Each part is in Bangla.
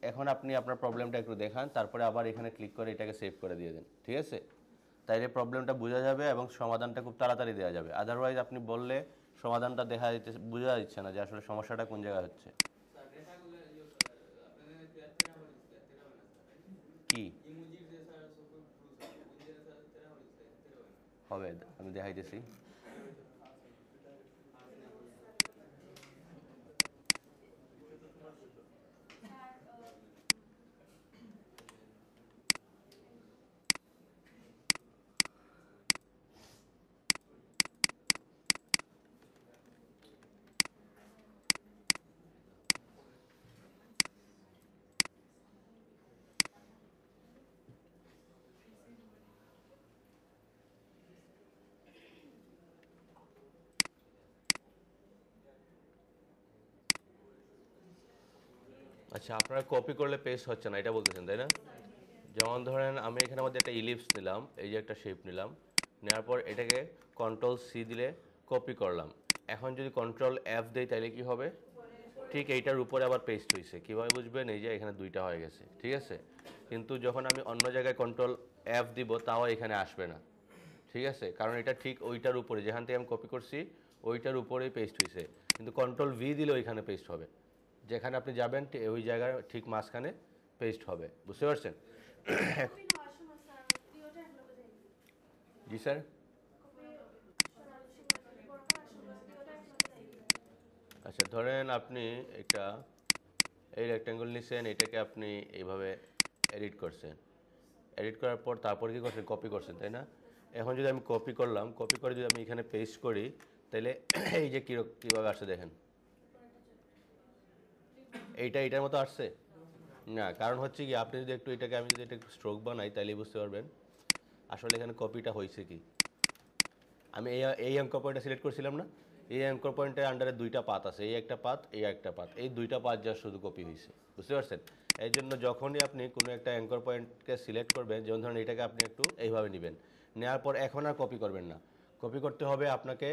এখন আপনি আপনার প্রবলেমটা একটু দেখান, তারপরে আবার এখানে ক্লিক করে এটাকে সেভ করে দিয়ে দেন, ঠিক আছে? তাইলে প্রবলেমটা বোঝা যাবে এবং সমাধানটা খুব তাড়াতাড়ি দেওয়া যাবে। আদারওয়াইজ আপনি বললে সমাধানটা বোঝা যাচ্ছে না যে আসলে সমস্যাটা কোন জায়গায় হচ্ছে। কি হবে আমি দেখাইতেছি। আচ্ছা, আপনারা কপি করলে পেস্ট হচ্ছে না এটা বলতেছেন তাই না? যেমন ধরেন আমি এখানে মধ্যে একটা ইলিপস নিলাম, এই যে একটা শেপ নিলাম, নেওয়ার পর এটাকে কন্ট্রোল সি দিলে কপি করলাম। এখন যদি কন্ট্রোল এফ দেই তাহলে কি হবে? ঠিক এইটার উপরে আবার পেস্ট হয়েছে। কীভাবে বুঝবেন? এই যে এখানে দুইটা হয়ে গেছে, ঠিক আছে? কিন্তু যখন আমি অন্য জায়গায় কন্ট্রোল এফ দিব তাও এখানে আসবে না, ঠিক আছে? কারণ এটা ঠিক ওইটার উপরে যেখান থেকে আমি কপি করছি ওইটার উপরেই পেস্ট হয়েছে, কিন্তু কন্ট্রোল ভি দিলে ওইখানে পেস্ট হবে। যেখানে আপনি যাবেন ওই জায়গায় ঠিক মাঝখানে পেস্ট হবে, বুঝতে পারছেন? জি স্যার। আচ্ছা, ধরেন আপনি একটা এই রেক্ট্যাঙ্গল নিছেন, এটাকে আপনি এইভাবে এডিট করছেন, এডিট করার পর তারপর কি করছেন? কপি করছেন, তাই না? এখন যদি আমি কপি করলাম, কপি করে যদি আমি এখানে পেস্ট করি তাহলে এই যে কীভাবে আসছে দেখেন, এইটার মতো আসছে না। কারণ হচ্ছে কি, আপনি যদি একটু এটাকে আমি যদি এটা একটু স্ট্রোক বানাই তাহলেই বুঝতে পারবেন আসলে এখানে কপিটা হয়েছে কি। আমি এই অ্যাঙ্কর পয়েন্টটা সিলেক্ট করছিলাম না, এই অ্যাঙ্কর পয়েন্টের আন্ডারে দুইটা পাত আছে, এই একটা পাত, এই একটা পাত, এই দুইটা পাত যা শুধু কপি হয়েছে, বুঝতে পারছেন? এই জন্য যখনই আপনি কোনো একটা অ্যাঙ্কর পয়েন্টকে সিলেক্ট করবেন, যেমন ধরেন এটাকে আপনি একটু এইভাবে নেবেন, নেওয়ার পর এখন আর কপি করবেন না। কপি করতে হবে আপনাকে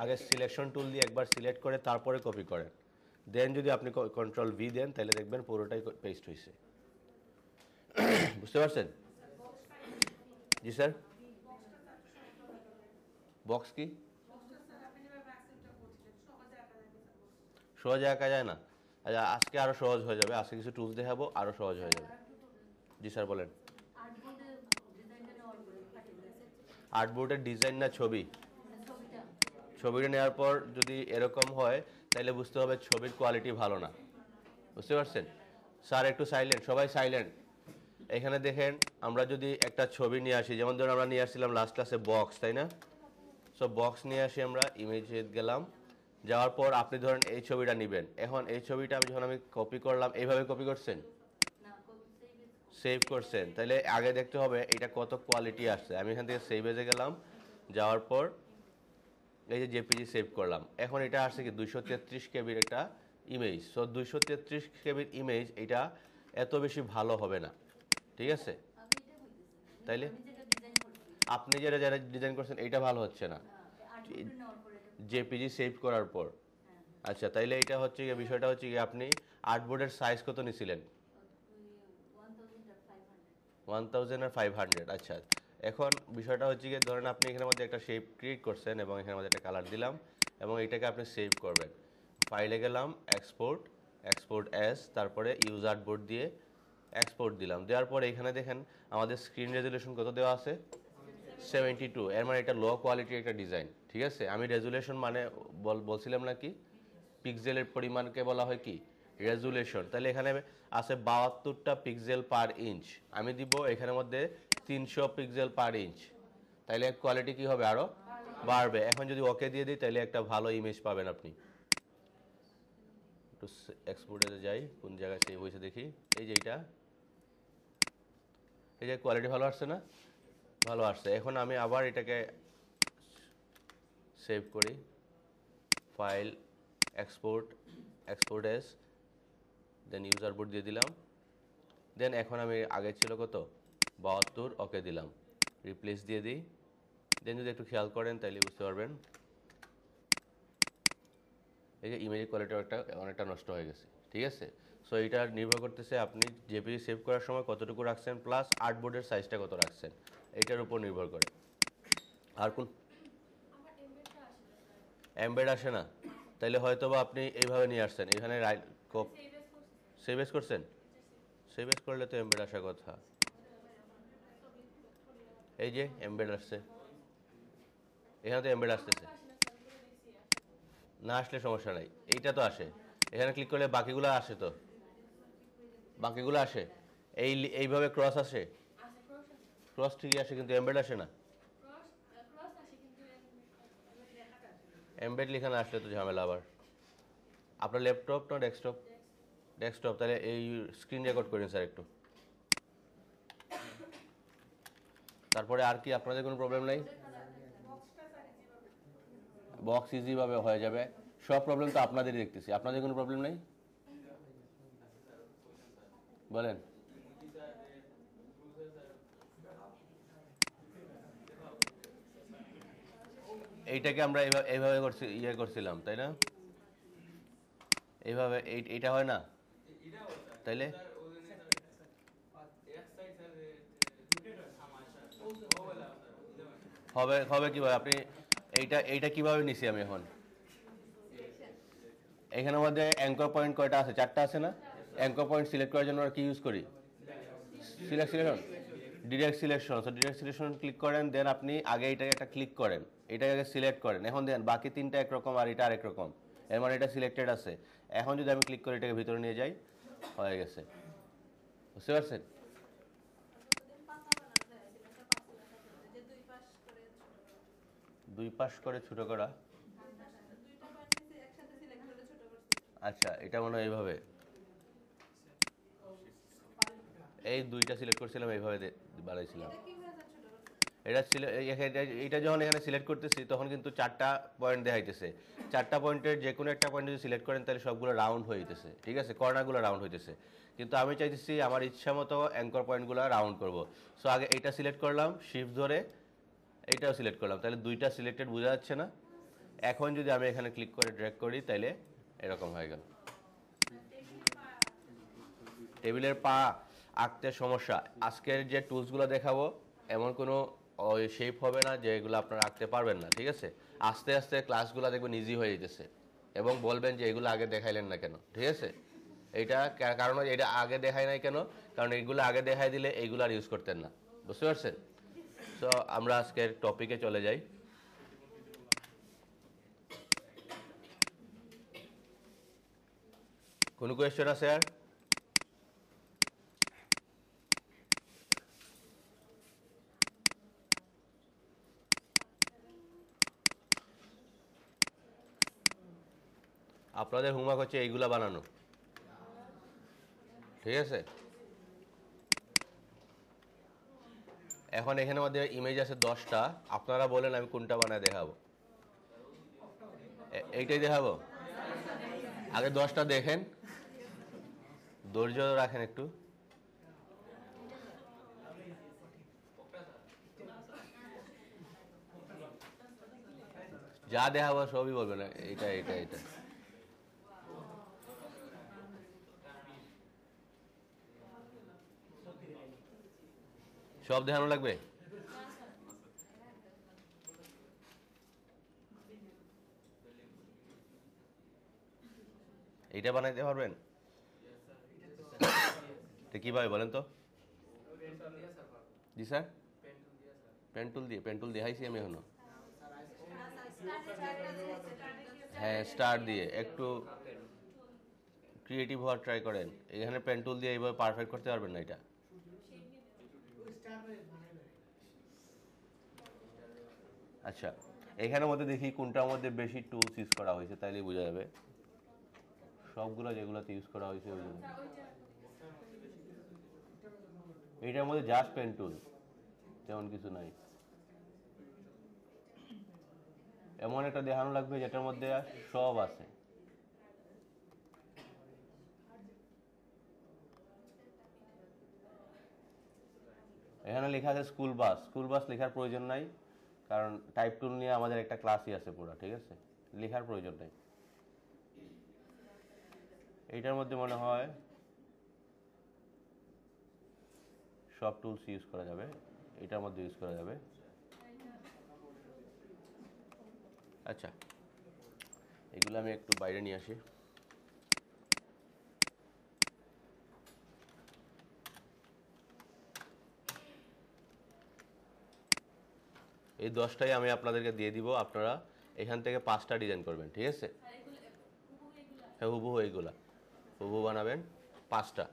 আগে সিলেকশন টুল দিয়ে একবার সিলেক্ট করে তারপরে কপি করেন। দেন যদি আপনি কন্ট্রোল ভি দেন তাহলে দেখবেন পুরোটাই পেস্ট হয়েছে, বুঝতে পারছেন? জি স্যার। বক্স কি? সহজে আঁকা যায় না? আচ্ছা, আজকে আরও সহজ হয়ে যাবে, আজকে কিছু টুলস দেখাবো, আরও সহজ হয়ে যাবে। জি স্যার বলেন। আর্টবোর্ডের ডিজাইন না ছবি? ছবিটা নেওয়ার পর যদি এরকম হয় তাহলে বুঝতে হবে ছবির কোয়ালিটি ভালো না, বুঝতে পারছেন? স্যার একটু সাইলেন্ট, সবাই সাইলেন্ট। এখানে দেখেন, আমরা যদি একটা ছবি নিয়ে আসি, যেমন ধরুন আমরা নিয়ে আসছিলাম লাস্ট ক্লাসে বক্স, তাই না? সো বক্স নিয়ে আসি, আমরা ইমেজে গেলাম, যাওয়ার পর আপনি ধরেন এই ছবিটা নেবেন। এখন এই ছবিটা যখন আমি কপি করলাম, এইভাবে কপি করছেন, সেভ করছেন, তাহলে আগে দেখতে হবে এটা কত কোয়ালিটি আসছে। আমি এখান থেকে সেভ এজে গেলাম, যাওয়ার পর এই যে জেপিজি সেভ করলাম। এখন এটা আসছে কি 233 কেবির একটা ইমেজ। সো 233 কেবির ইমেজ এটা এত বেশি ভালো হবে না, ঠিক আছে? তাইলে আপনি যেটা যারা ডিজাইন করছেন এইটা ভালো হচ্ছে না জেপিজি সেভ করার পর। আচ্ছা, তাইলে এটা হচ্ছে গিয়ে বিষয়টা হচ্ছে গিয়ে আপনি আর্টবোর্ডের সাইজ কত নিছিলেন? 1500। আচ্ছা, এখন বিষয়টা হচ্ছে গিয়ে ধরেন আপনি এখানের মধ্যে একটা শেপ ক্রিয়েট করছেন এবং এখানের মধ্যে একটা কালার দিলাম এবং এটাকে আপনি সেভ করবেন। ফাইলে গেলাম, এক্সপোর্ট অ্যাজ, তারপরে ইউজ আর্টবোর্ড দিয়ে এক্সপোর্ট দিলাম। দেওয়ার পরে এখানে দেখেন আমাদের স্ক্রিন রেজুলেশন কত দেওয়া আছে? 72। এর মানে এটা লো কোয়ালিটির একটা ডিজাইন, ঠিক আছে? আমি রেজুলেশন মানে বলছিলাম না কি, পিক্সেলের পরিমাণকে বলা হয় কি রেজুলেশন। তাহলে এখানে আছে 72টা পিক্সেল পার ইঞ্চ, আমি দিব এখানের মধ্যে 300 পিক্সেল পার ইঞ্চ, তাইলে কোয়ালিটি কি হবে? আরও বাড়বে। এখন যদি ওকে দিয়ে দিই তাহলে একটা ভালো ইমেজ পাবেন আপনি। একটু এক্সপোর্টে যাই, কোন জায়গায় সেভ হয়েছে দেখি। এই যে এইটা, এই যে কোয়ালিটি ভালো আসছে না? ভালো আসছে। এখন আমি আবার এটাকে সেভ করি, file, export as, then user board দিয়ে দিলাম। দেন এখন আমি আগে ছিল কত 72, ওকে দিলাম, রিপ্লেস দিয়ে দিই। দেন যদি একটু খেয়াল করেন তাহলে বুঝতে পারবেন এই যে ইমেজ কোয়ালিটি অনেকটা নষ্ট হয়ে গেছে, ঠিক আছে? সো সো এটা নির্ভর করতেছে আপনি জেপিজি সেভ করার সময় কতটুকু রাখছেন প্লাস আর্টবোর্ডের সাইজটা কত রাখছেন, এইটার উপর নির্ভর করে। আর কোন এমবেড আসে না, তাইলে হয়তো বা আপনি এইভাবে নিয়ে আসছেন, এখানে রাইট সেভ এস করছেন, সেভ এস করলে তো এমবেড আসার কথা। এই যে এমবেড আসছে, এখানে তো এমবেড আসতেছে, না আসলে সমস্যা নাই, এইটা তো আসে, এখানে ক্লিক করলে বাকিগুলো আসে, তো বাকিগুলো আসে, এইভাবে ক্রস আসে, ক্রস ঠিকই আসে কিন্তু এমবেড আসে না। এমবেড লেখা না আসলে তো ঝামেলা আবার। আপনার ল্যাপটপ না ডেস্কটপ? ডেস্কটপ, তাহলে এই স্ক্রিন রেকর্ড করেন স্যার একটু। তারপরে আর কি আপনাদের কোনো প্রবলেম নেই? বক্স ইজিভাবে হয়ে যাবে, সব প্রবলেম তো আপনাদেরই দেখতেছি, আপনাদের কোনো প্রবলেম নেই বলেন। এইটাকে আমরা এইভাবে করছিলাম তাই না, এইভাবে এইটা হয় না তাইলে হবে, হবে কিভাবে আপনি এইটা কিভাবে নিছি আমি এখন? এখানে মধ্যে অ্যাঙ্কর পয়েন্ট কয়টা আছে? 4টা আছে না? অ্যাঙ্কর পয়েন্ট সিলেক্ট করার জন্য আমরা কি ইউজ করি? Selection, direct selection. So direct selection click করেন, দেন আপনি আগে এইটাকে একটা ক্লিক করেন, এটাকে আগে সিলেক্ট করেন, এখন দেন বাকি 3টা একরকম আর এটা আরেক রকম, এর মানে এটা সিলেক্টেড আছে। এখন যদি আমি ক্লিক করে এটাকে ভিতরে নিয়ে যাই, হয়ে গেছে, বুঝতে পারছেন? দুই পাশ করে ছোট করা, আচ্ছা এটা মনে হয় এইভাবে, এই দুইটা সিলেক্ট করছিলাম এইভাবে বানাইছিলাম। এটা যখন এখানে সিলেক্ট করতেছি তখন কিন্তু 4টা পয়েন্ট দেখাইতেছে, 4টা পয়েন্টের যে কোনো একটা পয়েন্ট যদি সিলেক্ট করেন তাহলে সবগুলো রাউন্ড হয়ে যেতেছে, ঠিক আছে, কর্নারগুলো রাউন্ড হইতেছে। কিন্তু আমি চাইতেছি আমার ইচ্ছা মতো অ্যাঙ্কর পয়েন্টগুলো রাউন্ড করব। সো আগে এইটা সিলেক্ট করলাম, শিফট ধরে এইটাও সিলেক্ট করলাম, তাহলে দুইটা সিলেক্টেড বোঝা যাচ্ছে না? এখন যদি আমি এখানে ক্লিক করে ড্র্যাগ করি তাহলে এরকম হয়ে গেল। টেবিলের পা আঁকতে সমস্যা, আজকের যে টুলসগুলো দেখাবো এমন কোনো ওই শেপ হবে না যেগুলো আপনারা আঁকতে পারবেন না, ঠিক আছে? আস্তে আস্তে ক্লাসগুলো দেখবেন ইজি হয়ে যেতেছে এবং বলবেন যে এগুলো আগে দেখাইলেন না কেন, ঠিক আছে? এইটা কারণ এটা আগে দেখায় নাই কেন, কারণ এইগুলো আগে দেখাই দিলে এইগুলো আর ইউজ করতেন না, বুঝতে পারছেন? তো আমরা আজকের টপিকে চলে যাই। কোনো কোয়েশ্চেন আছে আর? আপনাদের হোমওয়ার্ক হচ্ছে এইগুলা বানানো, ঠিক আছে? এখন এখানে আমাদের ইমেজ আছে 10টা, আপনারা বলেন আমি কোনটা বানায় দেখাবো? এইটাই দেখাবো? আগে 10টা দেখেন, ধৈর্য রাখেন একটু। যা দেখাবো সবই বলবেন এইটা এইটা এইটা। সব দেখানো লাগবে? এইটা বানাইতে পারবেন? তো কিভাবে বলেন তো? জি স্যার, পেন্টুল দেখাইছি আমি এখনো। হ্যাঁ স্টার দিয়ে একটু ক্রিয়েটিভ হওয়ার ট্রাই করেন, এখানে পেন্টুল দিয়ে এইভাবে পারফেক্ট করতে পারবেন না এটা। আচ্ছা এখানের মধ্যে দেখি কোনটার মধ্যে বেশি টুলস ইউজ করা হয়েছে, তাইলেই বোঝা যাবে। সবগুলো যেগুলোতে ইউজ করা হয়েছে ওইগুলো, এইটার মধ্যে জাস্ট পেন টুল, তেমন কিছু নাই। এমন একটা দেখানো লাগবে যেটার মধ্যে সব আছে। এখানে লেখা আছে স্কুল বাস, স্কুল বাস লেখার প্রয়োজন নাই, কারণ টাইপ টুল নিয়ে আমাদের একটা ক্লাসই আছে পুরো, ঠিক আছে, লেখার প্রয়োজন নেই। এইটার মধ্যে মনে হয় সব টুলস ইউজ করা যাবে, এটার মধ্যে ইউজ করা যাবে। আচ্ছা, এগুলো আমি একটু বাইরে নিয়ে আসি। এই 10টাই আমি আপনাদেরকে দিয়ে দিব, আপনারা এখান থেকে 5টা ডিজাইন করবেন, ঠিক আছে? হ্যাঁ, হুবহু এইগুলা হুবহু বানাবেন 5টা।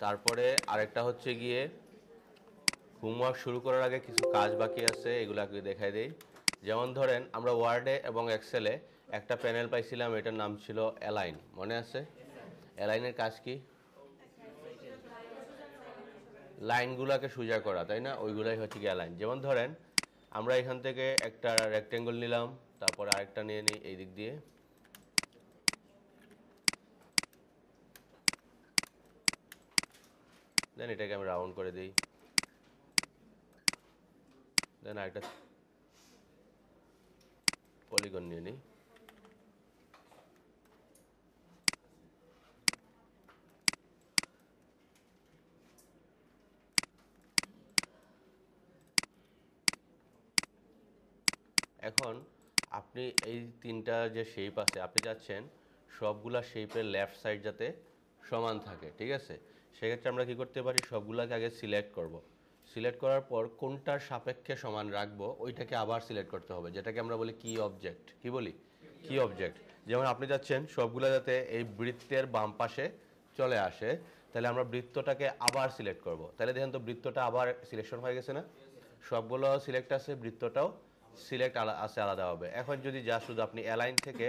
তারপরে আরেকটা হচ্ছে গিয়ে হোমওয়ার্ক শুরু করার আগে কিছু কাজ বাকি আছে, এগুলাকে দেখাই দেই। যেমন ধরেন আমরা ওয়ার্ডে এবং এক্সেলে একটা প্যানেল পাইছিলাম, এটার নাম ছিল অ্যালাইন, মনে আছে? অ্যালাইনের কাজ কি? লাইনগুলোকে সোজা করা, তাই না? ওইগুলাই হচ্ছে কি অ্যালাইন। যেমন ধরেন আমরা এখান থেকে একটা রেক্টেঙ্গল নিলাম, তারপরে আরেকটা নিয়ে নিই এই দিক দিয়ে, দেন এটাকে আমি রাউন্ড করে দিই, দেন আরেকটা পলিগন নিয়ে নিই। এখন আপনি এই 3টা যে শেপ আছে, আপনি চাচ্ছেন সবগুলা শেপের লেফট সাইড যাতে সমান থাকে, ঠিক আছে? সেক্ষেত্রে আমরা কি করতে পারি, সবগুলাকে আগে সিলেক্ট করব। সিলেক্ট করার পর কোনটার সাপেক্ষে সমান রাখবো ওইটাকে আবার সিলেক্ট করতে হবে, যেটাকে আমরা বলি কি অবজেক্ট। কি বলি? কি অবজেক্ট। যেমন আপনি চাচ্ছেন সবগুলো যাতে এই বৃত্তের বাম পাশে চলে আসে, তাহলে আমরা বৃত্তটাকে আবার সিলেক্ট করব। তাহলে দেখেন তো বৃত্তটা আবার সিলেকশন হয়ে গেছে না? সবগুলো সিলেক্ট আছে, বৃত্তটাও সিলেক্ট আছে আলাদা হবে। এখন যদি যা শুধু আপনি অ্যালাইন থেকে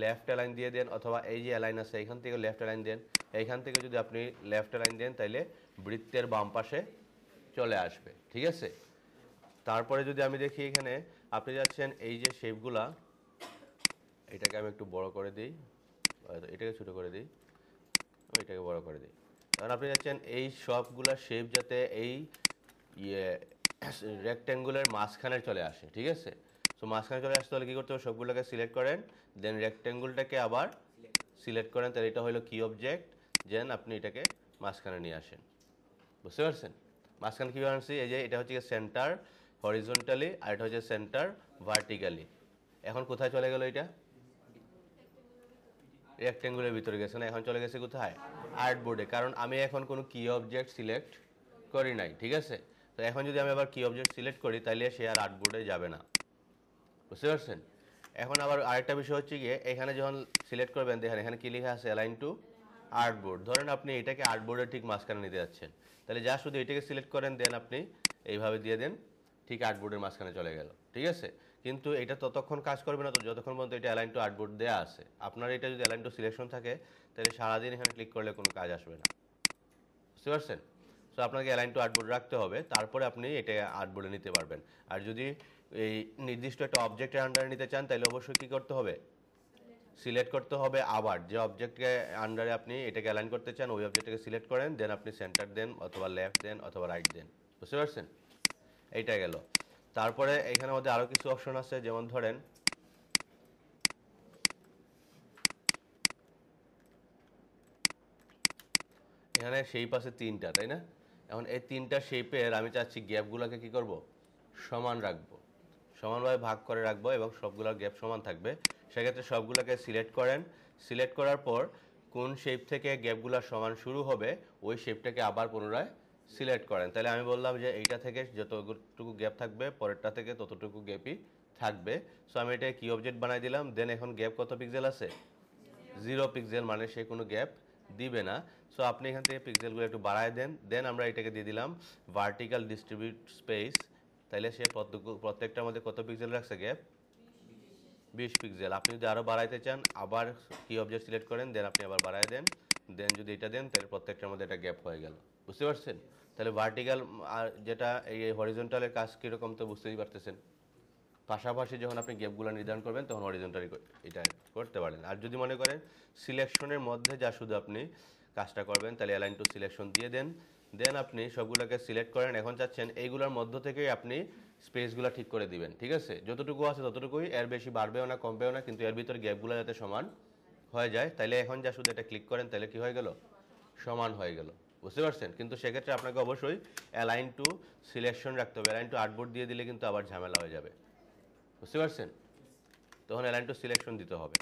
লেফট অ্যালাইন দিয়ে দেন, অথবা এই যে অ্যালাইন আছে এখান থেকে লেফট অ্যালাইন দেন, এইখান থেকে যদি আপনি লেফট অ্যালাইন দেন, তাইলে বৃত্তের বাম পাশে চলে আসবে, ঠিক আছে? তারপরে যদি আমি দেখি এখানে আপনি যাচ্ছেন এই যে শেপগুলা, এটাকে আমি একটু বড় করে দিই, এটাকে ছোট করে দিই, এটাকে বড় করে দিই। কারণ আপনি যাচ্ছেন এই সবগুলা শেপ যাতে এই রেক্ট্যাঙ্গুলার মাঝখানে চলে আসে, ঠিক আছে? সো মাঝখানে চলে আসতে হলে কী করতে হবে, সবগুলোকে সিলেক্ট করেন, দেন রেক্ট্যাঙ্গুলটাকে আবার সিলেক্ট করেন, তাহলে এটা হলো কি অবজেক্ট, দেন আপনি এটাকে মাঝখানে নিয়ে আসেন। বুঝতে পারছেন? মাঝখানে কীভাবে আনছি, এই যে এটা হচ্ছে সেন্টার হরিজন্টালি, আর এটা হচ্ছে সেন্টার ভার্টিক্যালি। এখন কোথায় চলে গেল এটা? রেক্ট্যাঙ্গুলের ভিতরে গেছে না, এখন চলে গেছে কোথায়? আর্টবোর্ডে। কারণ আমি এখন কোনো কি অবজেক্ট সিলেক্ট করি নাই, ঠিক আছে? তো এখন যদি আমি আবার কি অবজেক্ট সিলেক্ট করি, তাহলে সে আর আর্টবোর্ডে যাবে না। বুঝতে পারছেন? এখন আবার আরেকটা বিষয় হচ্ছে গিয়ে এখানে যখন সিলেক্ট করবেন, দেখেন এখানে কি লেখা আছে, অ্যালাইন টু আর্টবোর্ড। ধরেন আপনি এটাকে আর্টবোর্ডের ঠিক মাঝখানে নিতে যাচ্ছেন, তাহলে যা শুধু এটাকে সিলেক্ট করেন, দেন আপনি এইভাবে দিয়ে দেন, ঠিক আর্টবোর্ডের মাঝখানে চলে গেল, ঠিক আছে? কিন্তু এটা ততক্ষণ কাজ করবে না তো যতক্ষণ পর্যন্ত এটা অ্যালাইন টু আর্টবোর্ড দেওয়া আছে। আপনার এটা যদি অ্যালাইন টু সিলেকশন থাকে, তাহলে সারাদিন এখানে ক্লিক করলে কোনো কাজ আসবে না। বুঝতে পারছেন? সো আপনাকে অ্যালাইন টু আর্টবোর্ড রাখতে হবে, তারপরে আপনি এটা আর্টবোর্ডে নিতে পারবেন। আর যদি এই নির্দিষ্ট একটা অবজেক্টের আন্ডারে নিতে চান, তাহলে অবশ্যই কী করতে হবে, সিলেক্ট করতে হবে। আবার যে অবজেক্টকে আন্ডারে আপনি এটাকে অ্যালাইন করতে চান, ওই অবজেক্টটাকে সিলেক্ট করেন, দেন আপনি সেন্টার দেন, অথবা লেফট দেন, অথবা রাইট দেন। বুঝতে পারছেন? এইটা গেল। তারপরে এখানে মধ্যে আরও কিছু অপশন আছে, যেমন ধরেন এখানে শেপ আছে 3টা, তাই না? এখন এই 3টা শেপের আমি চাচ্ছি গ্যাপগুলোকে কী করব, সমান রাখবো, সমানভাবে ভাগ করে রাখবো এবং সবগুলোর গ্যাপ সমান থাকবে। সেক্ষেত্রে সবগুলোকে সিলেক্ট করেন, সিলেক্ট করার পর কোন শেপ থেকে গ্যাপগুলো সমান শুরু হবে ওই শেপটাকে আবার পুনরায় সিলেক্ট করেন। তাহলে আমি বললাম যে এইটা থেকে যতটুকু গ্যাপ থাকবে পরেরটা থেকে ততটুকু গ্যাপই থাকবে। সো আমি এটা কি অবজেক্ট বানাই দিলাম, দেন এখন গ্যাপ কত পিক্সেল আছে? 0 পিক্সেল, মানে সে কোনো গ্যাপ দিবে না। সো আপনি এখান থেকে পিক্সেলগুলো একটু বাড়ায় দেন, দেন আমরা এটাকে দিয়ে দিলাম ভার্টিক্যাল ডিস্ট্রিবিউট স্পেস। তাহলে সে প্রত্যেকটার মধ্যে কত পিক্সেল রাখছে গ্যাপ? 20 পিক্সেল। আপনি যদি আরও বাড়াইতে চান, আবার কি অবজেক্ট সিলেক্ট করেন, দেন আপনি আবার বাড়ায় দেন, দেন যদি এটা দেন, তাহলে প্রত্যেকটার মধ্যে একটা গ্যাপ হয়ে গেল। বুঝতে পারছেন? তাহলে ভার্টিক্যাল আর যেটা এই হরিজন্টালের কাজ কীরকম তো বুঝতেই পারতেছেন। পাশাপাশি যখন আপনি গ্যাপগুলো নির্ধারণ করবেন, তখন হরিজন্টালি এটা করতে পারেন। আর যদি মনে করেন সিলেকশনের মধ্যে যা শুধু আপনি কাজটা করবেন, তাহলে অ্যালাইন টু সিলেকশন দিয়ে দেন, দেন আপনি সবগুলোকে সিলেক্ট করেন। এখন চাচ্ছেন এইগুলোর মধ্য থেকেই আপনি স্পেসগুলো ঠিক করে দিবেন, ঠিক আছে? যতটুকু আছে ততটুকুই, এর বেশি বাড়বেও না কমবেও না, কিন্তু এর ভিতরে গ্যাপগুলো যাতে সমান হয়ে যায়। তাইলে এখন যা শুধু এটা ক্লিক করেন, তাহলে কি হয়ে গেল? সমান হয়ে গেল। বুঝতে পারছেন? কিন্তু সেক্ষেত্রে আপনাকে অবশ্যই অ্যালাইন টু সিলেকশন রাখতে হবে। অ্যালাইন টু আর্টবোর্ড দিয়ে দিলে কিন্তু আবার ঝামেলা হয়ে যাবে। বুঝতে পারছেন? তখন অ্যালাইন টু সিলেকশন দিতে হবে।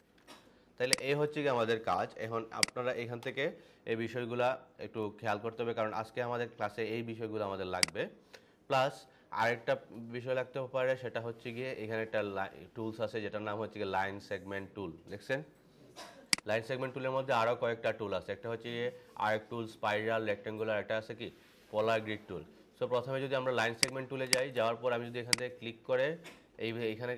তাহলে এই হচ্ছে কি আমাদের কাজ। এখন আপনারা এখান থেকে এই বিষয়গুলা একটু খেয়াল করতে হবে, কারণ আজকে আমাদের ক্লাসে এই বিষয়গুলো আমাদের লাগবে। প্লাস আরেকটা বিষয় লাগতে পারে, সেটা হচ্ছে গিয়ে এখানে একটা টুলস আছে যেটার নাম হচ্ছে গিয়ে লাইন সেগমেন্ট টুল। দেখছেন? লাইন সেগমেন্ট টুলের মধ্যে আরও কয়েকটা টুল আছে। একটা হচ্ছে গিয়ে আর্ক টুল, স্পাইরাল, রেক্টেঙ্গুলার, একটা আছে কি পোলার গ্রিড টুল। সো প্রথমে যদি আমরা লাইন সেগমেন্ট টুলে যাই, যাওয়ার পর আমি যদি এখান থেকে ক্লিক করে এইখানে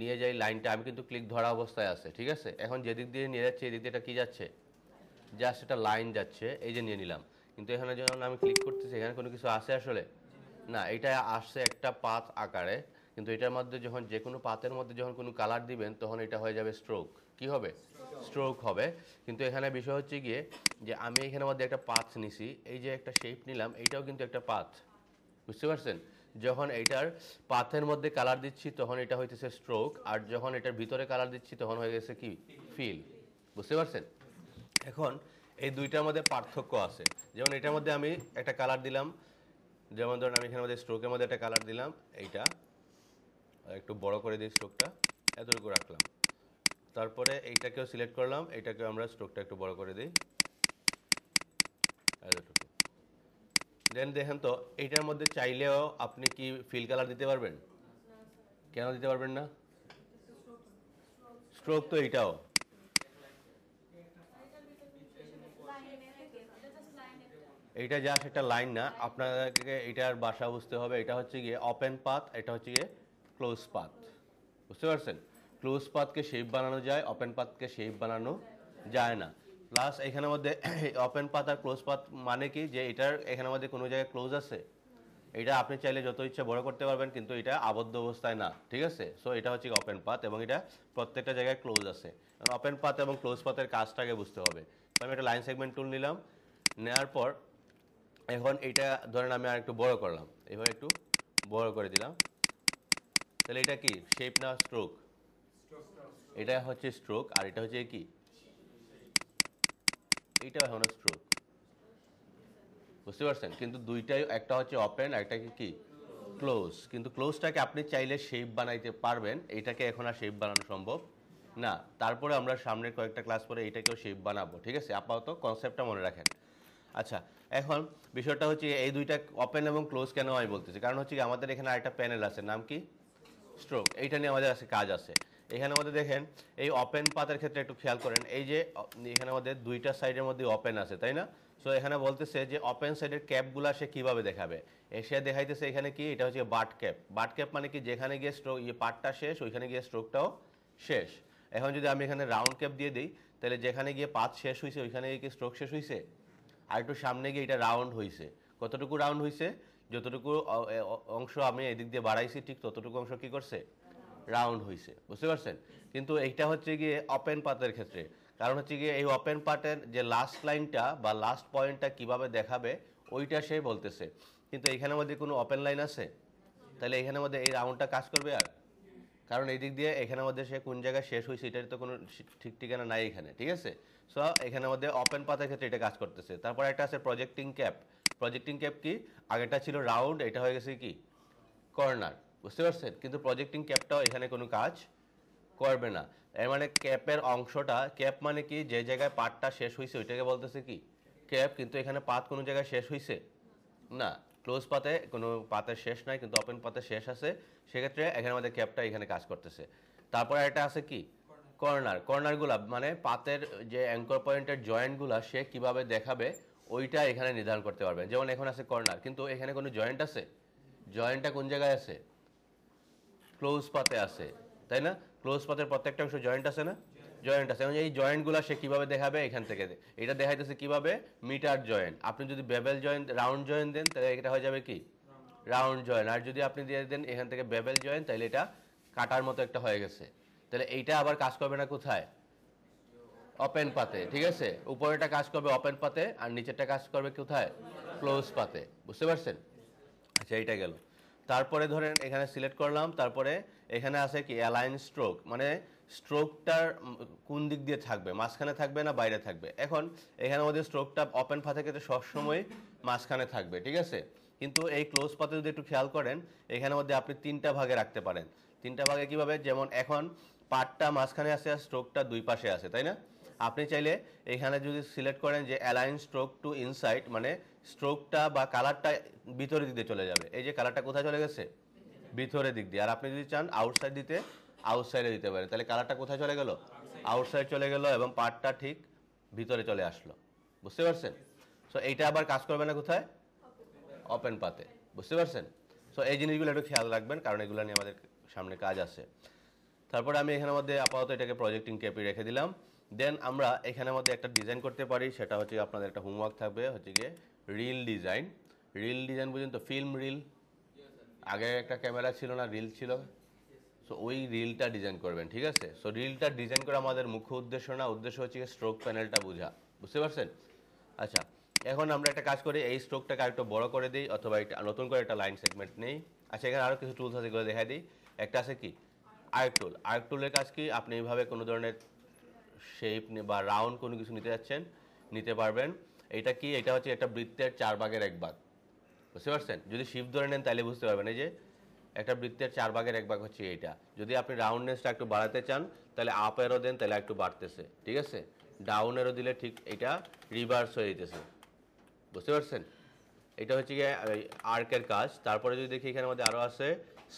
নিয়ে যাই লাইনটা, আমি কিন্তু ক্লিক ধরা অবস্থায় আছে, ঠিক আছে? এখন যেদিক দিয়ে নিয়ে যাচ্ছে এদিক দিয়ে এটা কী যাচ্ছে, জাস্ট একটা লাইন যাচ্ছে, এই যে নিয়ে নিলাম। কিন্তু এখানে যখন আমি ক্লিক করতেছি এখানে কোনো কিছু আসে আসলে না, এটা আসছে একটা পাথ আকারে। কিন্তু এটার মধ্যে যখন যে কোনো পাথের মধ্যে যখন কোনো কালার দিবেন তখন এটা হয়ে যাবে স্ট্রোক। কি হবে? স্ট্রোক হবে। কিন্তু এখানে বিষয় হচ্ছে গিয়ে যে আমি এখানের মধ্যে একটা পাথ নিছি, এই যে একটা শেপ নিলাম, এইটাও কিন্তু একটা পাথ। বুঝতে পারছেন? যখন এইটার পাথের মধ্যে কালার দিচ্ছি তখন এটা হইতেছে স্ট্রোক, আর যখন এটার ভিতরে কালার দিচ্ছি তখন হয়ে গেছে কি ফিল। বুঝতে পারছেন? এখন এই দুইটার মধ্যে পার্থক্য আছে। যেমন এটার মধ্যে আমি একটা কালার দিলাম, যেমন ধরুন আমি এখানে মধ্যে স্ট্রোকের মধ্যে একটা কালার দিলাম, এইটা একটু বড় করে দিই, স্ট্রোকটা এতটুকু রাখলাম। তারপরে এইটাকেও সিলেক্ট করলাম, এইটাকেও আমরা স্ট্রোকটা একটু বড় করে দিই এতটুকু। দেন দেখেন তো এইটার মধ্যে চাইলেও আপনি কি ফিল কালার দিতে পারবেন? কেন দিতে পারবেন না? স্ট্রোক তো এইটাও, এইটা জাস্ট একটা লাইন না, আপনাদেরকে এটার ভাষা বুঝতে হবে। এটা হচ্ছে গিয়ে ওপেন পাথ, এটা হচ্ছে গিয়ে ক্লোজ পাথ। বুঝতে পারছেন? ক্লোজ পাথকে শেপ বানানো যায়, ওপেন পাথকে শেপ বানানো যায় না। প্লাস এখানের মধ্যে ওপেন পাথ আর ক্লোজ পাথ মানে কি, যে এটার এখানের মধ্যে কোনো জায়গায় ক্লোজ আছে, এটা আপনি চাইলে যত ইচ্ছা বড় করতে পারবেন, কিন্তু এটা আবদ্ধ অবস্থায় না, ঠিক আছে? সো এটা হচ্ছে ওপেন পাথ এবং এটা প্রত্যেকটা জায়গায় ক্লোজ আছে। ওপেন পাথ এবং ক্লোজ পাথের কাজটাকে বুঝতে হবে। তো আমি একটা লাইন সেগমেন্ট টুল নিলাম, নেওয়ার পর এখন এটা ধরেন আমি আর একটু বড় করলাম, এভাবে একটু বড় করে দিলাম। তাহলে এটা কি শেপ না স্ট্রোক? এটা হচ্ছে স্ট্রোক, আর এটা হচ্ছে কি, এইটা এখন স্ট্রোক। বুঝতে পারছেন? কিন্তু দুইটাই, একটা হচ্ছে ওপেন আর একটা কি ক্লোজ। কিন্তু ক্লোজটাকে আপনি চাইলে শেপ বানাইতে পারবেন, এটাকে এখন আর শেপ বানানো সম্ভব না। তারপরে আমরা সামনের কয়েকটা ক্লাস পরে এটাকেও শেপ বানাবো, ঠিক আছে? আপাতত কনসেপ্টটা মনে রাখেন। আচ্ছা, এখন বিষয়টা হচ্ছে এই দুইটা ওপেন এবং ক্লোজ কেন আমি বলতেছি, কারণ হচ্ছে আমাদের এখানে আরেকটা প্যানেল আছে, নাম কি স্ট্রোক। এইটা নিয়ে আমাদের আছে কাজ আছে। এখানে আমাদের দেখেন এই ওপেন পাথের ক্ষেত্রে একটু খেয়াল করেন, এই যে এখানে আমাদের দুইটা সাইডের মধ্যে ওপেন আছে, তাই না? সো এখানে বলতেছে যে ওপেন সাইডের ক্যাপগুলো সে কিভাবে দেখাবে, এসে দেখাইতেছে এখানে কি, এটা হচ্ছে বাট ক্যাপ। বাট ক্যাপ মানে কি, যেখানে গিয়ে স্ট্রোক পার্টটা শেষ ওইখানে গিয়ে স্ট্রোকটাও শেষ। এখন যদি আমি এখানে রাউন্ড ক্যাপ দিয়ে দিই, তাহলে যেখানে গিয়ে পাথ শেষ হয়েছে ওইখানে গিয়ে স্ট্রোক শেষ হয়েছে, আর একটু সামনে গিয়ে এটা রাউন্ড হয়েছে। কতটুকু রাউন্ড হয়েছে? যতটুকু অংশ আমি এদিক দিয়ে বাড়াইছি ঠিক ততটুকু অংশ কি করছে, রাউন্ড হয়েছে। বুঝতে পারছেন? কিন্তু এইটা হচ্ছে গিয়ে ওপেন পাথের ক্ষেত্রে, কারণ হচ্ছে গিয়ে এই ওপেন পার্টের যে লাস্ট লাইনটা বা লাস্ট পয়েন্টটা কিভাবে দেখাবে ওইটা সে বলতেছে। কিন্তু এখানের মধ্যে কোনো ওপেন লাইন আছে? তাহলে এখানের মধ্যে এই রাউন্ডটা কাজ করবে আর, কারণ এই দিক দিয়ে এখানের মধ্যে সে কোন জায়গায় শেষ হয়েছে এটার তো কোনো ঠিক ঠিকানা নাই এখানে, ঠিক আছে? সো এখানের মধ্যে ওপেন পাথের ক্ষেত্রে এটা কাজ করতেছে। তারপর একটা আছে প্রজেক্টিং ক্যাপ। প্রজেক্টিং ক্যাপ কি, আগেটা ছিল রাউন্ড, এটা হয়ে গেছে কি কর্নার। বুঝতে পারছেন? কিন্তু প্রজেক্টিং ক্যাপটাও এখানে কোনো কাজ করবে না। এর মানে ক্যাপের অংশটা, ক্যাপ মানে কি, যে জায়গায় পাতটা শেষ হয়েছে ওইটাকে বলতেছে কি ক্যাপ। কিন্তু এখানে পাত কোনো জায়গায় শেষ হয়েছে না, ক্লোজ পাতে কোনো পাতের শেষ নাই, কিন্তু ওপেন পাতে শেষ আছে। সেক্ষেত্রে এখানে আমাদের ক্যাপটা এখানে কাজ করতেছে। তারপরে একটা আছে কি কর্নার। কর্নারগুলা মানে পাতের যে অ্যাঙ্কর পয়েন্টের জয়েন্টগুলা সে কিভাবে দেখাবে ওইটা এখানে নির্ধারণ করতে পারবে। যেমন এখন আছে কর্নার, কিন্তু এখানে কোনো জয়েন্ট আছে? জয়েন্টটা কোন জায়গায় আছে? ক্লোজ পাতে আছে, তাই না? ক্লোজ পাতের প্রত্যেকটা অংশ জয়েন্ট আছে না? জয়েন্ট আছে। এবং এই জয়েন্টগুলো সে কিভাবে দেখাবে, এখান থেকে এটা দেখাইতেছে কিভাবে মিটার জয়েন্ট। আপনি যদি bevel joint, round joint then তাহলে এটা হয়ে যাবে কি রাউন্ড জয়েন্ট। আর যদি আপনি দিয়ে দেন এখান থেকে বেবেল জয়েন্ট, তাহলে এটা কাটার মতো একটা হয়ে গেছে। তাহলে এইটা আবার কাজ করবে না কোথায়? ওপেন পাতে, ঠিক আছে? উপরেটা কাজ করবে ওপেন পাতে আর নিচেরটা কাজ করবে কোথায়? ক্লোজ পাতে। বুঝতে পারছেন? আচ্ছা, এইটা গেল। তারপরে ধরেন এখানে সিলেক্ট করলাম, তারপরে এখানে আছে কি অ্যালাইন স্ট্রোক, মানে স্ট্রোকটার কোন দিক দিয়ে থাকবে, মাঝখানে থাকবে না বাইরে থাকবে। এখন এখানে আমাদের স্ট্রোকটা ওপেন পাথের ক্ষেত্রে সবসময় মাঝখানে থাকবে, ঠিক আছে। কিন্তু এই ক্লোজ পাথে যদি একটু খেয়াল করেন, এখানে মধ্যে আপনি 3টা ভাগে রাখতে পারেন। 3টা ভাগে কিভাবে, যেমন এখন পার্টটা মাঝখানে আছে আর স্ট্রোকটা দুই পাশে আছে, তাই না। আপনি চাইলে এখানে যদি সিলেক্ট করেন যে অ্যালাইন স্ট্রোক টু ইনসাইড, মানে স্ট্রোকটা বা কালারটা ভিতরের দিক দিয়ে চলে যাবে। এই যে কালারটা কোথায় চলে গেছে, ভিতরের দিক দিয়ে। আর আপনি যদি চান আউটসাইড দিতে, আউটসাইডে দিতে পারেন। তাহলে কালারটা কোথায় চলে গেল, আউটসাইড চলে গেল এবং পার্টটা ঠিক ভিতরে চলে আসলো। বুঝতে পারছেন। সো এইটা আবার কাজ করবে না কোথায়, ওপেন পাতে। বুঝতে পারছেন। সো এই জিনিসগুলো একটু খেয়াল রাখবেন, কারণ এগুলো নিয়ে আমাদের সামনে কাজ আছে। তারপরে আমি এখানের মধ্যে আপাতত এটাকে প্রজেক্টিং ক্যাপে রেখে দিলাম। দেন আমরা এখানের মধ্যে একটা ডিজাইন করতে পারি, সেটা হচ্ছে আপনাদের একটা হোমওয়ার্ক থাকবে, হচ্ছে গিয়ে রিল ডিজাইন। রিল ডিজাইন বুঝুন তো, ফিল্ম রিল। আগে একটা ক্যামেরা ছিল না, রিল ছিল। সো ওই রিলটা ডিজাইন করবেন, ঠিক আছে। সো রিলটা ডিজাইন করা আমাদের মুখ্য উদ্দেশ্য না, উদ্দেশ্য হচ্ছে স্ট্রোক প্যানেলটা বোঝা। বুঝতে পারছেন। আচ্ছা, এখন আমরা একটা কাজ করি, এই স্ট্রোকটাকে আরেকটু বড় করে দিই, অথবা এটা নতুন করে একটা লাইন সেগমেন্ট নেই। আচ্ছা, এখানে আরও কিছু টুলস আছে, এগুলো দেখাই দিই। একটা আছে কি, আর্ক টুল। আর্ক টুলের কাজ কি, আপনি এইভাবে কোনো ধরনের শেপ বা রাউন্ড কোনো কিছু নিতে যাচ্ছেন, নিতে পারবেন। এটা কি, এটা হচ্ছে একটা বৃত্তের 4 ভাগের 1 ভাগ। বুঝতে পারছেন। যদি শিফট ধরে নেন তাহলে বুঝতে পারবেন, এই যে একটা বৃত্তের 4 ভাগের 1 ভাগ হচ্ছে এইটা। যদি আপনি রাউন্ডনেসটা একটু বাড়াতে চান তাহলে আপ এরো দেন, তাহলে একটু বাড়তেছে, ঠিক আছে। ডাউন এরো দিলে ঠিক এটা রিভার্স হয়ে যেতেছে। বুঝতে পারছেন। এটা হচ্ছে গিয়ে আর্কের কাজ। তারপরে যদি দেখি এখানে মধ্যে আরও আছে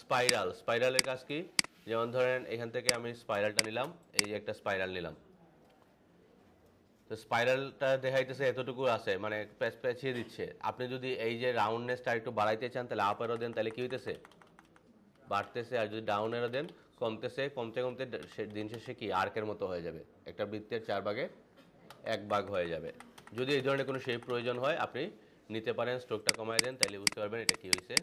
স্পাইরাল। স্পাইরালের কাজ কি, যেমন ধরেন এখান থেকে আমি স্পাইরালটা নিলাম, এই যে একটা স্পাইরাল নিলাম। তো স্পাইরালটা দেখাইতেছে এতটুকু আছে, মানে পেঁচিয়ে দিচ্ছে। আপনি যদি এই যে রাউন্ডনেসটা একটু বাড়াইতে চান তাহলে আপ এরো দেন, তাহলে কি হইতেছে, বাড়তেছে। আর যদি ডাউন এরো দেন, কমতেছে। কমতে কমতে দিন শেষে কি আর্কের মতো হয়ে যাবে, একটা বৃত্তের 4 ভাগে 1 ভাগ হয়ে যাবে। যদি এই ধরনের কোনো শেপ প্রয়োজন হয় আপনি নিতে পারেন, স্ট্রোকটা কমায় দেন, তাইলে বুঝতে পারবেন এটা কি হয়েছে।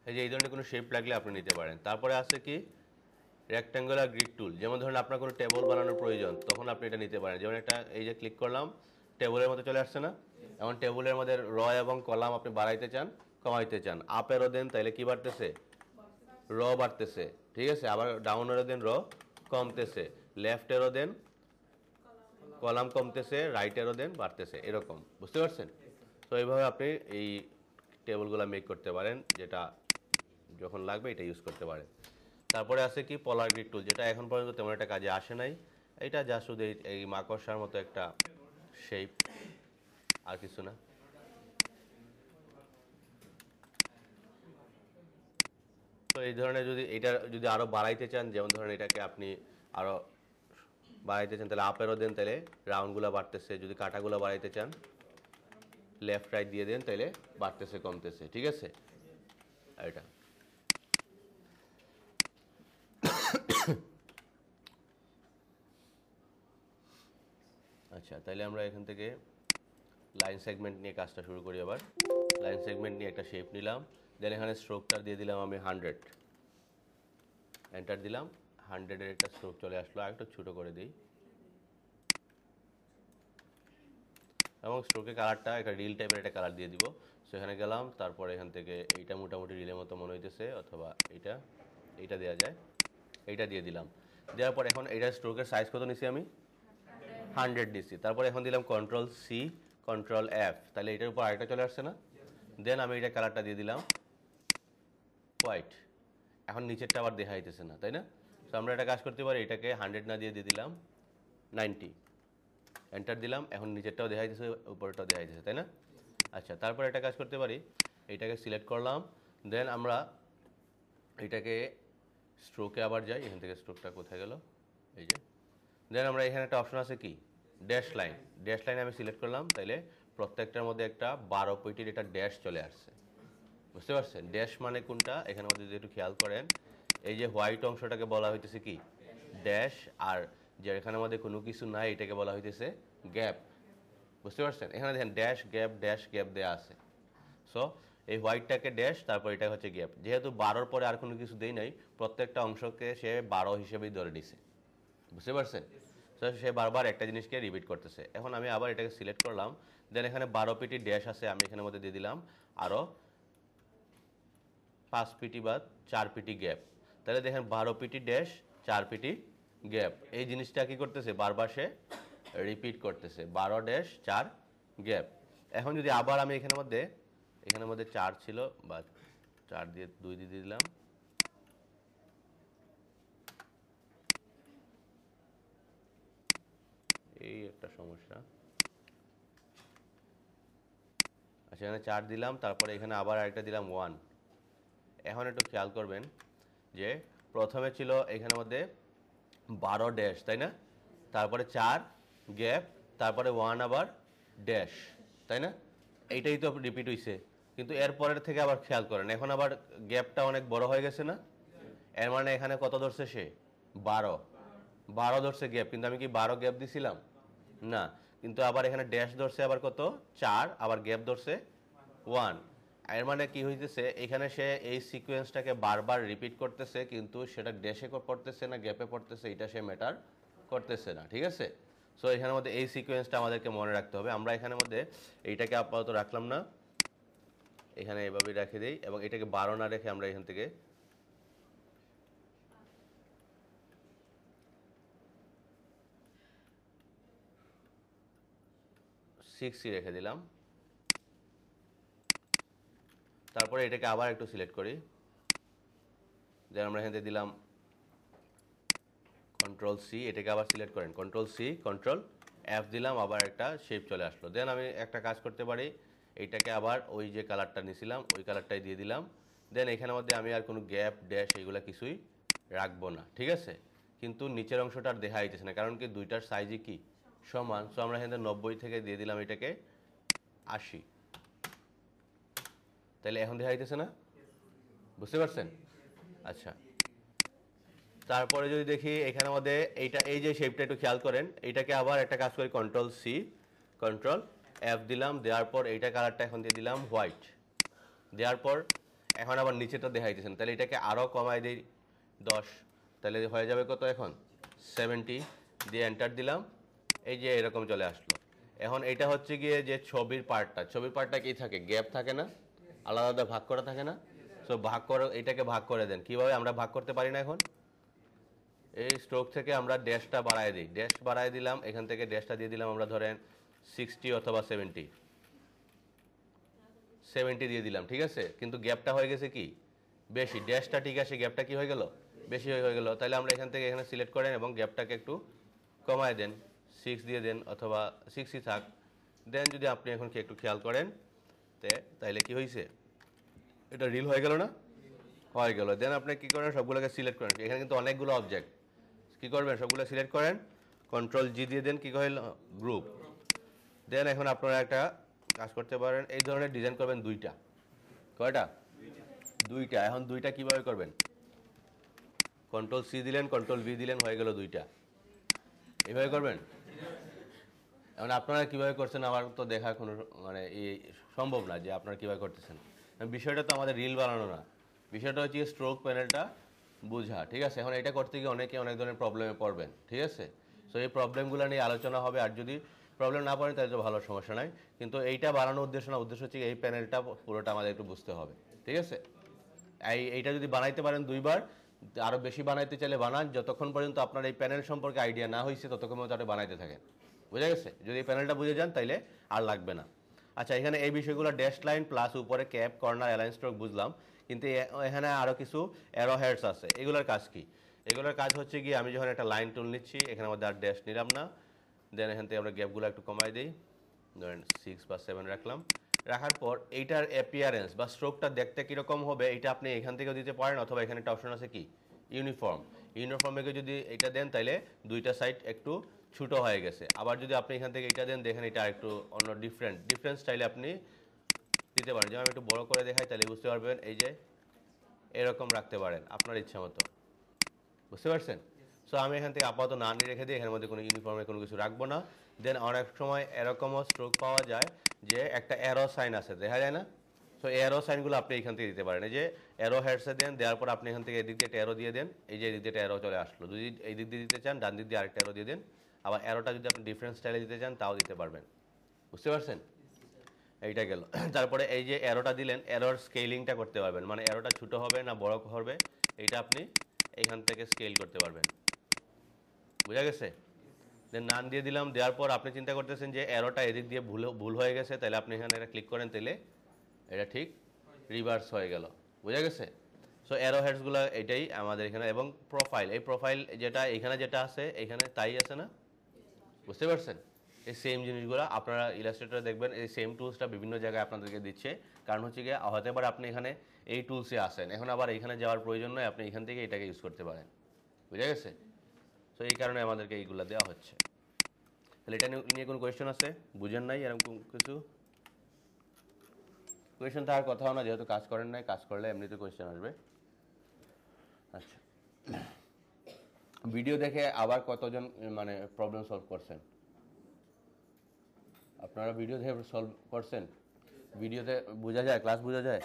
এই যে এই ধরনের কোনো শেপ লাগলে আপনি নিতে পারেন। তারপরে আছে কি রেক্ট্যাঙ্গুলার গ্রিড টুল। যেমন ধরুন আপনার কোনো টেবল বানানোর প্রয়োজন, তখন আপনি এটা নিতে পারেন। যেমন একটা এই যে ক্লিক করলাম, টেবলের মধ্যে চলে আসছে না। এখন টেবলের মধ্যে র এবং কলাম আপনি বাড়াইতে চান, কমাইতে চান, আপ এরো দেন, তাইলে কি বাড়তেছে, র বাড়তেছে, ঠিক আছে। আবার ডাউন এরো দেন, র কমতেছে। লেফট এরো দেন, কলাম কমতেছে। রাইট এরো দেন, বাড়তেছে, এরকম। বুঝতে পারছেন। তো এইভাবে আপনি এই টেবলগুলো মেক করতে পারেন, যেটা যখন লাগবে এটা ইউজ করতে পারেন। তারপরে আছে কি পোলার গ্রিড টুল, যেটা এখন পর্যন্ত তেমন একটা কাজে আসে নাই। এটা যা শুধু এই মাকড়সার মতো একটা শেপ, আর কিছু না। তো এই ধরনের যদি এটা যদি আরও বাড়াইতে চান, যেমন ধরেন এটাকে আপনি আরও বাড়াইতে চান তাহলে আপ এরো দেন, তাহলে রাউন্ডগুলো বাড়তেছে। যদি কাটাগুলো বাড়াইতে চান লেফট রাইট দিয়ে দেন, তাহলে বাড়তেছে কমতেছে, ঠিক আছে। এটা আচ্ছা, তাহলে আমরা এখান থেকে লাইন সেগমেন্ট নিয়ে কাজটা শুরু করি। আবার লাইন সেগমেন্ট নিয়ে একটা শেপ নিলাম, দেন এখানে স্ট্রোকটা দিয়ে দিলাম আমি 100, এন্টার দিলাম। 100-এর একটা স্ট্রোক চলে আসলো। আর একটু ছোটো করে দিই, এবং স্ট্রোকের কালারটা একটা রিল টাইপের একটা কালার দিয়ে দিব। সেখানে গেলাম, তারপর এখান থেকে এইটা মোটামুটি রিলের মতো মনে হইতেছে, অথবা এইটা দেওয়া যায়, এইটা দিয়ে দিলাম। দেওয়ার পর এখন এইটার স্ট্রোকের সাইজ কত নিছি আমি, 100 নিছি। তারপর এখন দিলাম কন্ট্রোল সি, কন্ট্রোল এফ, তাহলে এটার উপর আরেকটা চলে আসছে না। দেন আমি এটা কালারটা দিয়ে দিলাম হোয়াইট। এখন নিচেরটা আবার দেখাইতেছে না, তাই না। তো আমরা একটা কাজ করতে পারি, এটাকে 100 না দিয়ে দিলাম 90, এন্টার দিলাম। এখন নিচেরটাও দেখাইতেছে, উপরেরটাও দেখাইতেছে, তাই না। আচ্ছা, তারপর একটা কাজ করতে পারি, এটাকে সিলেক্ট করলাম। দেন আমরা এটাকে স্ট্রোকে আবার যাই, এখান থেকে স্ট্রোকটা কোথায় গেল, এই যে। দেন আমরা এখানে একটা অপশন আছে কি ড্যাশ লাইন। ড্যাশ লাইন আমি সিলেক্ট করলাম, তাইলে প্রত্যেকটার মধ্যে একটা 12 পয়েন্টের এটা ড্যাশ চলে আসছে। বুঝতে পারছেন। ড্যাশ মানে কোনটা, এখানে মধ্যে যদি একটু খেয়াল করেন, এই যে হোয়াইট অংশটাকে বলা হইতেছে কি ড্যাশ, আর যে এখানের মধ্যে কোনো কিছু নাই এটাকে বলা হইতেছে গ্যাপ। বুঝতে পারছেন। এখানে দেখেন ড্যাশ গ্যাপ দেওয়া আছে। সো এই হোয়াইটটাকে ড্যাশ, তারপর এটা হচ্ছে গ্যাপ। যেহেতু 12-র পরে আর কোনো কিছু দেই নাই, প্রত্যেকটা অংশকে সে 12 হিসেবেই ধরে নিছে। বুঝতে পারছেন। তো সে বারবার একটা জিনিসকে রিপিট করতেছে। এখন আমি আবার এটাকে সিলেক্ট করলাম, দেন এখানে 12 পিটি ড্যাশ আছে, আমি এখানের মধ্যে দিয়ে দিলাম আরও 5 পিটি বা 4 পিটি গ্যাপ, তাহলে দেখেন 12 পিটি ড্যাশ 4 পিটি গ্যাপ, এই জিনিসটা কি করতেছে বারবার সে রিপিট করতেছে, 12 ড্যাশ 4 গ্যাপ। এখন যদি আবার আমি এখানের মধ্যে 4 ছিল বা 4 দিয়ে 2 দিয়ে দিলাম, এই একটা সমস্যা। আচ্ছা, এখানে 4 দিলাম, তারপরে এখানে আবার আরেকটা দিলাম 1। এখন একটু খেয়াল করবেন যে প্রথমে ছিল এখানের মধ্যে 12 ড্যাশ, তাই না? তারপরে 4 গ্যাপ, তারপরে 1 আবার ড্যাশ, তাই না? এইটাই তো রিপিট হইছে, কিন্তু এরপরের থেকে আবার খেয়াল করেন, এখন আবার গ্যাপটা অনেক বড় হয়ে গেছে না? এর মানে এখানে কত ধরছে সে? 12 ধরছে গ্যাপ, কিন্তু আমি কি 12 গ্যাপ দিছিলাম না, কিন্তু আবার এখানে ড্যাশ ধরছে আবার কত 4, আবার গ্যাপ ধরছে 1। এর মানে কি হইতেছে, এখানে সে এই সিকোয়েন্সটাকে বারবার রিপিট করতেছে, কিন্তু সেটা ড্যাশে পড়তেছে না গ্যাপে পড়তেছে এটা সে ম্যাটার করতেছে না, ঠিক আছে? সো এখানের মধ্যে এই সিকোয়েন্সটা আমাদেরকে মনে রাখতে হবে। আমরা এখানের মধ্যে এইটাকে আপাতত রাখলাম না, এখানে এভাবেই রেখে দিই, এবং এটাকে 12 না রেখে আমরা এখান থেকে 6 রেখে দিলাম। তারপরে এটাকে আবার একটু সিলেক্ট করি, দেন আমরা এখান থেকে দিলাম কন্ট্রোল সি, এটাকে আবার সিলেক্ট করেন, কন্ট্রোল সি কন্ট্রোল এফ দিলাম, আবার একটা শেপ চলে আসলো। দেন আমি একটা কাজ করতে পারি, এইটাকে আবার ওই যে কালারটা নিয়েছিলাম ওই কালারটাই দিয়ে দিলাম। দেন এখানের মধ্যে আমি আর কোনো গ্যাপ ড্যাশ এইগুলো কিছুই রাখবো না, ঠিক আছে? কিন্তু নিচের অংশটা আর দেখা যাইতেছে না, কারণ কি দুইটার সাইজই কি সমান। সো আমরা এখানে 90 থেকে দিয়ে দিলাম এটাকে 80, তাহলে এখন দেখা যাইতেছে না? বুঝতে পারছেন? আচ্ছা, তারপরে যদি দেখি এখানের মধ্যে এইটা, এই যে শেপটা একটু খেয়াল করেন, এইটাকে আবার একটা কাজ করি, কন্ট্রোল সি কন্ট্রোল এফ দিলাম, দেওয়ার পর এইটা কালারটা এখন দিয়ে দিলাম হোয়াইট, দেওয়ার পর এখন আবার নিচেটা দেখাইতেছেন, তাহলে এটাকে আরও কমাই দিই 10, তাহলে হয়ে যাবে কত এখন 70, দিয়ে এন্টার দিলাম, এই যে এরকম চলে আসলো। এখন এটা হচ্ছে গিয়ে যে ছবির পার্টটা কি থাকে, গ্যাপ থাকে না, আলাদা আলাদা ভাগ করা থাকে না? সো ভাগ করে, এটাকে ভাগ করে দেন। কিভাবে আমরা ভাগ করতে পারি না? এখন এই স্ট্রোক থেকে আমরা ড্যাশটা বাড়ায় দিই, ড্যাশ বাড়ায় দিলাম, এখান থেকে ড্যাশটা দিয়ে দিলাম আমরা ধরেন 60 অথবা 70 দিয়ে দিলাম, ঠিক আছে? কিন্তু গ্যাপটা হয়ে গেছে কি বেশি, ড্যাশটা ঠিক আছে, গ্যাপটা কি হয়ে গেল বেশি হয়ে গেল। তাহলে আমরা এখান থেকে এখানে সিলেক্ট করেন এবং গ্যাপটাকে একটু কমায় দেন, 6 দিয়ে দেন অথবা 6ই থাক। দেন যদি আপনি এখন কি একটু খেয়াল করেন তাইলে কি হয়েছে, এটা রিল হয়ে গেল না? হয়ে গেল। দেন আপনি কি করেন, সবগুলোকে সিলেক্ট করেন, এখানে কিন্তু অনেকগুলো অবজেক্ট, কি করবেন সবগুলো সিলেক্ট করেন, কন্ট্রোল জি দিয়ে দেন, কি করেন গ্রুপ। দেন এখন আপনারা একটা কাজ করতে পারেন, এই ধরনের ডিজাইন করবেন দুইটা, কয়টা? দুইটা। এখন দুইটা কিভাবে করবেন, কন্ট্রোল সি দিলেন, কন্ট্রোল ভি দিলেন, হয়ে গেল দুইটা, এইভাবে করবেন। এখন আপনারা কিভাবে করছেন আমার তো দেখা কোনো মানে সম্ভব না যে আপনারা কিভাবে করতেছেন। বিষয়টা তো আমাদের রিল বানানো না, বিষয়টা হচ্ছে স্ট্রোক প্যানেলটা বোঝা, ঠিক আছে? এখন এটা করতে গিয়ে অনেকে অনেক ধরনের প্রবলেমে পড়বেন, ঠিক আছে? সো এই প্রবলেমগুলো নিয়ে আলোচনা হবে, আর যদি প্রবলেম না পড়েন তাহলে তো ভালো, সমস্যা নাই। কিন্তু এইটা বানানোর উদ্দেশ্য না, উদ্দেশ্য হচ্ছে এই প্যানেলটা পুরোটা আমাদের একটু বুঝতে হবে, ঠিক আছে? এইটা যদি বানাইতে পারেন দুইবার, আরও বেশি বানাইতে চাইলে বানান, যতক্ষণ পর্যন্ত আপনার এই প্যানেল সম্পর্কে আইডিয়া না হয়েছে ততক্ষণ পর্যন্ত আপনি বানাইতে থাকেন, বুঝা গেছে? যদি এই প্যানেলটা বুঝে যান তাইলে আর লাগবে না। আচ্ছা, এখানে এই বিষয়গুলো ড্যাশ লাইন প্লাস উপরে ক্যাপ কর্নার অ্যালাইন স্ট্রোক বুঝলাম, কিন্তু এখানে আরও কিছু অ্যারো হেডস আছে, এগুলোর কাজ কি? এগুলোর কাজ হচ্ছে গিয়ে আমি যখন একটা লাইন টুল নিচ্ছি, এখানে মধ্যে আর ড্যাশ নিলাম না, দেন এখান থেকে আমরা গ্যাপগুলো একটু কমাই দিই, ধরেন 6 বা 7 রাখলাম। রাখার পর এইটার অ্যাপিয়ারেন্স বা স্ট্রোকটা দেখতে কীরকম হবে এটা আপনি এখান থেকেও দিতে পারেন, অথবা এখানে একটা অপশন আছে কি ইউনিফর্মে যদি এটা দেন তাহলে দুইটা সাইড একটু ছোটো হয়ে গেছে। আবার যদি আপনি এখান থেকে এটা দেন, দেখেন এটা একটু অন্য ডিফারেন্ট স্টাইলে আপনি দিতে পারেন। যেমন আমি একটু বড় করে দেখাই তাহলে বুঝতে পারবেন, এই যে এরকম রাখতে পারেন আপনার ইচ্ছা মতো, বুঝতে পারছেন? সো আমি এখান থেকে আপাতত না নিয়ে রেখে দিই, এখানের মধ্যে কোনো ইউনিফর্মে কোনো কিছু রাখবো না। দেন অনেক সময় এরকমও স্ট্রোক পাওয়া যায় যে একটা অ্যারো সাইন আছে, দেখা যায় না? সো অ্যারো সাইনগুলো আপনি এখান থেকে দিতে পারেন, এই যে অ্যারো হেডসে দেন, দেওয়ার পর আপনি এখান থেকে এদিক দিয়ে একটা অ্যারো দিয়ে দেন, এই যে এদিক দিয়ে একটা অ্যারো চলে আসলো। যদি এই দিক দিয়ে দিতে চান ডান দিক দিয়ে আরেকটা অ্যারো দিয়ে দেন, আবার অ্যারোটা যদি আপনি ডিফারেন্ট স্টাইলে দিতে চান তাও দিতে পারবেন, বুঝতে পারছেন? এইটা গেল। তারপরে এই যে অ্যারোটা দিলেন, অ্যারোর স্কেলিংটা করতে পারবেন, মানে অ্যারোটা ছোটো হবে না বড় হবে, এইটা আপনি এইখান থেকে স্কেল করতে পারবেন। বুঝা গেছে? দেন নান দিয়ে দিলাম, দেওয়ার পর আপনি চিন্তা করতেছেন যে অ্যারোটা এদিক দিয়ে ভুল হয়ে গেছে, তাহলে আপনি এখানে এটা ক্লিক করেন, তাহলে এটা ঠিক রিভার্স হয়ে গেল। বুঝা গেছে? সো অ্যারো হেডসগুলো এটাই আমাদের এখানে। এবং প্রোফাইল, এই প্রোফাইল যেটা এখানে যেটা আছে এখানে তাই আছে না? বুঝতে পারছেন? এই সেম জিনিসগুলো আপনারা ইলাস্ট্রেটরে দেখবেন, এই সেম টুলসটা বিভিন্ন জায়গায় আপনাদেরকে দিচ্ছে। কারণ হচ্ছে গিয়ে হতে পারে আপনি এখানে এই টুলসে আসেন, এখন আবার এখানে যাওয়ার প্রয়োজন নয়, আপনি এখান থেকে এটাকে ইউজ করতে পারেন। বুঝা গেছে? সো এই কারণে আমাদেরকে এইগুলো দেওয়া হচ্ছে। তাহলে এটা নিয়ে কোনো কোয়েশ্চেন আছে? বুঝেন নাই এরকম কিছু? কোয়েশ্চেন থাকার কথাও না, যেহেতু কাজ করেন নাই, কাজ করলে এমনিতে কোয়েশ্চেন আসবে। আচ্ছা, ভিডিও দেখে আবার কতজন মানে প্রবলেম সলভ করছেন? আপনারা ভিডিও দেখে সলভ করছেন? ভিডিওতে বোঝা যায়, ক্লাস বোঝা যায়?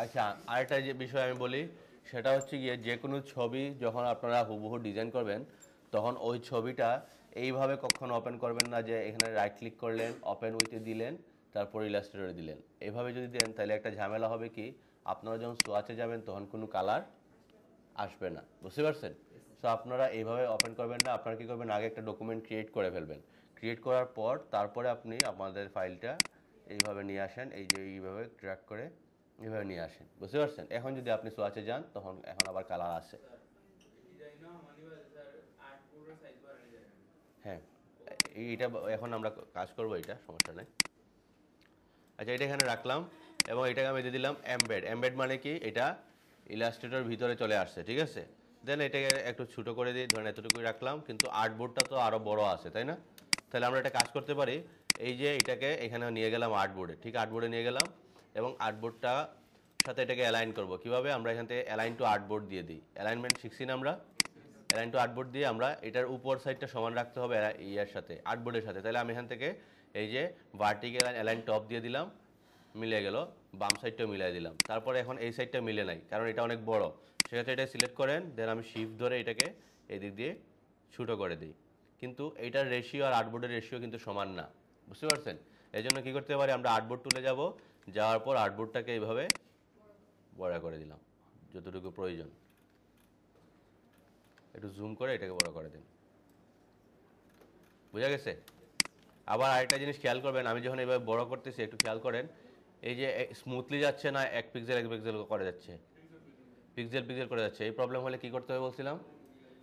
আচ্ছা, আরেকটা যে বিষয় আমি বলি, সেটা হচ্ছে গিয়ে যে কোনো ছবি যখন আপনারা হুবহু ডিজাইন করবেন, তখন ওই ছবিটা এইভাবে কখনো ওপেন করবেন না যে এখানে রাইট ক্লিক করলেন, ওপেন উইথে দিলেন, তারপর ইলাস্ট্রেটরে দিলেন। এইভাবে যদি দেন তাহলে একটা ঝামেলা হবে কি, আপনারা যখন সোয়াচে যাবেন তখন কোনো কালার আসবে না। বুঝতে পারছেন? সো আপনারা এইভাবে ওপেন করবেন না, আপনারা কী করবেন, আগে একটা ডকুমেন্ট ক্রিয়েট করে ফেলবেন। ক্রিয়েট করার পর তারপরে আপনি আমাদের ফাইলটা এইভাবে নিয়ে আসেন, এই যে এইভাবে ট্র্যাক করে এইভাবে নিয়ে আসেন। বুঝতে পারছেন? এখন যদি আপনি সোয়াচে যান তখন এখন আবার কালার আসে। হ্যাঁ, এইটা এখন আমরা কাজ করবো, এটা সমস্যা নেই। আচ্ছা, এটা এখানে রাখলাম এবং এটাকে আমি দিয়ে দিলাম এমবেড। এমবেড মানে কি, এটা ইলাস্ট্রেটর ভিতরে চলে আসছে, ঠিক আছে? দেন এটাকে একটু ছোটো করে দিই, ধরেন এতটুকুই রাখলাম, কিন্তু আর্টবোর্ডটা তো আরও বড় আছে, তাই না? তাহলে আমরা একটা কাজ করতে পারি, এই যে এটাকে এখানে নিয়ে গেলাম আর্টবোর্ডে, ঠিক আর্টবোর্ডে নিয়ে গেলাম এবং আর্টবোর্ডটা সাথে এটাকে অ্যালাইন করব। কিভাবে? আমরা এখান থেকে অ্যালাইন টু আর্টবোর্ড দিয়ে দিই। অ্যালাইনমেন্ট শিখছি না আমরা? অ্যালাইন টু আর্টবোর্ড দিয়ে আমরা এটার উপর সাইডটা সমান রাখতে হবে ইয়ার সাথে, আর্টবোর্ডের সাথে। তাহলে আমি এখান থেকে এই যে ভার্টিক্যাল অ্যালাইন টপ দিয়ে দিলাম, মিলে গেল, বাম সাইডটাও মিলাই দিলাম। তারপরে এখন এই সাইডটা মিলে নাই, কারণ এটা অনেক বড়, সেক্ষেত্রে এটা সিলেক্ট করেন, দেন আমি শিফট ধরে এটাকে এদিক দিয়ে ছোটো করে দিই। কিন্তু এইটার রেশিও আর আর্টবোর্ডের রেশিও কিন্তু সমান না। বুঝতে পারছেন? এই জন্য কী করতে পারি, আমরা আর্টবোর্ড তুলে যাব, যাওয়ার পর আর্টবোর্ডটাকে এইভাবে বড় করে দিলাম যতটুকু প্রয়োজন। একটু জুম করে এটাকে বড় করে দিন। বুঝা গেছে? আবার আরেকটা জিনিস খেয়াল করবেন, আমি যখন এইভাবে বড় করতেছি একটু খেয়াল করেন, এই যে স্মুথলি যাচ্ছে না, এক পিক্সেল করে যাচ্ছে, পিক্সেল করে যাচ্ছে। এই প্রবলেম হলে কী করতে হবে বলছিলাম,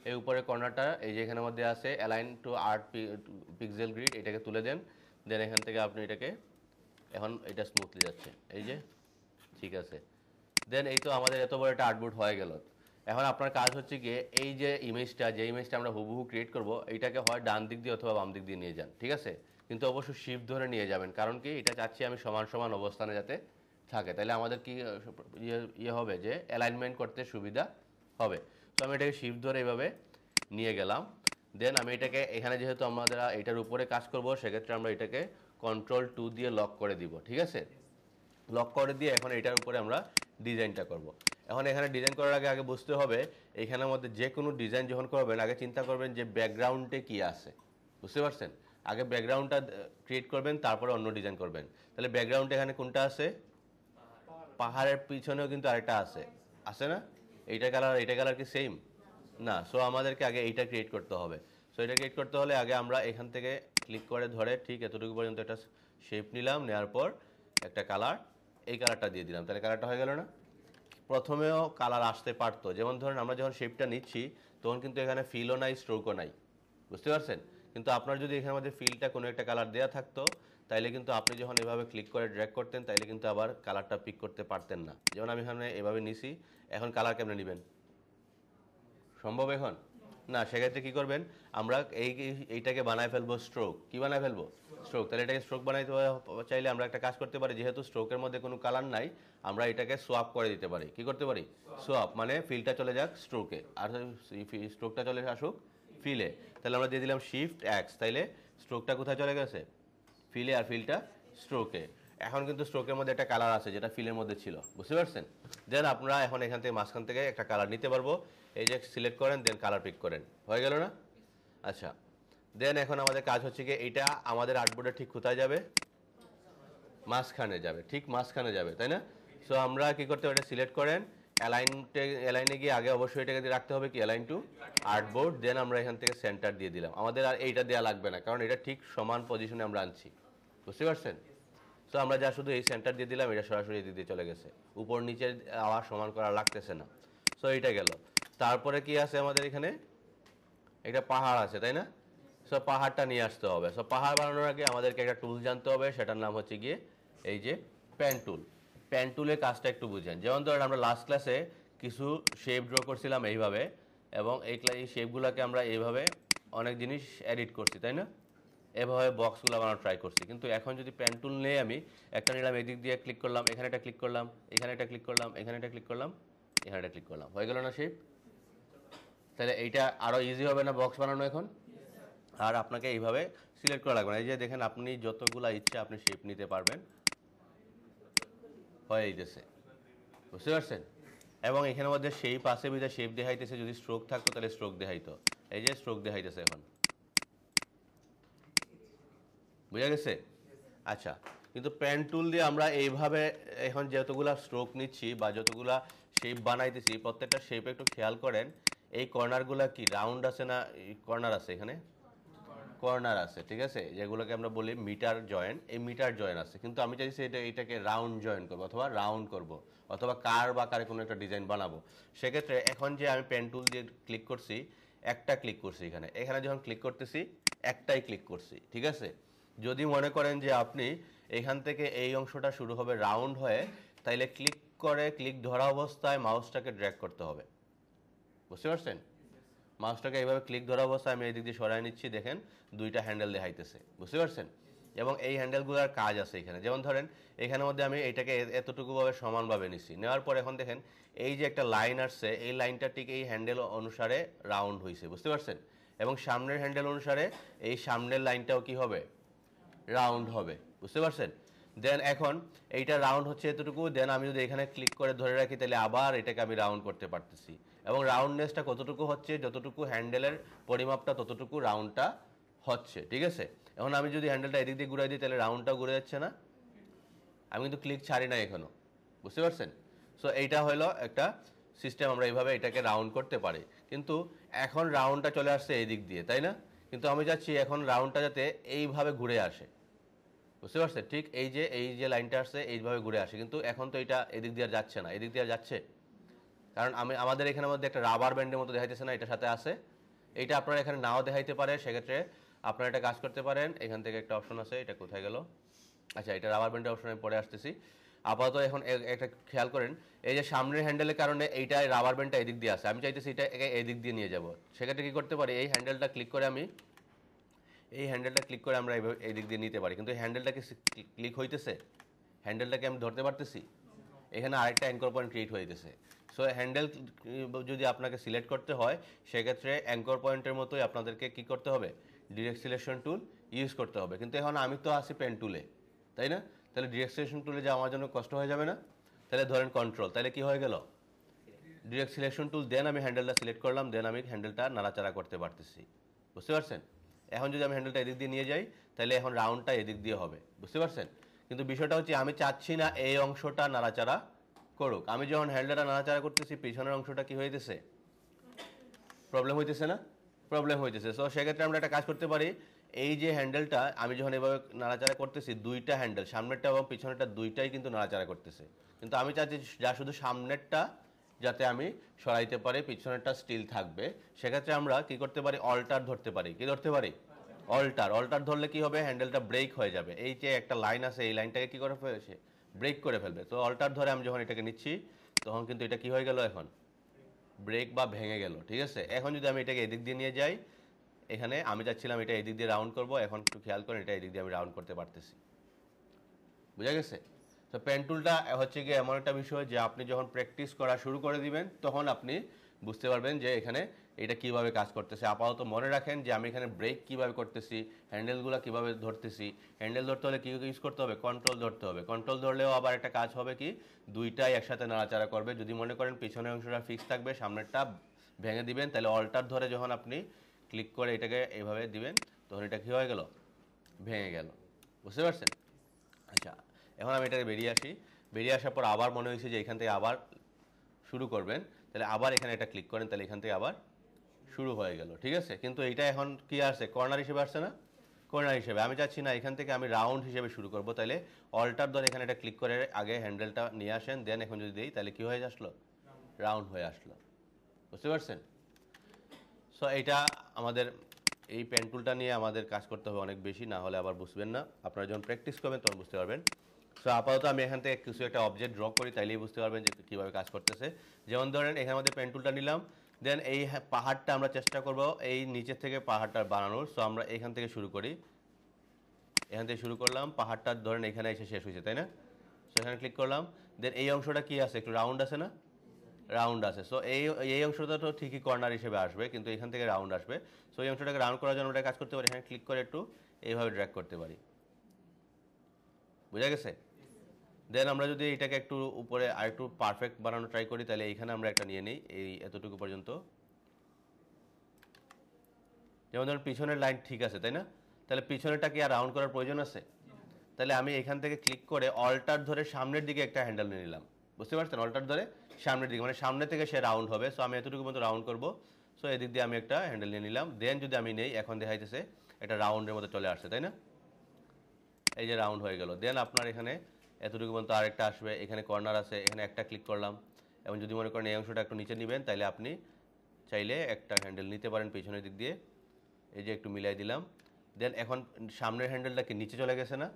এই উপরে কর্নারটা এই যে এখানের মধ্যে আছে align two art pixel grid, এটাকে তুলে দেন। দেন এখান থেকে আপনি এটাকে, এখন এটা স্মুথলি যাচ্ছে, এই যে ঠিক আছে। দেন এই তো আমাদের এত বড় একটা আর্টবোর্ড হয়ে গেল। এখন আপনার কাজ হচ্ছে গিয়ে এই যে ইমেজটা আমরা হুবহু ক্রিয়েট করব, এইটাকে হয় ডান দিক দিয়ে অথবা বাম দিক দিয়ে নিয়ে যান, ঠিক আছে? কিন্তু অবশ্যই শিফট ধরে নিয়ে যাবেন, কারণ কি, এটা চাচ্ছি আমি সমান সমান অবস্থানে যাতে থাকে, তাহলে আমাদের কি ইয়ে হবে যে অ্যালাইনমেন্ট করতে সুবিধা হবে। তো আমি এটাকে শিফট ধরে এইভাবে নিয়ে গেলাম। দেন আমি এটাকে এখানে যেহেতু আমরা এটার উপরে কাজ করব, সেক্ষেত্রে আমরা এটাকে Ctrl+2 দিয়ে লক করে দিব, ঠিক আছে? লক করে দিয়ে এখন এটার উপরে আমরা ডিজাইনটা করব। এখন এখানে ডিজাইন করার আগে বুঝতে হবে, এইখানের মধ্যে যে কোনো ডিজাইন যখন করবেন আগে চিন্তা করবেন যে ব্যাকগ্রাউন্ডে কি আছে। বুঝতে পারছেন? আগে ব্যাকগ্রাউন্ডটা ক্রিয়েট করবেন, তারপরে অন্য ডিজাইন করবেন। তাহলে ব্যাকগ্রাউন্ডে এখানে কোনটা আছে? পাহাড়ের পিছনেও কিন্তু আরেকটা আছে, আছে না? এইটা কালার কি সেম না? সো আমাদেরকে আগে এইটা ক্রিয়েট করতে হবে। সো এটা ক্রিয়েট করতে হলে আগে আমরা এখান থেকে ক্লিক করে ধরে ঠিক এতটুকু পর্যন্ত একটা শেপ নিলাম, নেওয়ার পর একটা কালার, এই কালারটা দিয়ে দিলাম, তাহলে কালারটা হয়ে গেল না? প্রথমেও কালার আসতে পারতো, যেমন ধরেন আমরা যখন শেপটা নিচ্ছি তখন কিন্তু এখানে ফিলও নাই, স্ট্রোকও নাই। বুঝতে পারছেন? কিন্তু আপনার যদি এখানের মধ্যে ফিলটা কোনো একটা কালার দেওয়া থাকতো, তাইলে কিন্তু আপনি যখন এভাবে ক্লিক করে ড্র্যাগ করতেন, তাইলে কিন্তু আবার কালারটা পিক করতে পারতেন না। যেমন আমি এখানে এভাবে নিছি, এখন কালার কেমনে নেবেন? সম্ভব এখন? না, সেক্ষেত্রে কি করবেন, আমরা এইটাকে বানায় ফেলবো স্ট্রোক। কি বানায় ফেলবো? স্ট্রোক। তাহলে এটাকে স্ট্রোক বানাইতে চাইলে আমরা একটা কাজ করতে পারি, যেহেতু স্ট্রোকের মধ্যে কোনো কালার নাই, আমরা এটাকে সোয়াপ করে দিতে পারি। কি করতে পারি? সোয়াপ, মানে ফিলটা চলে যাক স্ট্রোকে আর স্ট্রোকটা চলে আসুক ফিলে। তাহলে আমরা দিয়ে দিলাম শিফট এক্স, তাইলে স্ট্রোকটা কোথায় চলে গেছে? ফিলে, আর ফিলটা স্ট্রোকে। এখন কিন্তু স্ট্রোকের মধ্যে একটা কালার আছে যেটা ফিলের মধ্যে ছিল, বুঝতে পারছেন? দেন আপনারা এখন এখান থেকে মাঝখান থেকে একটা কালার নিতে পারবো। এই যে সিলেক্ট করেন, দেন কালার পিক করেন, হয়ে গেল না? আচ্ছা, দেন এখন আমাদের কাজ হচ্ছে কি, এইটা আমাদের আর্টবোর্ডে ঠিক কোথায় যাবে? মাঝখানে যাবে, ঠিক মাঝখানে যাবে, তাই না? সো আমরা কি করতে হবে, এটা সিলেক্ট করেন, অ্যালাইনে গিয়ে আগে অবশ্যই এটাকে দিয়ে রাখতে হবে কি, অ্যালাইন টু আর্টবোর্ড। দেন আমরা এখান থেকে সেন্টার দিয়ে দিলাম। আমাদের আর এইটা দেওয়া লাগবে না, কারণ এটা ঠিক সমান পজিশনে আমরা আনছি, বুঝতে পারছেন? সো আমরা যা শুধু এই সেন্টার দিয়ে দিলাম, এটা সরাসরি এদিক দিয়ে চলে গেছে, উপর নিচে আবার সমান করা লাগতেছে না। সো এইটা গেল। তারপরে কি আছে আমাদের এখানে? একটা পাহাড় আছে, তাই না? সো পাহাড়টা নিয়ে আসতে হবে। সো পাহাড় বানানোর আগে আমাদেরকে একটা টুল জানতে হবে, সেটার নাম হচ্ছে গিয়ে এই যে পেন টুল। পেন টুলের কাজটা একটু বুঝেন। যেমন ধরেন আমরা লাস্ট ক্লাসে কিছু শেপ ড্র করছিলাম এইভাবে, এবং এই শেপগুলোকে আমরা এইভাবে অনেক জিনিস এডিট করছি, তাই না? এভাবে বক্সগুলো বানানোর ট্রাই করছি। কিন্তু এখন যদি পেন টুল নিয়ে আমি একটা নিলাম, এদিক দিয়ে ক্লিক করলাম, এখানে একটা ক্লিক করলাম, এখানে একটা ক্লিক করলাম, এখানে একটা ক্লিক করলাম, এখানে একটা ক্লিক করলাম, হয়ে গেল না শেপ? তাহলে এইটা আরও ইজি হবে না বক্স বানানো এখন? আর আপনাকে এইভাবে সিলেক্ট করা লাগবে না। এই যে দেখেন, আপনি যতগুলা ইচ্ছা আপনি শেপ নিতে পারবেন, হয়ে যেতেছে, বুঝতে পারছেন? এবং এখানের মধ্যে শেপ আছে, বিধে শেপ দেখাইতেছে। যদি স্ট্রোক থাকতো তাহলে স্ট্রোক দেখাইতো। এই যে স্ট্রোক দেখাইতেছে এখন, বুঝা গেছে? আচ্ছা, কিন্তু পেন টুল দিয়ে আমরা এইভাবে এখন যতগুলা স্ট্রোক নিচ্ছি বা যতগুলা শেপ বানাইতেছি, প্রত্যেকটা শেপ একটু খেয়াল করেন, এই কর্নারগুলা কি রাউন্ড আছে না কর্নার আছে? এখানে কর্নার আছে, ঠিক আছে, যেগুলোকে আমরা বলি মিটার জয়েন্ট। এই মিটার জয়েন্ট আছে, কিন্তু আমি চাইছি এটাকে রাউন্ড জয়েন করবো, অথবা রাউন্ড করব, অথবা কার বা কারে কোনো একটা ডিজাইন বানাবো। সেক্ষেত্রে এখন যে আমি পেন টুল দিয়ে ক্লিক করছি, একটা ক্লিক করছি এখানে, এখানে যখন ক্লিক করতেছি একটাই ক্লিক করছি, ঠিক আছে? যদি মনে করেন যে আপনি এখান থেকে এই অংশটা শুরু হবে রাউন্ড হয়ে, তাইলে ক্লিক ধরা অবস্থায় মাউসটাকে ড্র্যাগ করতে হবে, বুঝতে পারছেন? মাউসটাকে এইভাবে ক্লিক ধরা অবস্থায় আমি এই দিক দিয়ে সরাই নিচ্ছি, দেখেন দুইটা হ্যান্ডেল দেখাইতেছে, বুঝতে পারছেন? এবং এই হ্যান্ডেলগুলোর কাজ আছে এখানে। যেমন ধরেন এখানের মধ্যে আমি এটাকে এতটুকুভাবে সমানভাবে নিছি, নেওয়ার পর এখন দেখেন এই যে একটা লাইন আসছে, এই লাইনটা ঠিক এই হ্যান্ডেল অনুসারে রাউন্ড হয়েছে, বুঝতে পারছেন? এবং সামনের হ্যান্ডেল অনুসারে এই সামনের লাইনটাও কি হবে? রাউন্ড হবে, বুঝতে পারছেন? দেন এখন এইটা রাউন্ড হচ্ছে এতটুকু। দেন আমি যদি এখানে ক্লিক করে ধরে রাখি, তাহলে আবার এটাকে আমি রাউন্ড করতে পারতেছি। এবং রাউন্ডনেসটা কতটুকু হচ্ছে, যতটুকু হ্যান্ডেলের পরিমাপটা ততটুকু রাউন্ডটা হচ্ছে, ঠিক আছে? এখন আমি যদি হ্যান্ডেলটা এদিক দিয়ে ঘুরাই দিই, তাহলে রাউন্ডটাও ঘুরে যাচ্ছে না? আমি কিন্তু ক্লিক ছাড়ি না এখনো, বুঝতে পারছেন? সো এইটা হলো একটা সিস্টেম, আমরা এইভাবে এটাকে রাউন্ড করতে পারি। কিন্তু এখন রাউন্ডটা চলে আসছে এই দিক দিয়ে, তাই না? কিন্তু আমি চাচ্ছি এখন রাউন্ডটা যাতে এইভাবে ঘুরে আসে, বুঝতে পারছেন? ঠিক এই যে লাইনটা আসছে এইভাবে ঘুরে আসে, কিন্তু এখন তো এটা এদিক দিয়ে যাচ্ছে না, এদিক দিয়ে যাচ্ছে, কারণ আমাদের এখানের মধ্যে একটা রাবার ব্যান্ডের মতো দেখাইতেছে না, এটার সাথে আছে। এইটা আপনারা এখানে নাও দেখাইতে পারে, সেক্ষেত্রে আপনারা একটা কাজ করতে পারেন, এখান থেকে একটা অপশন আছে, এটা কোথায় গেল? আচ্ছা, এটা রাবার ব্যান্ডের অপশন আমি পরে আসতেছি। আপাতত এখন একটা খেয়াল করেন, এই যে সামনের হ্যান্ডেলের কারণে এইটা রাবার ব্যান্ডটা এদিক দিয়ে আসে, আমি চাইতেছি এটা এদিক দিয়ে নিয়ে যাব। সেক্ষেত্রে কি করতে পারি, এই হ্যান্ডেলটা ক্লিক করে আমরা এই দিক দিয়ে নিতে পারি। কিন্তু এই হ্যান্ডেলটা কি ক্লিক হইতেছে? হ্যান্ডেলটাকে আমি ধরতে পারতেছি? এখানে আরেকটা অ্যাঙ্কর পয়েন্ট ক্রিয়েট হইতেছে। সো হ্যান্ডেল যদি আপনাকে সিলেক্ট করতে হয়, সেক্ষেত্রে অ্যাঙ্কর পয়েন্টের মতোই আপনাদেরকে কি করতে হবে? ডিরেক্ট সিলেকশন টুল ইউজ করতে হবে। কিন্তু এখন আমি তো আছি পেন টুলে, তাই না? তাহলে ডিরেক্ট সিলেকশন টুলে যাওয়া আমার জন্য কষ্ট হয়ে যাবে না? তাহলে ধরেন কন্ট্রোল, তাহলে কি হয়ে গেল? ডিরেক্ট সিলেকশন টুল, দেন আমি হ্যান্ডেলটা সিলেক্ট করলাম, দেন আমি হ্যান্ডেলটা নাড়াচাড়া করতে পারতেছি, বুঝতে পারছেন? এখন যদি আমি হ্যান্ডেলটা এদিক দিয়ে নিয়ে যাই, তাহলে এখন রাউন্ডটা এদিক দিয়ে হবে, বুঝতে পারছেন? কিন্তু বিষয়টা হচ্ছে আমি চাচ্ছি না এই অংশটা নাড়াচাড়া করুক। আমি যখন হ্যান্ডেলটা নাড়াচাড়া করতেছি, পিছনের অংশটা কি হইতেছে? প্রবলেম হইতেছে না? প্রবলেম হইতেছে। সো সেক্ষেত্রে আমরা একটা কাজ করতে পারি, এই যে হ্যান্ডেলটা আমি যখন এভাবে নাড়াচাড়া করতেছি, দুইটা হ্যান্ডেল, সামনেরটা এবং পিছনেরটা দুইটাই কিন্তু নাড়াচাড়া করতেছে। কিন্তু আমি চাচ্ছি যা শুধু সামনেরটা যাতে আমি সরাইতে পারি, পিছনেরটা স্টিল থাকবে। সেক্ষেত্রে আমরা কি করতে পারি? অল্টার ধরতে পারি। কি ধরতে পারি? অল্টার ধরলে কি হবে? হ্যান্ডেলটা ব্রেক হয়ে যাবে। এই যে একটা লাইন আছে, এই লাইনটাকে কি করে ফেলেছে? ব্রেক করে ফেলবে। তো অল্টার ধরে আমি যখন এটাকে নিচ্ছি, তখন কিন্তু এটা কি হয়ে গেল? এখন ব্রেক বা ভেঙে গেল, ঠিক আছে। এখন যদি আমি এটাকে এদিক দিয়ে নিয়ে যাই, এখানে আমি চাচ্ছিলাম এটা এদিক দিয়ে রাউন্ড করব, এখন একটু খেয়াল করেন এটা এদিক দিয়ে আমি রাউন্ড করতে পারতেছি, বুঝা গেছে। তো পেন টুলটা হচ্ছে কি এমন একটা বিষয় যে আপনি যখন প্র্যাকটিস করা শুরু করে দিবেন তখন আপনি বুঝতে পারবেন যে এখানে এটা কিভাবে কাজ করতেছে। আপাতত মনে রাখেন যে আমি এখানে ব্রেক কিভাবে করতেছি, হ্যান্ডেলগুলো কিভাবে ধরতেছি। হ্যান্ডেল ধরতে হলে কী ইউজ করতে হবে, কন্ট্রোল ধরতে হবে। কন্ট্রোল ধরলেও আবার একটা কাজ হবে কি, দুইটাই একসাথে নাড়াচাড়া করবে। যদি মনে করেন পিছনের অংশটা ফিক্স থাকবে, সামনেরটা ভেঙে দিবেন, তাহলে অল্টার ধরে যখন আপনি ক্লিক করে এটাকে এইভাবে দিবেন তখন এটা কী হয়ে গেল, ভেঙে গেল, বুঝতে পারছেন। আচ্ছা, এখন আমি এটাকে বেরিয়ে আসি। বেরিয়ে আসার পর আবার মনে হয়েছে যে এখান থেকে আবার শুরু করবেন, তাহলে আবার এখানে এটা ক্লিক করেন, তাহলে এখান থেকে আবার শুরু হয়ে গেল, ঠিক আছে। কিন্তু এইটা এখন কি আসছে, কর্নার হিসেবে আসছে না, কর্নার হিসেবে। আমি চাচ্ছি না, এখান থেকে আমি রাউন্ড হিসেবে শুরু করব, তাহলে অল্টার ধরে এখানে এটা ক্লিক করে আগে হ্যান্ডেলটা নিয়ে আসেন, দেন এখন যদি দিই তাহলে কি হয়ে আসলো, রাউন্ড হয়ে আসলো, বুঝতে পারছেন। সো এইটা আমাদের এই পেন টুলটা নিয়ে আমাদের কাজ করতে হবে অনেক বেশি, না হলে আবার বুঝবেন না। আপনারা যখন প্র্যাকটিস করবেন তখন বুঝতে পারবেন। সো আপাতত আমি এখান থেকে কিছু একটা অবজেক্ট ড্র করি, তাইলেই বুঝতে পারবেন যে কীভাবে কাজ করতেছে। যেমন ধরেন এখানে আমাদের পেন টুলটা নিলাম, দেন এই পাহাড়টা আমরা চেষ্টা করব এই নিচের থেকে পাহাড়টা বানানোর। সো আমরা এখান থেকে শুরু করি, এখান থেকে শুরু করলাম, পাহাড়টা ধরেন এখানে এসে শেষ হয়েছে, তাই না। সো এখানে ক্লিক করলাম, দেন এই অংশটা কি আছে, একটু রাউন্ড আছে না, রাউন্ড আছে। সো এই অংশটা তো ঠিকই কর্নার হিসেবে আসবে, কিন্তু এখান থেকে রাউন্ড আসবে। সো এই অংশটাকে রাউন্ড করার জন্য আমরা কাজ করতে পারি, এখানে ক্লিক করে একটু এইভাবে ড্র্যাগ করতে পারি, বুঝা গেছে। দেন আমরা যদি এটাকে একটু উপরে আর একটু পারফেক্ট বানানো ট্রাই করি, তাহলে এইখানে আমরা একটা নিয়ে নিই, এই এতটুকু পর্যন্ত। যেমন ধরুন পিছনের লাইন ঠিক আছে, তাই না, তাহলে পিছনেরটা কি আর রাউন্ড করার প্রয়োজন আছে। তাহলে আমি এখান থেকে ক্লিক করে অল্টার ধরে সামনের দিকে একটা হ্যান্ডেল নিয়ে নিলাম, বুঝতে পারছেন। অল্টার ধরে সামনের দিকে, মানে সামনে থেকে সে রাউন্ড হবে। সো আমি এতটুকু মতো রাউন্ড করব। সো এদিক দিয়ে আমি একটা হ্যান্ডেল নিয়ে নিলাম, দেন যদি আমি নেই, এখন দেখাইতেছে এটা রাউন্ডের মতো চলে আসছে, তাই না, এই যে রাউন্ড হয়ে গেল। দেন আপনার এখানে এতটুকু পর্যন্ত আরেকটা আসবে, এখানে কর্নার আছে, এখানে একটা ক্লিক করলাম। এবং যদি মনে করেন এই অংশটা একটু নিচে নেবেন, তাহলে আপনি চাইলে একটা হ্যান্ডেল নিতে পারেন পিছনের দিক দিয়ে, এই যে একটু মিলাই দিলাম। দেন এখন সামনের হ্যান্ডেলটা কি নিচে চলে গেছে না,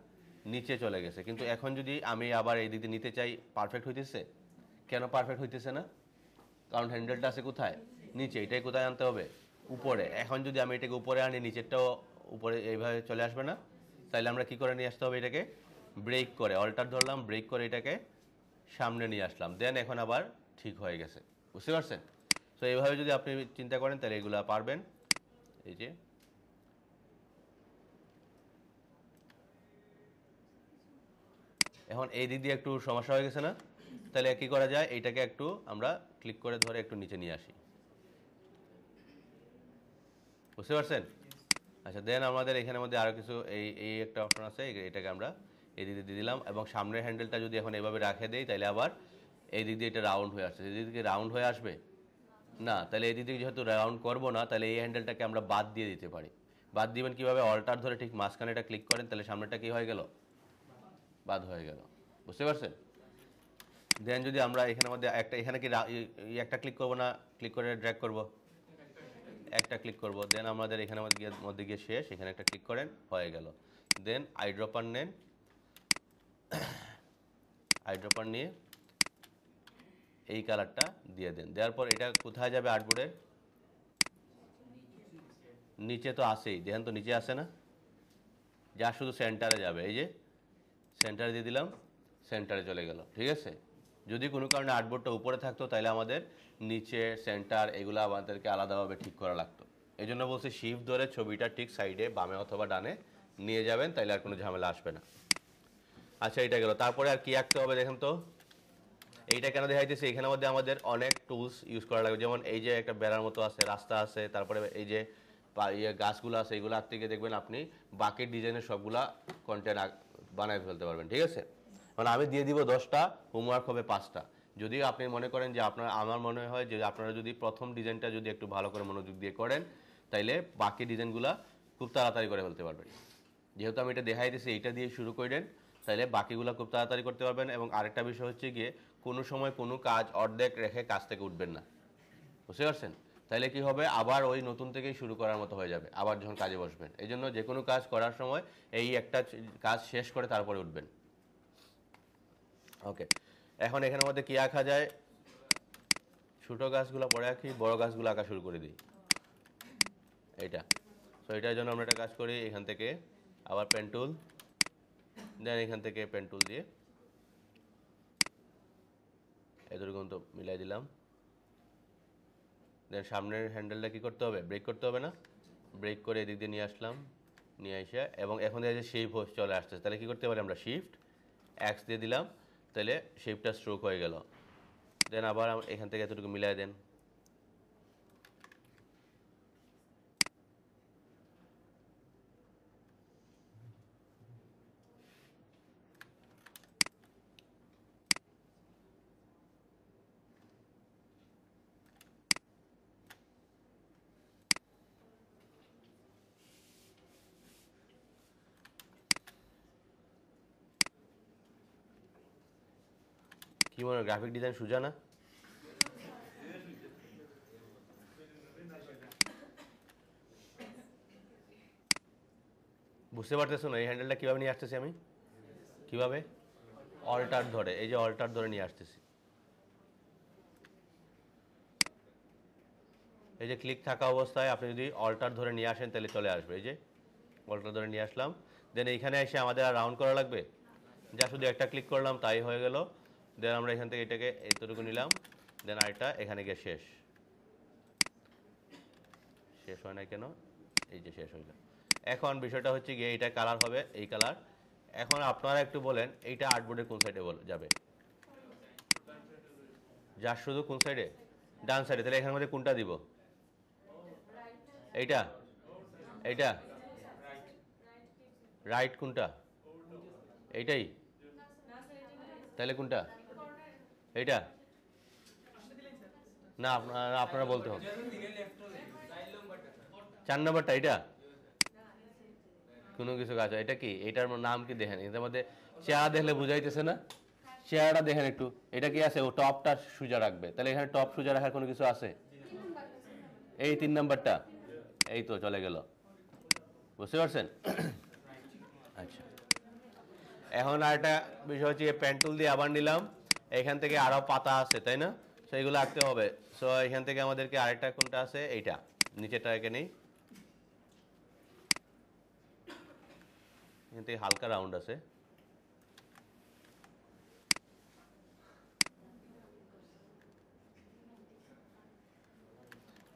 নিচে চলে গেছে। কিন্তু এখন যদি আমি আবার এই দিক দিয়ে নিতে চাই, পারফেক্ট হইতেছে, কেন পারফেক্ট হইতেছে না, কারণ হ্যান্ডেলটা আছে কোথায়, নিচে। এটাই কোথায় আনতে হবে, উপরে। এখন যদি আমি এটাকে উপরে আনি, নিচেরটাও উপরে এইভাবে চলে আসবে না। তাইলে আমরা কি করে নিয়ে আসতে হবে, এটাকে ব্রেক করে, অল্টার ধরলাম, ব্রেক করে এটাকে সামনে নিয়ে আসলাম, দেন এখন আবার ঠিক হয়ে গেছে, বুঝতে পারছেন। তো এইভাবে যদি আপনি চিন্তা করেন তাহলে এগুলো পারবেন। এই যে এখন এই দিক দিয়ে একটু সমস্যা হয়ে গেছে না, তাহলে কি করা যায়, এইটাকে একটু আমরা ক্লিক করে ধরে একটু নিচে নিয়ে আসি, বুঝতে পারছেন। আচ্ছা, দেন আমাদের এখানের মধ্যে আরও কিছু এই একটা অপশন আছে, এটাকে আমরা এই দিক দিয়ে দিলাম। এবং সামনের হ্যান্ডেলটা যদি এখন এভাবে রাখে দেই, তাহলে আবার এই দিক দিয়ে এটা রাউন্ড হয়ে আসছে। এই দিক দিয়ে রাউন্ড হয়ে আসবে না, তাহলে এই দিক দিয়ে যেহেতু রাউন্ড করবো না, তাহলে এই হ্যান্ডেলটাকে আমরা বাদ দিয়ে দিতে পারি। বাদ দিবেন কীভাবে, অল্টার ধরে ঠিক মাঝখানে এটা ক্লিক করেন, তাহলে সামনেটা কি হয়ে গেল, বাদ হয়ে গেল, বুঝতে পারছেন। দেন যদি আমরা এখানের মধ্যে একটা, এখানে কি একটা ক্লিক করবো না, ক্লিক করে ড্র্যাগ করব, একটা ক্লিক করব, দেন আমাদের এখানের মধ্যে গিয়ে শেষ, এখানে একটা ক্লিক করেন, হয়ে গেল। দেন আইড্রপার নেন, আইড্রপার নিয়ে এই কালারটা দিয়ে দেন। দেওয়ার পর এটা কোথায় যাবে, আর্টবোর্ডের নিচে তো আসেই, দেখেন তো নিচে আসে না, যা শুধু সেন্টারে যাবে। এই যে সেন্টারে দিয়ে দিলাম, সেন্টারে চলে গেল, ঠিক আছে। যদি কোনো কারণে আর্টবোর্ডটা উপরে থাকতো, তাহলে আমাদের নিচে সেন্টার এগুলো আমাদেরকে আলাদাভাবে ঠিক করা লাগতো। এই জন্য বলছি শিফট ধরে ছবিটা ঠিক সাইডে বামে অথবা ডানে নিয়ে যাবেন, তাইলে আর কোনো ঝামেলা আসবে না। আচ্ছা, এটা গেল। তারপরে আর কি আঁকতে হবে দেখেন তো। এইটা কেন দেখাইতেছি, এখানের মধ্যে আমাদের অনেক টুলস ইউজ করা লাগবে। যেমন এই যে একটা বেড়ার মতো আছে, রাস্তা আছে, তারপরে এই যে গাছগুলো আছে, এইগুলো আঁকতে গিয়ে দেখবেন আপনি বাকি ডিজাইনের সবগুলা কন্টেন্ট বানাই ফেলতে পারবেন, ঠিক আছে। মানে আমি দিয়ে দিব 10টা, হোমওয়ার্ক হবে 5টা। যদি আপনি মনে করেন যে আমার মনে হয় যে আপনারা যদি প্রথম ডিজাইনটা যদি একটু ভালো করে মনোযোগ দিয়ে করেন, তাইলে বাকি ডিজাইনগুলা খুব তাড়াতাড়ি করে ফেলতে পারবেন। যেহেতু আমি এটা দেখাই দিচ্ছি, এইটা দিয়ে শুরু করেন, তাহলে বাকিগুলো খুব তাড়াতাড়ি করতে পারবেন। এবং আরেকটা বিষয় হচ্ছে গিয়ে, কোনো সময় কোনো কাজ অর্ধেক রেখে কাজ থেকে উঠবেন না, বুঝতে পারছেন। তাইলে কি হবে, আবার ওই নতুন থেকেই শুরু করার মতো হয়ে যাবে আবার যখন কাজে বসবেন। এই জন্য যে কোনো কাজ করার সময় এই একটা কাজ শেষ করে তারপরে উঠবেন। ওকে, এখন এখানের মধ্যে কি আঁকা যায়, ছোটো গাছগুলো পরে রাখি, বড় গাছগুলো আঁকা শুরু করে দিই। এইটা, সো এটার জন্য আমরা একটা কাজ করি, এখান থেকে আবার পেন টুল, দেন এখান থেকে পেন টুল দিয়ে এতটুকু তো মিলাই দিলাম। দেন সামনের হ্যান্ডেলটা কী করতে হবে, ব্রেক করতে হবে না, ব্রেক করে এদিক দিয়ে নিয়ে আসলাম, নিয়ে এসে এবং এখন এই যে শেপ চলে আসতেছে, তাহলে কী করতে পারি আমরা, শিফট এক্স দিয়ে দিলাম, তাহলে শেপটা স্ট্রোক হয়ে গেল। দেন আবার এখান থেকে এতটুকু মিলাই দেন। কি মনে হয় গ্রাফিক ডিজাইন সোজা না? বুঝতে পারতেছো না এই হ্যান্ডেলটা কীভাবে নিয়ে আসতেছি আমি, কীভাবে অল্টার ধরে, এই যে অল্টার ধরে নিয়ে আসতেছি, এই যে ক্লিক থাকা অবস্থায় আপনি যদি অল্টার ধরে নিয়ে আসেন তাহলে চলে আসবে। এই যে অল্টার ধরে নিয়ে আসলাম, দেন এইখানে এসে আমাদের আর রাউন্ড করা লাগবে, যা শুধু একটা ক্লিক করলাম তাই হয়ে গেল। দেন আমরা এখান থেকে এটাকে এতটুকু নিলাম, দেন আরেকটা এখানে গিয়ে শেষ, শেষ হয় না কেন, এই যে শেষ হয়ে গেল। এখন বিষয়টা হচ্ছে গিয়ে এইটা কালার হবে, এই কালার। এখন আপনারা একটু বলেন এইটা আর্টবোর্ডের কোন সাইডে যাবে, যার শুধু কোন সাইডে, ডান সাইডে। তাহলে এখানের মধ্যে কোনটা দিব, এইটা, এইটা রাইট কোনটা, এইটাই, তাহলে কোনটা, এইটা না, আপনারা বলতে হবে 4 নম্বরটা, এইটা কোনো কিছু কাজ, এটা কি, এটার নাম কি দেখেন, এটার মধ্যে চেহারা দেখলে বুঝাইতেছে না, চেহারাটা দেখেন একটু, এটা কি আছে, ও টপটা সোজা রাখবে, তাহলে এখানে টপ সোজা রাখার কোনো কিছু আছে, এই 3 নম্বরটা, এই তো চলে গেল, বুঝতে পারছেন? আচ্ছা, এখন আরেকটা বিষয় হচ্ছে পেন টুল দিয়ে আবার নিলাম, এখান থেকে আরও পাতা আছে তাই না, সো এগুলো আঁকতে হবে। সো এখান থেকে আমাদেরকে আরেকটা কোনটা আছে, এইটা নিচেটা এঁকে নেই, এখান থেকে হালকা রাউন্ড আছে,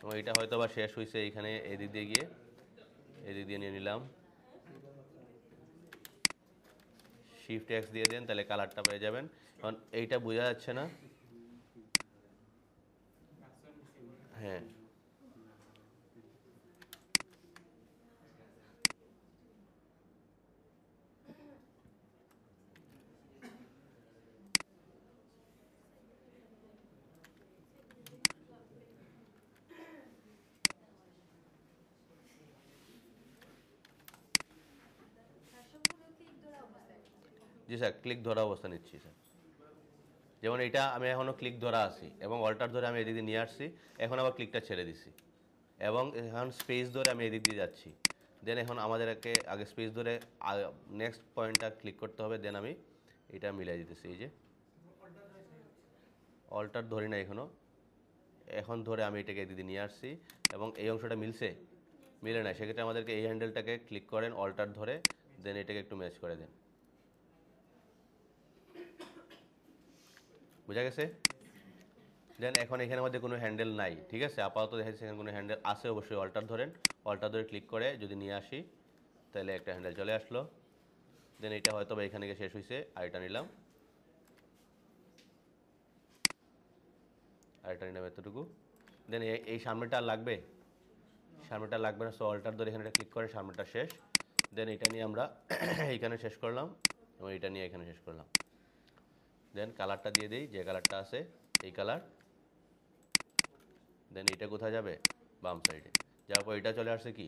এবং এটা হয়তো বা শেষ হয়েছে এইখানে, এদিক দিয়ে গিয়ে এদিক দিয়ে নিয়ে নিলাম, শিফট এক্স দিয়ে দেন, তাহলে কালারটা পেয়ে যাবেন। কারণ এইটা বোঝা যাচ্ছে না, হ্যাঁ জি স্যার, ক্লিক ধরা অবস্থা নিচ্ছি স্যার। যেমন এটা আমি এখনও ক্লিক ধরা আছি এবং অল্টার ধরে আমি এদিকে নিয়ে আসছি, এখন আবার ক্লিকটা ছেড়ে দিছি এবং এখন স্পেস ধরে আমি এদিক দিয়ে যাচ্ছি। দেন এখন আমাদেরকে আগে স্পেস ধরে নেক্সট পয়েন্টটা ক্লিক করতে হবে, দেন আমি এটা মিলাই দিতেছি। এই যে অল্টার ধরি না এখনও, এখন ধরে আমি এটাকে এদিকে নিয়ে আসছি এবং এই অংশটা মিলছে, মিলে না, সেক্ষেত্রে আমাদেরকে এই হ্যান্ডেলটাকে ক্লিক করেন অল্টার ধরে, দেন এটাকে একটু ম্যাচ করে দেন। বোঝা গেছে? দেন এখন এখানের মধ্যে কোনো হ্যান্ডেল নাই, ঠিক আছে, আপাতত দেখা যাচ্ছে এখানে কোনো হ্যান্ডেল আছে, অবশ্যই অল্টার ধরেন, অল্টার ধরে ক্লিক করে যদি নিয়ে আসি তাহলে একটা হ্যান্ডেল চলে আসলো। দেন এটা হয়তো বা এখানে গিয়ে শেষ হয়েছে, আরেকটা নিলাম, আরেকটা নিলাম এতটুকু। দেন এই সামনেটা আর লাগবে, সামনেটা লাগবে না, সো অল্টার ধরে এখানে ক্লিক করে সামনেটা শেষ। দেন এটা নিয়ে আমরা এইখানে শেষ করলাম এবং এটা নিয়ে এখানে শেষ করলাম। দেন কালারটা দিয়ে দিই, যে কালারটা আছে এই কালার। দেন এটা কোথায় যাবে, বাম সাইডে, যাওয়ার পর এটা চলে আসছে কি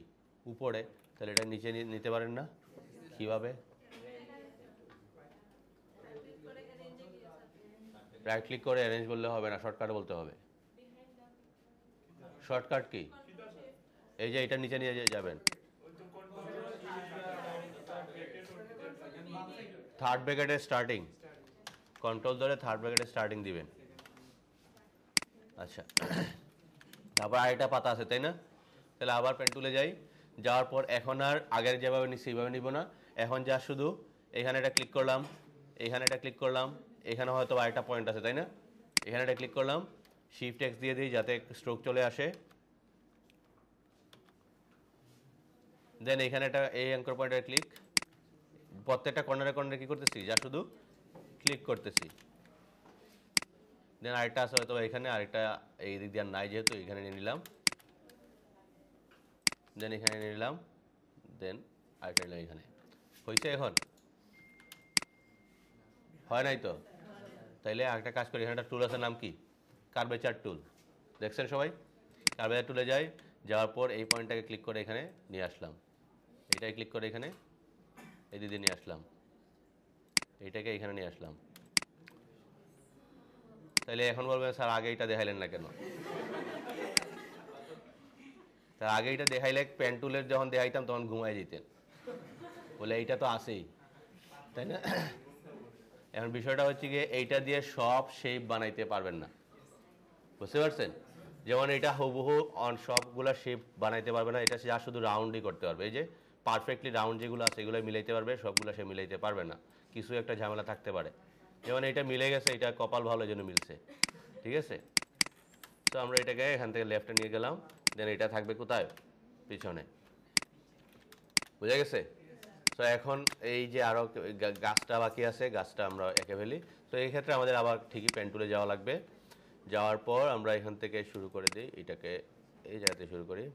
উপরে, তাহলে এটা নিচে নিতে পারেন না, কীভাবে, রাইট ক্লিক করে অ্যারেঞ্জ বললে হবে না, শর্টকাট বলতে হবে। শর্টকাট কি, এই যে এটা নিচে নিয়ে যাবেন, থার্ড ব্র্যাকেটের স্টার্টিং, কন্ট্রোল ধরে থার্ড ব্র্যাকেটের স্টার্টিং দিবেন, আচ্ছা, তারপর আরেকটা পাতা আছে তাই না? তাহলে আবার পেন টুলে যাই, যাওয়ার পর এখন আর আগের যেভাবে নিচ্ছি সেইভাবে নিব না। এখন যা শুধু এখানে এটা ক্লিক করলাম, এখানে এটা ক্লিক করলাম, এখানে হয়তো আরেকটা পয়েন্ট আছে তাই না? এখানে এটা ক্লিক করলাম, শিফট এক্স দিয়ে দিই যাতে স্ট্রোক চলে আসে। দেন এখানে একটা এই অ্যাঙ্কর পয়েন্টের ক্লিক, প্রত্যেকটা কর্নারে কর্নারে কী করতেছি, যা শুধু ক্লিক করতেছি। দেন আরেকটা আছে হয়তো এখানে, আরেকটা এই দিক দিয়ে নাই যেহেতু এখানে নিয়ে নিলাম, দেন এখানে নিয়ে নিলাম, দেন আরেকটা নিলাম এখানে। হয়েছে? এখন হয় নাই তো? তাইলে আরেকটা কাজ করি, এখানে একটা টুল আছে, নাম কি? কার্ভেচার টুল। দেখছেন সবাই? কার্ভেচার টুলে যাই, যাওয়ার পর এই পয়েন্টটাকে ক্লিক করে এখানে নিয়ে আসলাম, এইটাকে ক্লিক করে এখানে এই দিকে নিয়ে আসলাম, এইটাকে এখানে নিয়ে আসলাম। তাইলে এখন বলবেন স্যার আগে এইটা দেখাইলেন না কেন? তার আগে এইটা দেখাইলে পেন টুলের যখন দেখাইতাম তখন ঘুমাই যেতেন, বলে এইটা তো আসেই, তাই না? এখন বিষয়টা হচ্ছে গিয়ে এইটা দিয়ে সব শেপ বানাইতে পারবেন না, বুঝতে পারছেন? যেমন এটা হুবহু সবগুলা শেপ বানাইতে পারবে না, এটা যা শুধু রাউন্ডই করতে পারবে। এই যে পারফেক্টলি রাউন্ড যেগুলো আছে এগুলো মিলাইতে পারবে, সবগুলো সে মিলাইতে পারবে না, কিছু একটা ঝামেলা থাকতে পারে। যেমন এটা মিলে গেছে, এটা কপাল ভালো জন্য মিলছে, ঠিক আছে? তো আমরা এটাকে এখান থেকে লেফটে নিয়ে গেলাম, দেন এটা থাকবে কোথায়? পিছনে। বুঝা গেছে? তো এখন এই যে আরও গাছটা বাকি আছে, গাছটা আমরা এঁকে ফেলি। তো এই ক্ষেত্রে আমাদের আবার ঠিকই পেন টুলে যাওয়া লাগবে। যাওয়ার পর আমরা এখান থেকে শুরু করে দিই, এটাকে এই জায়গাতে শুরু করি।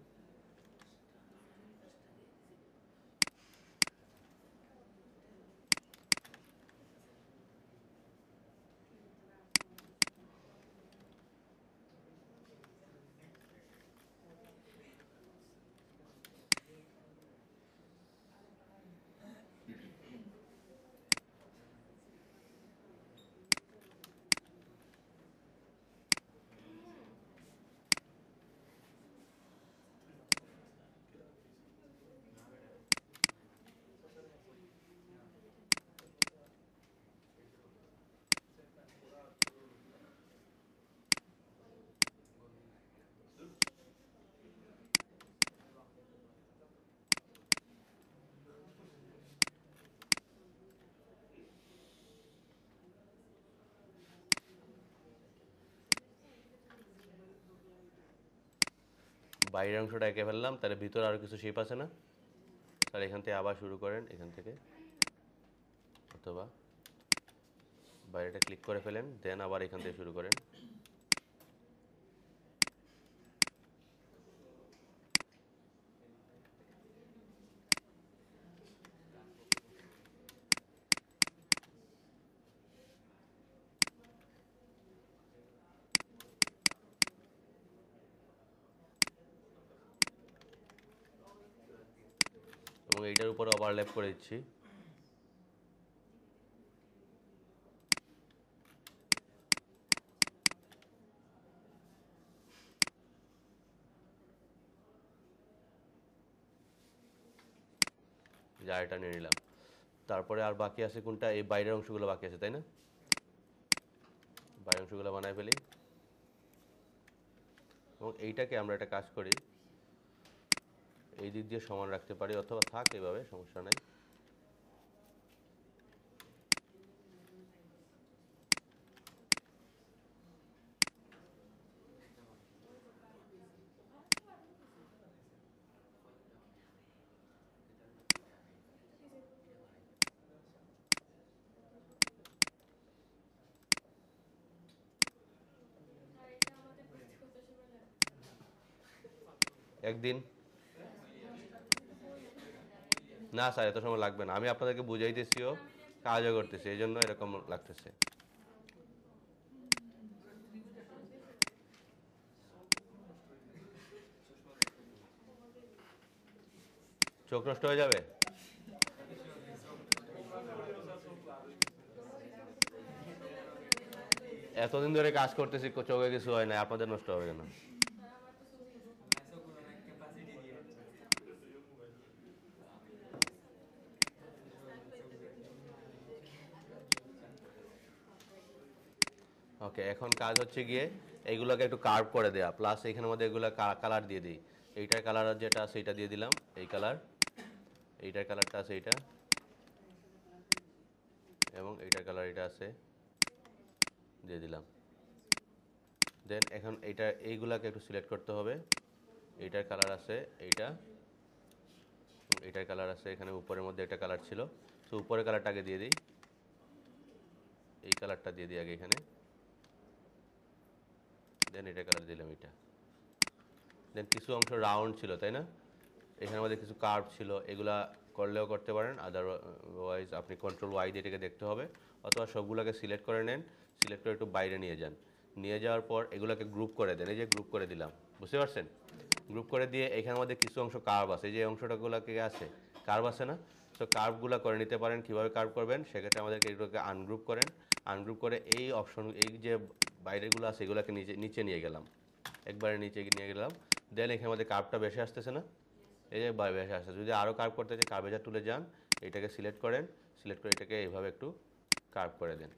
বাইরের অংশটা এঁকে ফেললাম, তাহলে ভিতরে আরও কিছু শেপ আছে না? তাহলে এখান থেকে আবার শুরু করেন, এখান থেকে, অথবা বাইরেটা ক্লিক করে ফেলেন, দেন আবার এখান থেকে শুরু করেন। এবং এইটার উপরে ওভারল্যাপ করে দিচ্ছি। জায়গাটা নিয়ে নিলাম। তারপরে আর বাকি আছে কোনটা? এই বাইরের অংশগুলো বাকি আছে, তাই না? বাইরের অংশগুলো বানায় ফেলি। এবং এইটাকে আমরা একটা কাজ করি, এই দিক দিয়ে সমান রাখতে পারি, অথবা থাক এইভাবে, সমস্যা নাই। একদিন না স্যার, এত সময় লাগবে না, আমি আপনাদেরকে বুঝাইতেছিও, কাজও করতেছি, এই জন্য এরকম লাগতেছে। চোখ নষ্ট হয়ে যাবে? এতদিন ধরে কাজ করতেছি, চোখে কিছু হয় না, আপনাদের নষ্ট হবে কেন? ওকে, এখন কাজ হচ্ছে গিয়ে এইগুলোকে একটু কার্ভ করে দেওয়া, প্লাস এখানের মধ্যে এগুলো কালার দিয়ে দিই। এইটার কালার যেটা আছে এটা দিয়ে দিলাম, এই কালার, এইটার কালারটা আছে এইটা, এবং এইটার কালার এটা আছে, দিয়ে দিলাম। দেন এখন এইগুলাকে একটু সিলেক্ট করতে হবে। এইটার কালার আছে এইটা, এইটার কালার আছে এখানে, উপরের মধ্যে একটা কালার ছিল, তো উপরের কালারটা আগে দিয়ে দিই, এই কালারটা দিয়ে দিই আগে এখানে, দেন এটা কালার দিলাম এটা। দেন কিছু অংশ রাউন্ড ছিল তাই না, এখানের মধ্যে কিছু কার্ভ ছিল, এগুলা করলেও করতে পারেন, আদারওয়াইজ আপনি কন্ট্রোল ওয়াই দিয়ে এটাকে দেখতে হবে, অথবা সবগুলোকে সিলেক্ট করে নেন, সিলেক্ট করে একটু বাইরে নিয়ে যান, নিয়ে যাওয়ার পর এগুলোকে গ্রুপ করে দেন, এই যে গ্রুপ করে দিলাম, বুঝতে পারছেন? গ্রুপ করে দিয়ে এখানের মধ্যে কিছু অংশ কার্ভ আছে, এই যে অংশটাগুলোকে আছে কার্ভ আছে না, তো কার্ভগুলো করে নিতে পারেন। কীভাবে কার্ভ করবেন, সেক্ষেত্রে আমাদেরকে এগুলোকে আনগ্রুপ করেন, আনগ্রুপ করে এই অপশন, এই যে বাইরেগুলো আছে এগুলোকে নিচে নিয়ে গেলাম, একবারে নিচে নিয়ে গেলাম। দেন এখানের মধ্যে কার্ভটা বেশি আসতেছে না, এই যে বেশি আসতেছে। যদি আরও কার্ভ করতে চাই, কার্ভেজার টুলে যান, এটাকে সিলেক্ট করেন, সিলেক্ট করে এটাকে এইভাবে একটু কার্ভ করে দেন,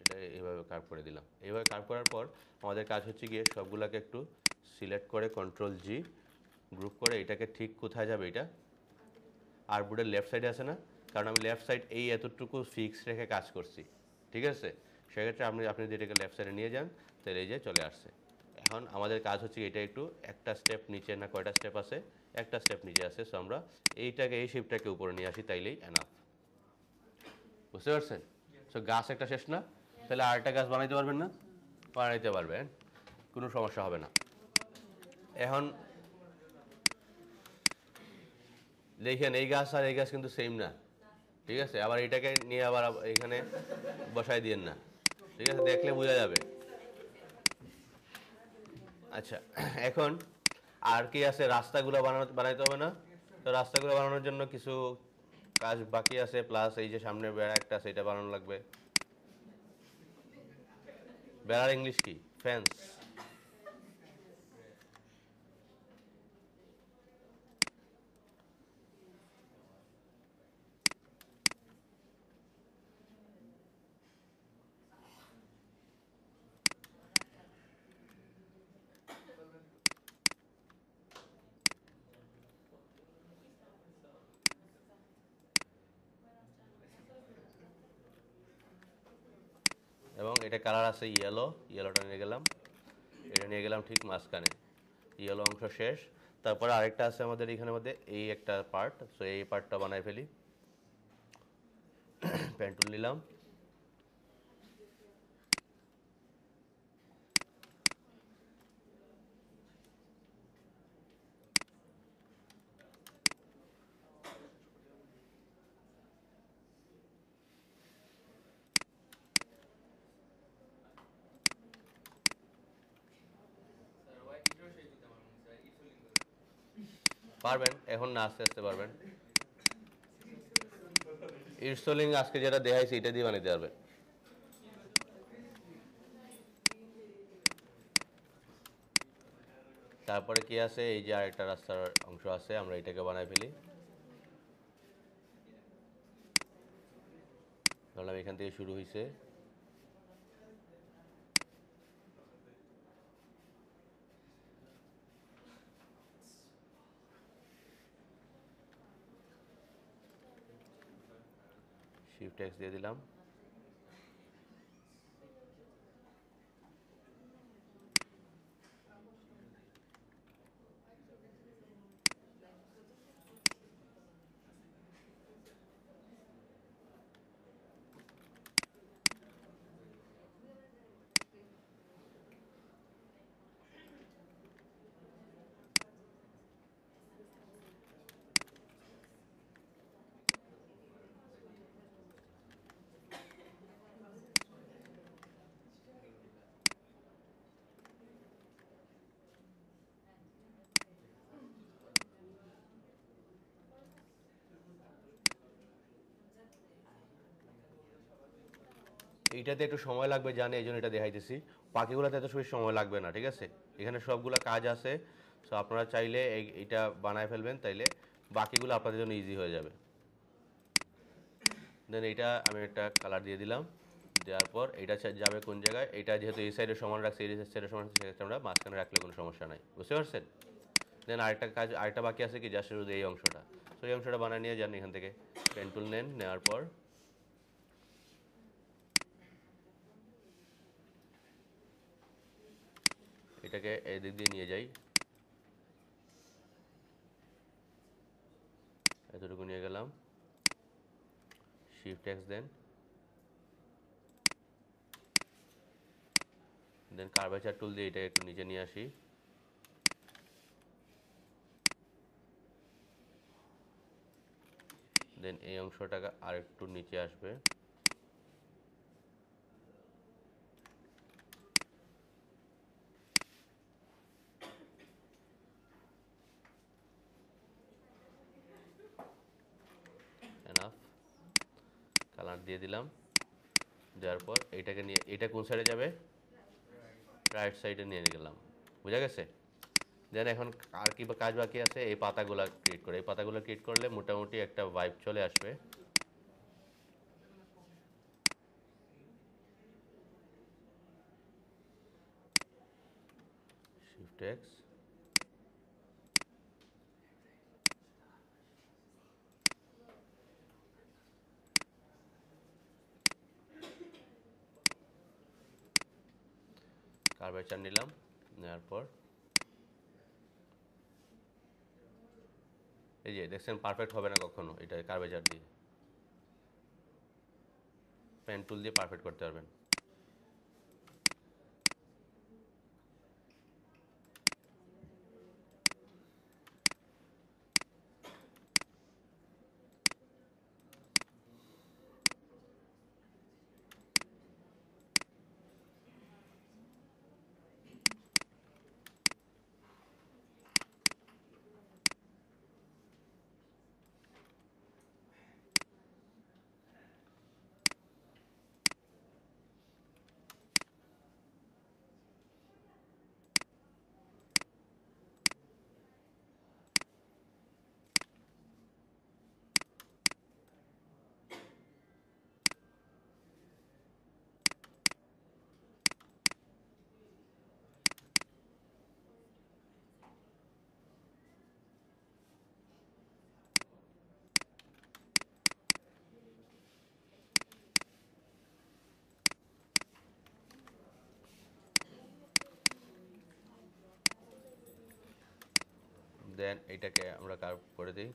এটা এইভাবে কার্ভ করে দিলাম। এইভাবে কার্ভ করার পর আমাদের কাজ হচ্ছে গিয়ে সবগুলোকে একটু সিলেক্ট করে কন্ট্রোল জি গ্রুপ করে এটাকে ঠিক কোথায় যাবে, এটা আর্টবোর্ডের লেফট সাইডে আছে না, কারণ আমি লেফট সাইড এই এতটুকু ফিক্স রেখে কাজ করছি, ঠিক আছে? সেক্ষেত্রে আপনি যদি এটাকে লেফট সাইডে নিয়ে যান, তাহলে এই যে চলে আসছে। এখন আমাদের কাজ হচ্ছে এটা একটু একটা স্টেপ নিচে, না কয়টা স্টেপ আছে, একটা স্টেপ নিচে আছে, সো আমরা এই শেপটাকে উপরে নিয়ে আসি, তাইলেই এনাফ। বুঝতে পারছেন? সো গাছ একটা শেষ না, তাহলে আরেকটা গাছ বানাইতে পারবেন না? বানাইতে পারবেন, কোনো সমস্যা হবে না। এখন দেখেন এই গাছ আর এই গাছ কিন্তু সেম না, ঠিক আছে? আবার এটাকে নিয়ে আবার এখানে বসাই দিয়েন না, ঠিক আছে? দেখলে বোঝা যাবে। আচ্ছা, এখন আর কি আছে, রাস্তাগুলো বানাইতে হবে না? তো রাস্তাগুলো বানানোর জন্য কিছু কাজ বাকি আছে, প্লাস এই যে সামনে বেড়া একটা আছে, এটা বানানো লাগবে। বেড়ার ইংলিশ কি? ফেন্স। এবং এটা কালার আছে ইয়েলো, ইয়েলোটা নিয়ে গেলাম, এটা নিয়ে গেলাম ঠিক মাঝখানে, ইয়েলো অংশ শেষ। তারপরে আরেকটা আছে আমাদের এখানের মধ্যে, এই একটা পার্ট, সো এই পার্টটা বানাই ফেলি। পেন টুল নিলাম, পারবেন এখন না, আস্তে আস্তে পারবেন। ইনস্টলিং আজকে যেটা দেখাইছি এটা দিয়ে বানাইতে পারবেন। তারপরে কি আছে, এই যে আরেকটা রাস্তার অংশ আছে, আমরা এটাকে বানাই ফেলি। ধরলাম এখান থেকে শুরু হয়েছে, শিফট এক্স দিয়ে দিলাম। এইটাতে একটু সময় লাগবে জানি, এই জন্য এটা দেখাইতেছি। বাকিগুলোতে এত বেশি সময় লাগবে না, ঠিক আছে? এখানে সবগুলো কাজ আছে, সো আপনারা চাইলে এইটা বানায় ফেলবেন, তাইলে বাকিগুলো আপনাদের জন্য ইজি হয়ে যাবে। দেন এইটা আমি একটা কালার দিয়ে দিলাম, দেওয়ার পর এটা যাবে কোন জায়গায়, এটা যেহেতু এই সাইডে সমান রাখছে এই সাইডে সমান রাখছে, সেক্ষেত্রে আমরা মাঝখানে রাখলে কোনো সমস্যা নাই, বুঝতে পারছেন? দেন আরেকটা বাকি আছে কি, জাস্ট শুধু এই অংশটা। সো এই অংশটা বানিয়ে নিয়ে যান এখান থেকে, পেন টুল নেন, নেওয়ার পর এটাকে এই দিক দিয়ে নিয়ে যাই, এতটুকু নিয়ে গেলাম, শিফট এক্স দেন কার্ভেচার টুল দিয়ে এটা একটু নিচে নিয়ে আসি, দেন এই অংশটাকে আরেকটু নিচে আসবে, এনাফ, কালার দিয়ে দিলাম, দেওয়ার পর এইটাকে নিয়ে, এটা কোন সাইডে যাবে, রাইট সাইডে নিয়ে গেলাম, বুঝা গেছে? দেন এখন আর কি কাজ বাকি আছে, এই পাতাগুলো ক্রিয়েট করে, এই পাতাগুলো ক্রিয়েট করলে মোটামুটি একটা ভাইব চলে আসবে। শিফট এক্স, কার্ভেচার নিলাম, নেওয়ার পর এই যে দেখছেন পারফেক্ট হবে না কখনো, এটা কার্ভেচার দিয়ে, পেন টুল দিয়ে পারফেক্ট করতে পারবেন। দেন এটাকে আমরা কার্ভ করে দিই,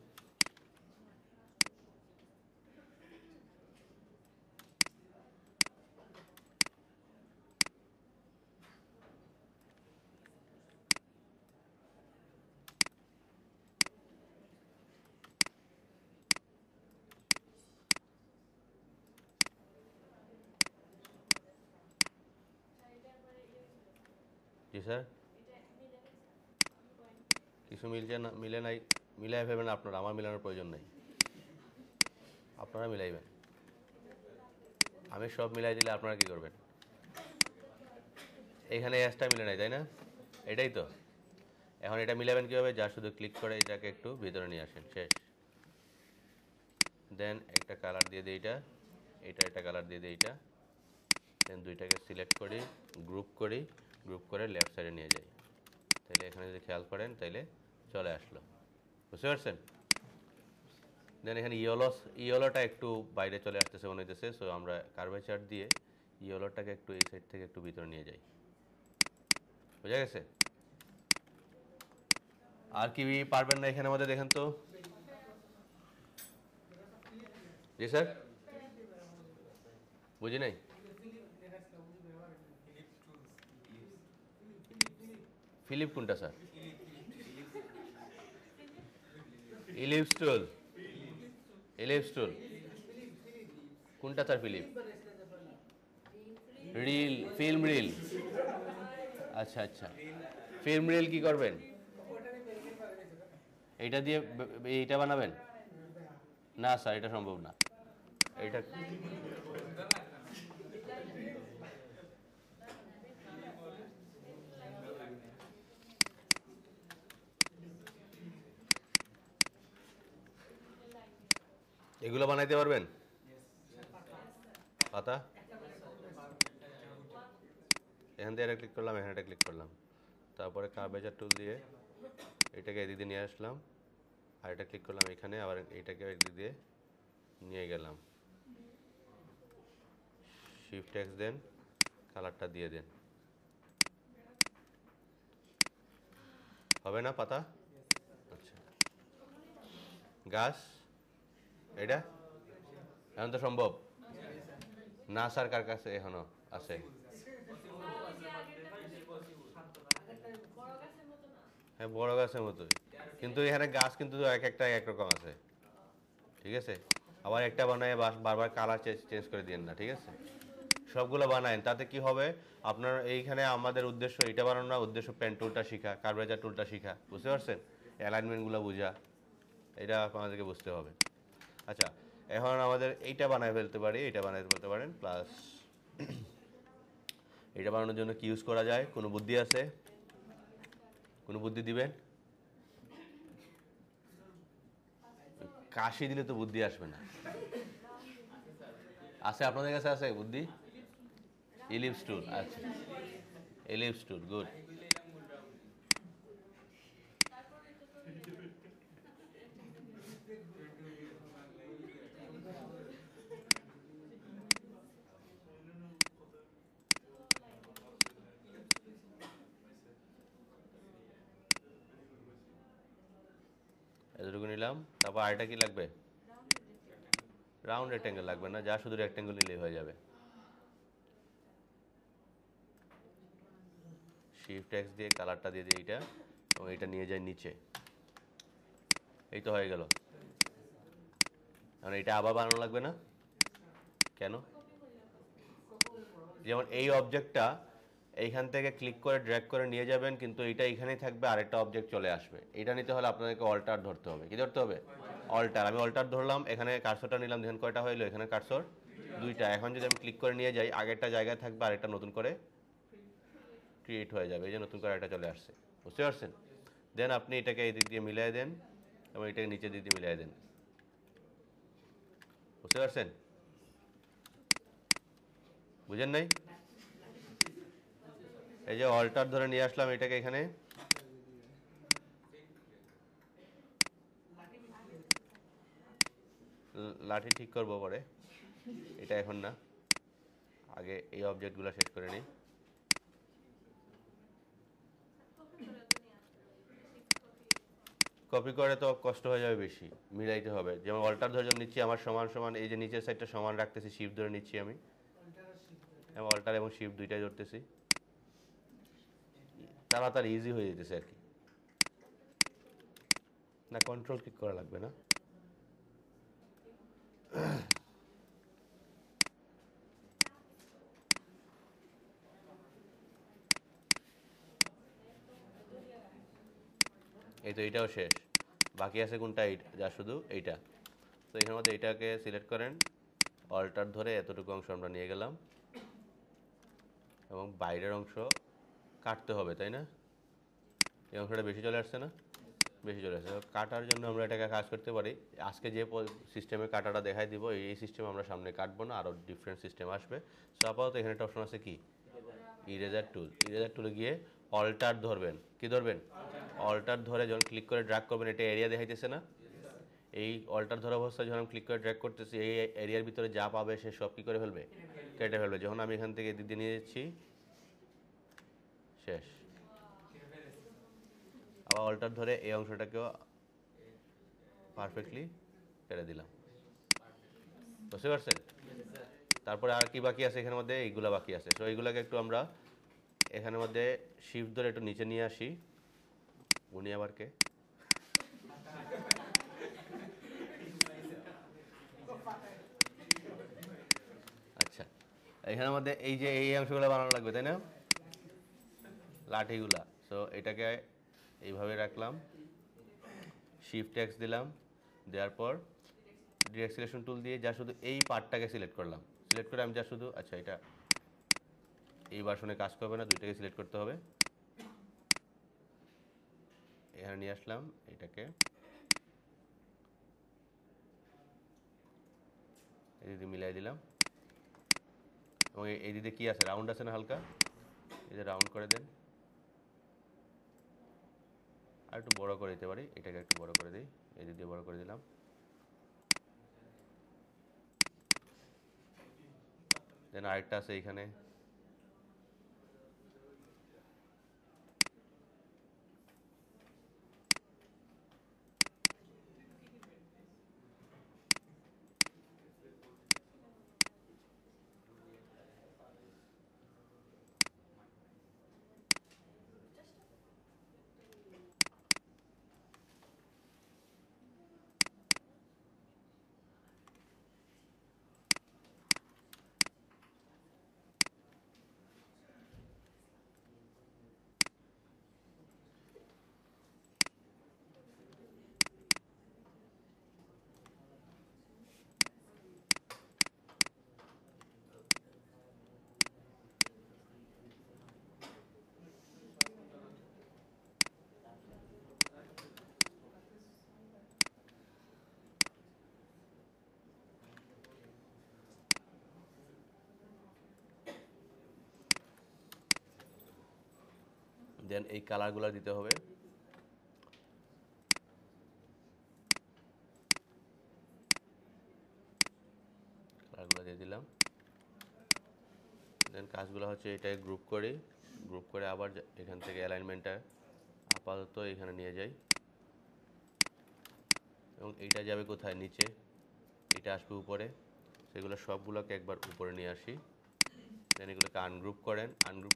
জি স্যার কিছু মিলছে না, মিলে নাই, মিলাই ফেলবেন আপনারা, আমার মিলানোর প্রয়োজন নেই, আপনারা মিলাইবেন, আমি সব মিলাই দিলে আপনারা কি করবেন? এখানে অ্যাসটা মিলে নাই তাই না, এটাই তো। এখন এটা মিলাবেন কীভাবে, যা শুধু ক্লিক করে এটাকে একটু ভিতরে নিয়ে আসেন, শেষ। দেন একটা কালার দিয়ে দিই, এটা একটা কালার দিয়ে দিই, এটা দেন দুইটাকে সিলেক্ট করি, গ্রুপ করে লেফট সাইডে নিয়ে যাই, তাহলে এখানে যদি খেয়াল করেন তাইলে চলে আসলো, বুঝতে পারছেন? দেন এখানে ইয়েলোটা একটু বাইরে চলে আসতেছে মনে হইতেছে, সো আমরা কার্ভেচার দিয়ে ইয়েলোটাকে একটু এই সাইড থেকে একটু ভিতরে নিয়ে যাই, বুঝা গেছে? আর কি পারবেন না এখানে আমাদের, দেখেন তো। জি স্যার, বুঝি নাই। ফিলিপ কোনটা স্যার? ইলিপস টুল কোনটা স্যার? ফিলিপ ফিল্ম রিল, আচ্ছা আচ্ছা, ফিল্ম রিল কি করবেন, এইটা দিয়ে এইটা বানাবেন? না স্যার এটা সম্ভব না, এটা এগুলো বানাইতে পারবেন? পাতা এখান থেকে এটা ক্লিক করলাম, এখানে এটা ক্লিক করলাম, তারপরে কার্ভেচার টুল দিয়ে এটাকে এদিকে নিয়ে আসলাম, আর এটা ক্লিক করলাম এখানে, আবার এইটাকে এদিক দিয়ে নিয়ে গেলাম, শিফট এক্স দেন, কালারটা দিয়ে দেন। হবে না পাতা? আচ্ছা, গাছ এটা এখন তো সম্ভব না স্যার, কার কাছে এখনো আছে? হ্যাঁ, বড় গাছের মতোই, কিন্তু এখানে গাছ কিন্তু এক একটা একরকম আছে, ঠিক আছে? আবার একটা বানায় বারবার কালার চেঞ্জ করে দিন না, ঠিক আছে? সবগুলো বানায়েন, তাতে কি হবে আপনার এইখানে আমাদের উদ্দেশ্য এটা বানানো না, উদ্দেশ্য পেন টুলটা শেখা, কার্ভেচার টুলটা শেখা, বুঝতে পারছেন? অ্যালাইনমেন্টগুলো বোঝা, এটা আমাদেরকে বুঝতে হবে। আচ্ছা, এখন আমাদের এইটা বানায় ফেলতে পারি, এটা বানাই ফেলতে পারেন, প্লাস এটা বানানোর জন্য কি ইউজ করা যায়? কোনো বুদ্ধি আছে? কোনো বুদ্ধি দিবেন? কাশি দিলে তো বুদ্ধি আসবে না। আছে আপনাদের কাছে? আছে বুদ্ধি? ইলিপস টুল, আচ্ছা, ইলিপস টুল, গুড। এতটুকু নিলাম, তারপর আরেকটা কি লাগবে? রাউন্ড রেক্ট্যাঙ্গেল লাগবে না, যা শুধু রেক্ট্যাঙ্গেল নিলেই হয়ে যাবে। শিফট এক্স দিয়ে কালারটা দিয়ে দিই এইটা, এবং এইটা নিয়ে যাই নিচে, এই তো হয়ে গেল। কারণ এইটা আবার বানানো লাগবে না কেন? যেমন এই অবজেক্টটা এইখান থেকে ক্লিক করে ড্র্যাগ করে নিয়ে যাবেন, কিন্তু এইটা এইখানেই থাকবে, আরেকটা অবজেক্ট চলে আসবে। এটা নিতে হলে আপনাদেরকে অল্টার ধরতে হবে। কি ধরতে হবে? অল্টার। আমি অল্টার ধরলাম, এখানে কার্সরটা নিলাম, দেখেন কয়টা হইলো, এখানে কার্সর দুইটা। এখন যদি আমি ক্লিক করে নিয়ে যাই, আগেরটা জায়গায় থাকবে, আরেকটা নতুন করে ক্রিয়েট হয়ে যাবে। এই যে নতুন করে একটা চলে আসছে, বুঝতে পারছেন? দেন আপনি এটাকে এই দিক দিয়ে মিলাই দেন, এবং এটাকে নিচে দিক দিয়ে মিলাই দেন, বুঝতে পারছেন? বুঝেন নাই? এই যে অল্টার ধরে নিয়ে আসলাম এটাকে এখানে, লাঠি ঠিক করবো পরে, এটা এখন না, আগে এই অবজেক্টগুলো শেষ করে নিই। কপি করে তো কষ্ট হয়ে যাবে বেশি, মিলাইতে হবে। যেমন অল্টার ধরে যখন নিচ্ছি, আমার সমান সমান এই যে নিচের সাইডটা সমান রাখতেছি, শিফট ধরে নিচ্ছি আমি, এবং অল্টার এবং শিফট দুইটাই ধরতেছি, তাড়াতাড়ি ইজি হয়ে যেতেছে আর কি। না, কন্ট্রোল ক্লিক করা লাগবে না। এই তো এইটাও শেষ, বাকি আছে কোনটা? যা শুধু এইটা। তো এখানের মধ্যে এইটাকে সিলেক্ট করেন, অল্টার ধরে এতটুকু অংশ আমরা নিয়ে গেলাম, এবং বাইরের অংশ কাটতে হবে, তাই না? এই অংশটা বেশি চলে আসছে না? বেশি চলে আসছে। কাটার জন্য আমরা এটাকে কাজ করতে পারি, আজকে যে সিস্টেমে কাটাটা দেখাই দিব, এই সিস্টেমে আমরা সামনে কাটবো না, আরও ডিফারেন্ট সিস্টেম আসবে। সো আপাতত এখানে একটা অপশন আছে কি? ইরেজার টুল। ইরেজার টুলে গিয়ে অল্টার ধরবেন। কি ধরবেন? অল্টার ধরে যখন ক্লিক করে ড্র্যাগ করবেন, এটা এরিয়া দেখাইতেছে না? এই অল্টার ধরা অবস্থায় যখন ক্লিক করে ড্র্যাগ করতেছি, এই এরিয়ার ভিতরে যা পাবে সে সব কী করে ফেলবে? কেটে ফেলবে। যখন আমি এখান থেকে দিদি নিয়ে যাচ্ছি, শেষ। আবার অল্টার ধরে এই অংশটাকেও পারফেক্টলি কেটে দিলাম, বুঝতে পারছেন? তারপরে আর কি বাকি আছে এখানের মধ্যে? এইগুলা বাকি আছে। সো এইগুলাকে একটু আমরা এখানের মধ্যে শিফট ধরে একটু নিচে নিয়ে আসি। উনি আবার কে? আচ্ছা, এখানের মধ্যে এই যে এই অংশগুলো বানানো লাগবে, তাই না? লাঠিগুলা। সো এটাকে এইভাবে রাখলাম, শিফট এক্স দিলাম, দেওয়ার পর ডিরেক্ট সিলেকশন টুল দিয়ে যা শুধু এই পার্টটাকে সিলেক্ট করলাম। সিলেক্ট করে আমি যা শুধু, আচ্ছা এটা এই ভার্সনে কাজ করবে না, দুইটাকে সিলেক্ট করতে হবে। এখানে নিয়ে আসলাম, এটাকে এই মিলাই দিলাম, এবং এই দিকে কি আছে, রাউন্ড আছে না হালকা, এই যে রাউন্ড করে দেন। আর একটু বড় করে দিতে পারি, এটাকে একটু বড় করে দিই, এই দিক দিয়ে বড় করে দিলাম। দেন আরেকটা আছে এইখানে, দেন এই কালারগুলো দিতে হবে। কালারগুলো দিয়ে দিলাম। দেন কাজগুলো হচ্ছে এটাই গ্রুপ করে আবার এখান থেকে অ্যালাইনমেন্টটা আপাতত এখানে নিয়ে যাই, এবং এইটা যাবে কোথায়, নিচে, এটা আসবে উপরে। সেগুলো সবগুলোকে একবার উপরে নিয়ে আসি। দেন এগুলোকে আনগ্রুপ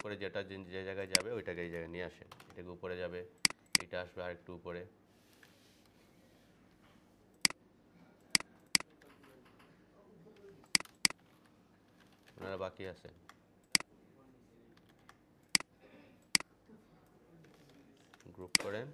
করে যেটা যে জায়গায় যাবে ওইটাকে এই জায়গায় নিয়ে আসেন। এটাকে উপরে যাবে, এটা আসবে আর একটু উপরে। ওনারা বাকি আছে, গ্রুপ করেন।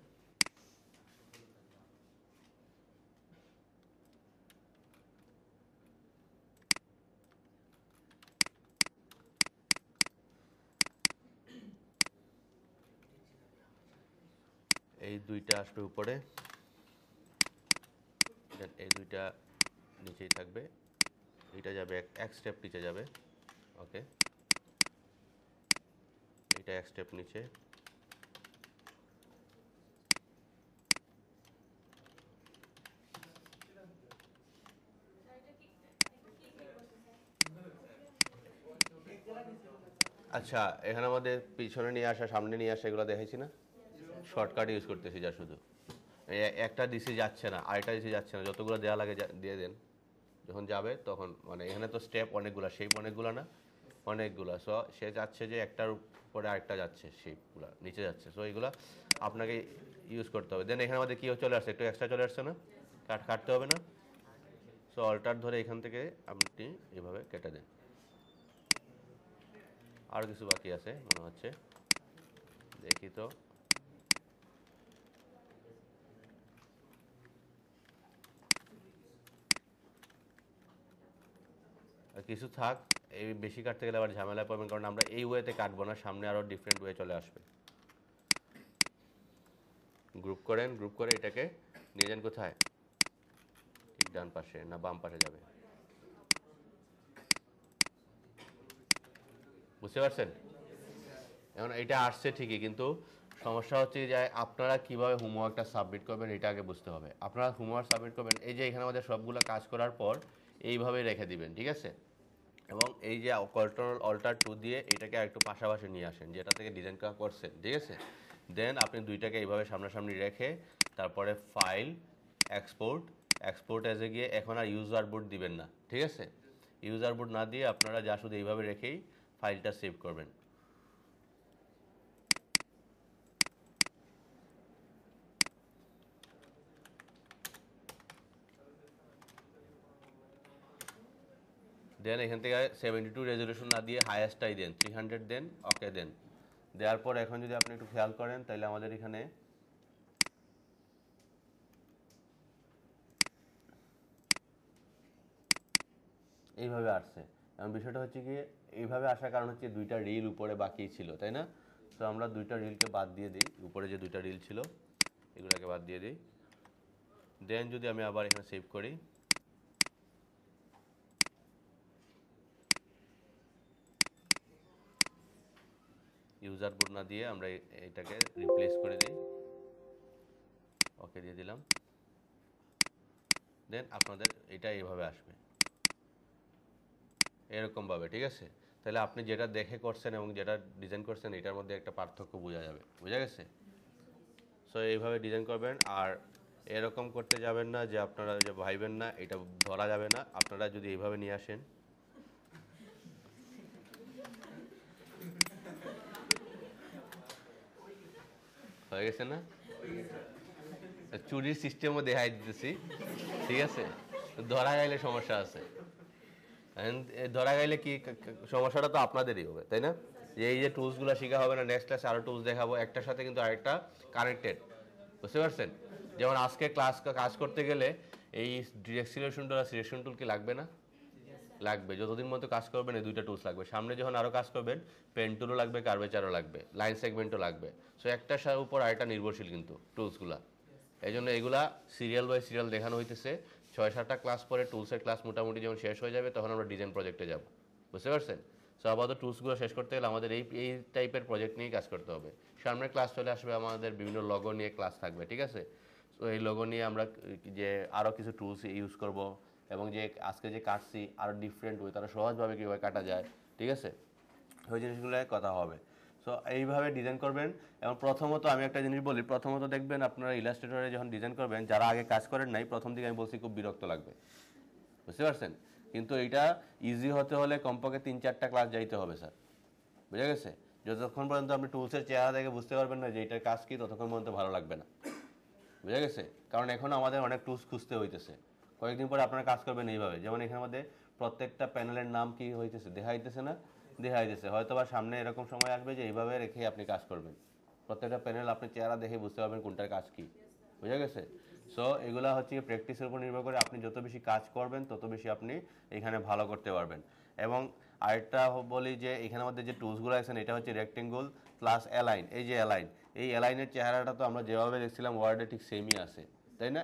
এই দুইটা আসবে উপরে, দেন এই দুইটা নিচেই থাকবে, এইটা যাবে এক স্টেপ নিচে যাবে। ওকে, এটা এক স্টেপ নিচে। আচ্ছা, এখানে আমাদের পিছনে নিয়ে আসা, সামনে নিয়ে আসা, এগুলো দেখেছি না, শর্টকাট ইউজ করতেছি যা শুধু। একটা ডিসি যাচ্ছে না, আরেকটা ডিসি যাচ্ছে না, যতগুলো দেওয়া লাগে দিয়ে দেন। যখন যাবে তখন, মানে এখানে তো স্টেপ অনেকগুলো, শেপ অনেকগুলো না, অনেকগুলো। সো সে যাচ্ছে যে একটার উপরে আরেকটা যাচ্ছে, শেপগুলো নিচে যাচ্ছে। সো এইগুলো আপনাকে ইউজ করতে হবে। দেন এখানে আমাদের কী চলে আসছে, একটু এক্সট্রা চলে আসছে না, কাটতে হবে না। সো অল্টার ধরে এখান থেকে আপনি এভাবে কেটে দেন। আর কিছু বাকি আছে মনে হচ্ছে, দেখি তো। আর কিছু থাক, এই বেশি কাটতে গেলে আবার ঝামেলা পাবেন, কারণ আমরা এই ওয়েতে কাটবো না, সামনে আরও ডিফারেন্ট ওয়ে চলে আসবে। গ্রুপ করে এটাকে নিয়ে যান কোথায়, ঠিক ডান পাশে না বাম পাশে যাবে, বুঝতে পারছেন? এখন এটা আসছে ঠিকই, কিন্তু সমস্যা হচ্ছে যে আপনারা কীভাবে হোমওয়ার্কটা সাবমিট করবেন এটা আগে বুঝতে হবে। আপনারা হোমওয়ার্ক সাবমিট করবেন, এই যে এখানে আমাদের সবগুলো কাজ করার পর এইভাবেই রেখে দিবেন, ঠিক আছে? এবং এই যে কন্ট্রোল অল্টার 2 দিয়ে এটাকে আরেকটু পাশাপাশি নিয়ে আসেন, যেটা থেকে ডিজাইন করা করছেন, ঠিক আছে? দেন আপনি দুইটাকে এইভাবে সামনাসামনি রেখে তারপরে ফাইল, এক্সপোর্ট এজে গিয়ে এখন আর ইউজার বোর্ড দিবেন না, ঠিক আছে? ইউজার বোর্ড না দিয়ে আপনারা যা শুধু এইভাবে রেখেই ফাইলটা সেভ করবেন। দেন এখান থেকে 72 রেজলিউশন না দিয়ে হাইয়েস্টটাই দেন, 300 দেন, ওকে দেন। দেওয়ার পর এখন যদি আপনি একটু খেয়াল করেন তাহলে আমাদের এখানে এইভাবে আসছে। এখন বিষয়টা হচ্ছে কি, এইভাবে আসার কারণ হচ্ছে দুইটা রিল উপরে বাকি ছিল, তাই না? তো আমরা দুইটা রিলকে বাদ দিয়ে দিই, উপরে যে দুইটা রিল ছিল এগুলোকে বাদ দিয়ে দিই। দেন যদি আমি আবার এখানে সেভ করি, ইউজার বোর্ড না দিয়ে আমরা এটাকে রিপ্লেস করে দিই, ওকে দিয়ে দিলাম। দেন আপনাদের এটা এইভাবে আসবে এরকমভাবে, ঠিক আছে? তাহলে আপনি যেটা দেখে করছেন এবং যেটা ডিজাইন করছেন এটার মধ্যে একটা পার্থক্য বোঝা যাবে, বোঝা গেছে? সো এইভাবে ডিজাইন করবেন। আর এরকম করতে যাবেন না যে আপনারা যে ভাইবেন না এটা ধরা যাবে না। আপনারা যদি এইভাবে নিয়ে আসেন, হয়ে গেছে না? চুরির সিস্টেমও দেখাই দিতেছি, ঠিক আছে? ধরা গাইলে সমস্যা আছে। ধরা গাইলে কি সমস্যাটা তো আপনাদেরই হবে, তাই না? যে এই যে টুলসগুলো শেখা হবে না, নেক্সট ক্লাসে আরও টুলস দেখাবো, একটার সাথে কিন্তু আরেকটা কানেক্টেড, বুঝতে পারছেন? যেমন আজকে কাজ করতে গেলে এই ডিরেক্ট সিলেকশন টুল আর সিলেকশন টুল কি লাগবে না? লাগবে। যতদিন মতো কাজ করবেন এই দুইটা টুলস লাগবে। সামনে যখন আরও কাজ করবেন পেন টুলও লাগবে, কার্ভেচারও লাগবে, লাইন সেগমেন্টও লাগবে। সো একটার উপর আরেকটা নির্ভরশীল কিন্তু টুলসগুলা। এই জন্য এগুলা সিরিয়াল বাই সিরিয়াল দেখানো হইতেছে। 6-7টা ক্লাস পরে টুলসের ক্লাস মোটামুটি যখন শেষ হয়ে যাবে তখন আমরা ডিজাইন প্রজেক্টে যাব, বুঝতে পারছেন? সো আপাতত টুলসগুলো শেষ করতে গেলে আমাদের এই টাইপের প্রজেক্ট নিয়েই কাজ করতে হবে। সামনের ক্লাস চলে আসবে, আমাদের বিভিন্ন লগো নিয়ে ক্লাস থাকবে, ঠিক আছে? সো এই লগো নিয়ে আমরা যে আরও কিছু টুলস ইউজ করব এবং যে আজকে যে কাটছি আরও ডিফারেন্ট ওয়ে তারা সহজভাবে কীভাবে কাটা যায়, ঠিক আছে? ওই জিনিসগুলো কথা হবে। সো এইভাবে ডিজাইন করবেন। এবং প্রথমত আমি একটা জিনিস বলি, প্রথমত দেখবেন আপনারা ইলাস্ট্রেটরে যখন ডিজাইন করবেন, যারা আগে কাজ করেন নাই, প্রথম দিকে আমি বলছি খুব বিরক্ত লাগবে, বুঝতে পারছেন? কিন্তু এটা ইজি হতে হলে কমপক্ষে 3-4টা ক্লাস যাইতে হবে স্যার, বুঝা গেছে? যতক্ষণ পর্যন্ত আপনি টুলসের চেহারা দেখে বুঝতে পারবেন না যে এটার কাজ কী, ততক্ষণ পর্যন্ত ভালো লাগবে না, বুঝা গেছে? কারণ এখন আমাদের অনেক টুলস খুঁজতে হইতেছে। কয়েকদিন পরে আপনারা কাজ করবেন এইভাবে, যেমন এখানের মধ্যে প্রত্যেকটা প্যানেলের নাম কি হইতেছে দেখা হইতেছে না, দেখা হইতেছে। হয়তো বা সামনে এরকম সময় আসবে যে এইভাবে রেখে আপনি কাজ করবেন। প্রত্যেকটা প্যানেল আপনি চেহারা দেখে বুঝতে পারবেন কোনটার কাজ কি, বুঝা গেছে? সো এগুলা হচ্ছে প্র্যাকটিসের উপর নির্ভর করে। আপনি যত বেশি কাজ করবেন তত বেশি আপনি এখানে ভালো করতে পারবেন। এবং আরেকটা বলি যে এখানের মধ্যে যে টুলসগুলো আছেন এটা হচ্ছে রেক্টেঙ্গল প্লাস অ্যালাইন। এই যে অ্যালাইন, এই অ্যালাইনের চেহারাটা তো আমরা যেভাবে দেখছিলাম ওয়ার্ডে ঠিক সেমই আছে, তাই না?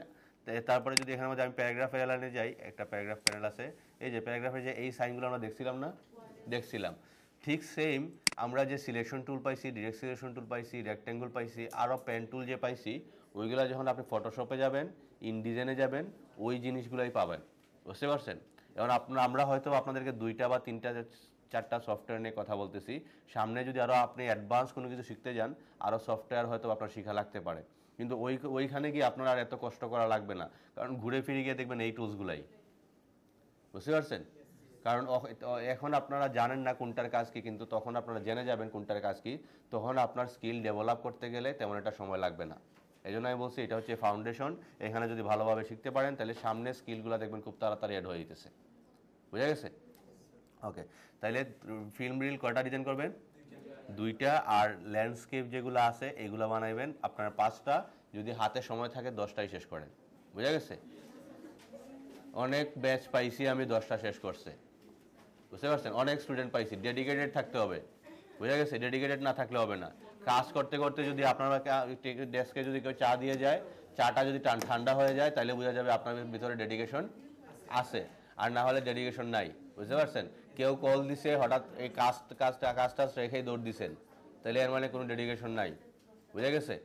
তারপরে যদি এখানের মধ্যে আমি প্যারাগ্রাফের অ্যালাইনে যাই, একটা প্যারাগ্রাফ প্যানেল আছে। এই যে প্যারাগ্রাফের যে এই সাইনগুলো আমরা দেখছিলাম না, দেখছিলাম ঠিক সেম আমরা যে সিলেকশন টুল পাইছি, ডিরেক্ট সিলেকশন টুল পাইছি, রেক্টেঙ্গল পাইছি, আরও পেন টুল যে পাইছি, ওইগুলো যখন আপনি ফটোশপে যাবেন, ইনডিজাইনে যাবেন, ওই জিনিসগুলোই পাবেন, বুঝতে পারছেন? এখন আমরা হয়তো আপনাদেরকে 2টা বা 3টা 4টা সফটওয়্যার নিয়ে কথা বলতেছি। সামনে যদি আরও আপনি অ্যাডভান্স কোনো কিছু শিখতে যান, আরও সফটওয়্যার হয়তো আপনার শেখা লাগতে পারে। কিন্তু ওইখানে গিয়ে আপনার আর এত কষ্ট করা লাগবে না, কারণ ঘুরে ফিরে গিয়ে দেখবেন এই টুলসগুলাই, বুঝতে পারছেন? কারণ এখন আপনারা জানেন না কোনটার কাজ কি, কিন্তু তখন আপনারা জেনে যাবেন কোনটার কাজ কি, তখন আপনার স্কিল ডেভেলপ করতে গেলে তেমন একটা সময় লাগবে না। এই জন্য আমি বলছি এটা হচ্ছে ফাউন্ডেশন। এখানে যদি ভালোভাবে শিখতে পারেন তাহলে সামনে স্কিলগুলো দেখবেন খুব তাড়াতাড়ি অ্যাড হয়ে যেতেছে, বুঝা গেছে? ওকে, তাহলে ফিল্ম রিল কয়টা ডিজাইন করবেন? 2টা। আর ল্যান্ডস্কেপ যেগুলো আছে এগুলো বানাইবেন আপনার 5টা। যদি হাতে সময় থাকে 10টাই শেষ করেন, বুঝা গেছে? অনেক ব্যাচ পাইছি আমি 10টা শেষ করছে, বুঝতে পারছেন? অনেক স্টুডেন্ট পাইছি। ডেডিকেটেড থাকতে হবে, বুঝা গেছে? ডেডিকেটেড না থাকলে হবে না। কাজ করতে করতে যদি আপনার ডেস্কে যদি কেউ চা দিয়ে যায়, চাটা যদি ঠান্ডা হয়ে যায় তাহলে বোঝা যাবে আপনার ভিতরে ডেডিকেশন আছে, আর না হলে ডেডিকেশন নাই, বুঝতে পারছেন? কেউ কল দিছে হঠাৎ এই কাজটা রেখেই দৌড় দিছেন, তাহলে এর মানে কোনো ডেডিকেশন নাই, বুঝা গেছে?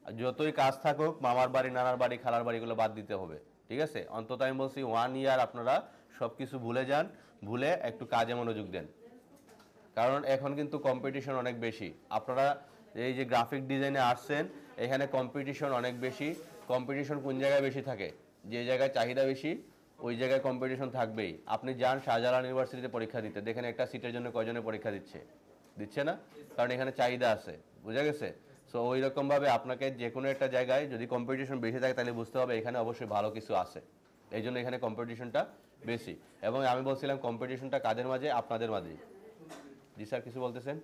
আর যতই কাজ থাকুক মামার বাড়ি, নানার বাড়ি, খালার বাড়িগুলো বাদ দিতে হবে, ঠিক আছে? অন্তত আমি বলছি 1 ইয়ার আপনারা সব কিছু ভুলে যান, ভুলে একটু কাজে মনোযোগ দেন। কারণ এখন কিন্তু কম্পিটিশন অনেক বেশি। আপনারা এই যে গ্রাফিক ডিজাইনে আসছেন, এখানে কম্পিটিশন অনেক বেশি। কম্পিটিশন কোন জায়গায় বেশি থাকে? যে জায়গায় চাহিদা বেশি ওই জায়গায় কম্পিটিশন থাকবেই। আপনি যান শাহজালাল ইউনিভার্সিটিতে পরীক্ষা দিতে, দেখেন একটা সিটের জন্য কয়জনে পরীক্ষা দিচ্ছে না? কারণ এখানে চাহিদা আছে, বুঝা গেছে? সো ওই রকমভাবে আপনাকে যে কোনো একটা জায়গায় যদি কম্পিটিশন বেশি থাকে তাহলে বুঝতে হবে এখানে অবশ্যই ভালো কিছু আছে। এই জন্য এখানে কম্পিটিশনটা বেশি। এবং আমি বলছিলাম কম্পিটিশনটা কাদের মাঝে? আপনাদের মাঝে। জি স্যার, কিছু বলতেছেন?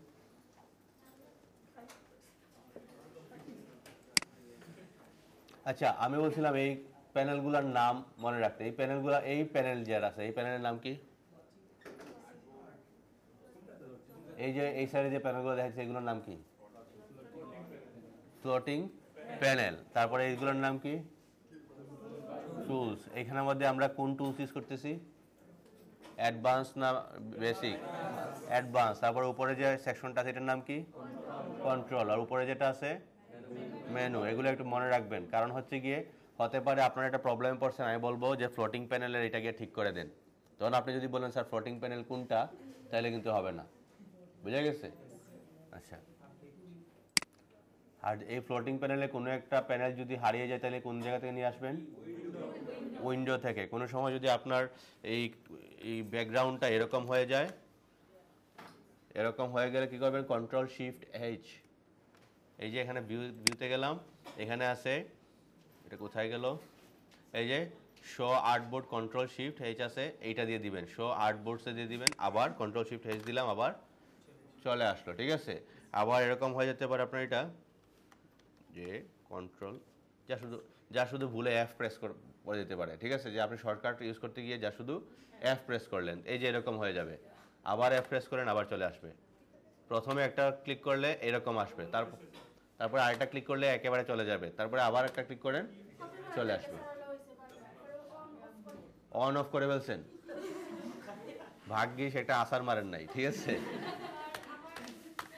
আচ্ছা, আমি বলছিলাম এই প্যানেলগুলোর নাম মনে রাখতে। এই প্যানেল যে আছে এই প্যানেলের নাম কি? এই যে এই সাইডে যে প্যানেলগুলো দেখাচ্ছে এগুলোর নাম কি? Floating panel. তারপরে এইগুলোর নাম কি? টুলস। এখানের মধ্যে আমরা কোন টুলস ইউজ করতেছি? অ্যাডভান্স না বেসিক? অ্যাডভান্স, তারপর উপরে যে সেকশনটা আছে এটার নাম কি? কন্ট্রোল। আর উপরে যেটা আছে মেনু। এগুলো একটু মনে রাখবেন, কারণ হচ্ছে গিয়ে হতে পারে আপনার একটা প্রবলেম পড়ছেন, আমি বলবো যে ফ্লোটিং প্যানেলের এটা গিয়ে ঠিক করে দেন, তখন আপনি যদি বলেন স্যার ফ্লোটিং প্যানেল কোনটা, তাহলে কিন্তু হবে না। বুঝা গেছে? আচ্ছা, আর এই ফ্লোটিং প্যানেলে কোনো একটা প্যানেল যদি হারিয়ে যায় তাহলে কোন জায়গা থেকে নিয়ে আসবেন? উইন্ডো থেকে। কোনো সময় যদি আপনার এই এই ব্যাকগ্রাউন্ডটা এরকম হয়ে যায়, এরকম হয়ে গেলে কী করবেন? কন্ট্রোল শিফট এইচ, এই যে এখানে ভিউতে গেলাম, এখানে আছে, এটা কোথায় গেল? এই যে show artboard, control shift H আছে, এইটা দিয়ে দিবেন, শো আর্টবোর্ডসে দিয়ে দিবেন, আবার কন্ট্রোল শিফট এইচ দিলাম, আবার চলে আসলো। ঠিক আছে? আবার এরকম হয়ে যেতে পারে আপনার এটা যে কন্ট্রোল যা শুধু ভুলে এফ প্রেস করে দিতে পারে। ঠিক আছে? যে আপনি শর্টকাট ইউজ করতে গিয়ে যা শুধু এফ প্রেস করলেন, এই যে এরকম হয়ে যাবে, আবার এফ প্রেস করেন, আবার চলে আসবে। প্রথমে একটা ক্লিক করলে এরকম আসবে, তারপরে আরেকটা ক্লিক করলে একেবারে চলে যাবে, তারপরে আবার একটা ক্লিক করেন, চলে আসবে। অন অফ করে ফেলছেন, ভাগ্যিস একটা আসার মারেন নাই। ঠিক আছে?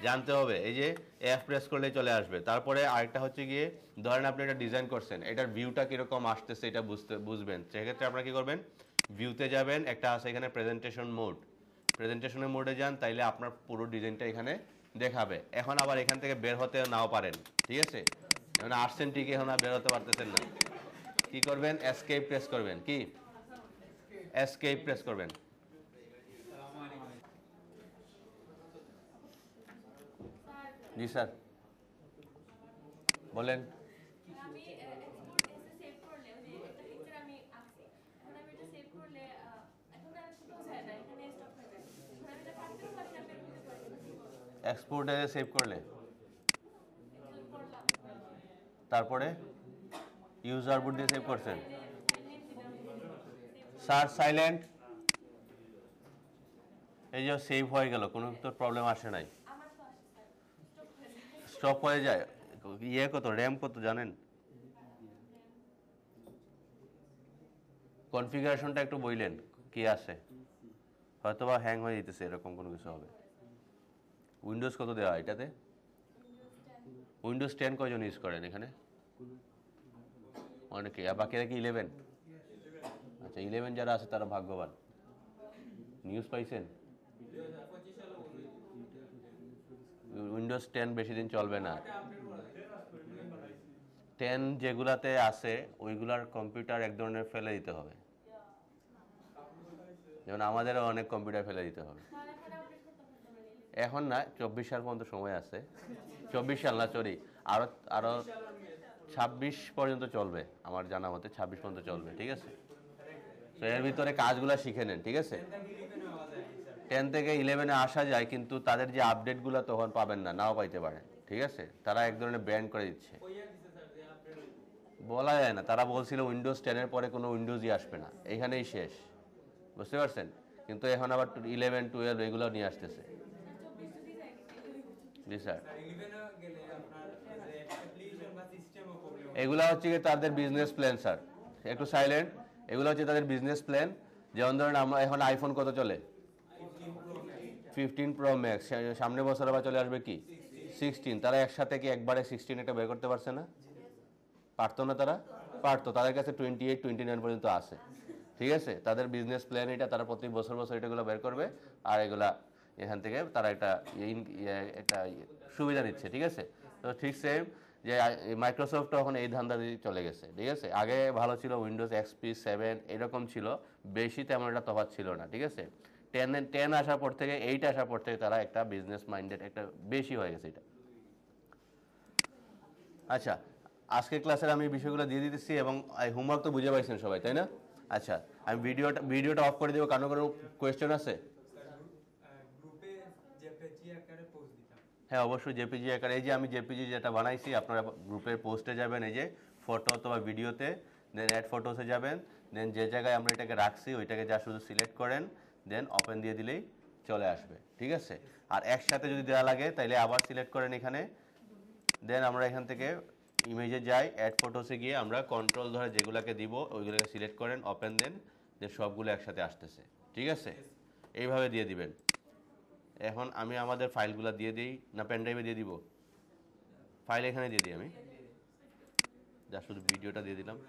জানতে হবে, এই যে এফ প্রেস করলেই চলে আসবে। তারপরে আরেকটা হচ্ছে গিয়ে ধরেন আপনি এটা ডিজাইন করছেন, এটার ভিউটা কীরকম আসতেছে এটা বুঝবেন, সেক্ষেত্রে আপনারা কী করবেন? ভিউতে যাবেন, একটা আছে এখানে প্রেজেন্টেশন মোড, প্রেজেন্টেশনের মোডে যান, তাইলে আপনার পুরো ডিজাইনটা এখানে দেখাবে। এখন আবার এখান থেকে বের হতে নাও পারেন। ঠিক আছে? মানে আসছেন ঠিকই, এখন আর বের হতে পারতেছেন না, কি করবেন? এসকেপ প্রেস করবেন। কি এসকেপ প্রেস করবেন? জি স্যার বলেন। আমি এক্সপোর্ট এসে সেভ করলে ওই যে একটা পিকচার আমি আঁকছি, এখন আমি এটা সেভ করলে এখন আর ক্লোজ হয়ে যায়, এখানে স্টপ হয়ে যায়। এখন আমি এটা কাটতেও পারি না, বের করতে পারি না। এক্সপোর্টে সেভ করলে এটা করলাম, তারপরে ইউজার বোর্ড দিয়ে সেভ করছেন, ফাইল নেম দিলাম, সার্চ সাইলেন্ট, এই যে সেভ হয়ে গেল, কোনো তো প্রবলেম আসে নাই। আমার তো আসে স্যার, স্টপ হয়ে যায়। স্টপ হয়ে যায়। ইয়ে কত, র্যাম কত জানেন? কনফিগারেশনটা একটু বললেন কি আছে, হয়তো বা হ্যাং হয়ে যেতেছে, এরকম কোনো কিছু হবে। উইন্ডোজ কত দেওয়া এটাতে? উইন্ডোজ 10 কয়জন ইউজ করেন এখানে? অনেকে। আর বাকিরা কি 11? আচ্ছা, 11 যারা আছে তারা ভাগ্যবান। নিউজ পাইছেন? উইন্ডোজ 10 বেশি দিন চলবে না। 10 যেগুলাতে আছে ওইগুলার কম্পিউটার এক ধরনের ফেলে দিতে হবে, যেমন আমাদেরও অনেক কম্পিউটার ফেলে দিতে হবে। তাহলে এখন আপডেট করতে পারতে পারি। এখন না, 24 সাল পর্যন্ত সময় আছে। 24 সাল না, সরি, আরো 26 পর্যন্ত চলবে, আমার জানা মতে 26 পর্যন্ত চলবে। ঠিক আছে? তো এর ভিতরে কাজগুলো শিখে নেন। ঠিক আছে? 10 থেকে 11-এ আসা যায়, কিন্তু তাদের যে আপডেটগুলো তখন পাবেন না, নাও পাইতে পারেন। ঠিক আছে? তারা এক ধরনের ব্যান করে দিচ্ছে, বলা যায় না। তারা বলছিল উইন্ডোজ 10-এর পরে কোনো উইন্ডোজই আসবে না, এখানেই শেষ। বুঝতে পারছেন? কিন্তু এখন আবার 11, 12 এগুলো নিয়ে আসতেছে। জি স্যার, এগুলো হচ্ছে কি তাদের বিজনেস প্ল্যান স্যার। একটু সাইলেন্ট। এগুলো হচ্ছে তাদের বিজনেস প্ল্যান। যেমন ধরেন আমরা এখন আইফোন কত চলে? 15 প্রো ম্যাক্স। সামনের বছর আবার চলে আসবে কি 16। তারা একসাথে কি একবারে 16 একটা বের করতে পারছে না? পারতো না? তারা পারতো। তাদের কাছে 28, 29 পর্যন্ত আছে। ঠিক আছে? তাদের বিজনেস প্ল্যান এটা, তারা প্রতি বছর বছর এটাগুলো বের করবে, আর এগুলা এখান থেকে তারা একটা সুবিধা নিচ্ছে। ঠিক আছে? তো ঠিক সেম যে মাইক্রোসফট এখন এই ধান্দা দিয়ে চলে গেছে। ঠিক আছে? আগে ভালো ছিল, উইন্ডোজ এক্সপি 7 এরকম ছিল, বেশি তেমন একটা তফাৎ ছিল না। ঠিক আছে? 10 আসার পর থেকে, 8 আসার পর থেকে তারা একটা বিজনেস মাইন্ডেড একটা বেশি হয়ে গেছে এটা। আচ্ছা, আজকের ক্লাসের আমি বিষয়গুলো দিয়ে দিতেছি, এবং হোমওয়ার্ক তো বুঝে পাইছেন সবাই, তাই না? আচ্ছা, আমি ভিডিওটা অফ করে দেবো। কারো কোনো কোয়েশ্চেন আছে? হ্যাঁ, অবশ্যই জেপিজি আকারে। এই যে আমি জেপিজি যেটা বানাইছি, আপনারা গ্রুপের পোস্টে যাবেন, এই যে ফটো অথবা ভিডিওতে, দেন অ্যাড ফটোসে যাবেন, দেন যে জায়গায় আমরা এটাকে রাখছি ওইটাকে যা শুধু সিলেক্ট করেন, দেন ওপেন দিয়ে দিলেই চলে আসবে। ঠিক আছে? আর একসাথে যদি দেওয়া লাগে তাইলে আবার সিলেক্ট করেন এখানে, দেন আমরা এখান থেকে ইমেজে যাই, অ্যাড ফটোসে গিয়ে আমরা কন্ট্রোল ধরে যেগুলোকে দিব ওইগুলোকে সিলেক্ট করেন, ওপেন দেন, সবগুলো একসাথে আসতেছে। ঠিক আছে? এইভাবে দিয়ে দিবেন। এখন আমি আমাদের ফাইলগুলো দিয়ে দিই না পেন ড্রাইভে দিয়ে দিব? ফাইল এখানে দিয়ে দিই আমি, যা শুধু ভিডিওটা দিয়ে দিলাম।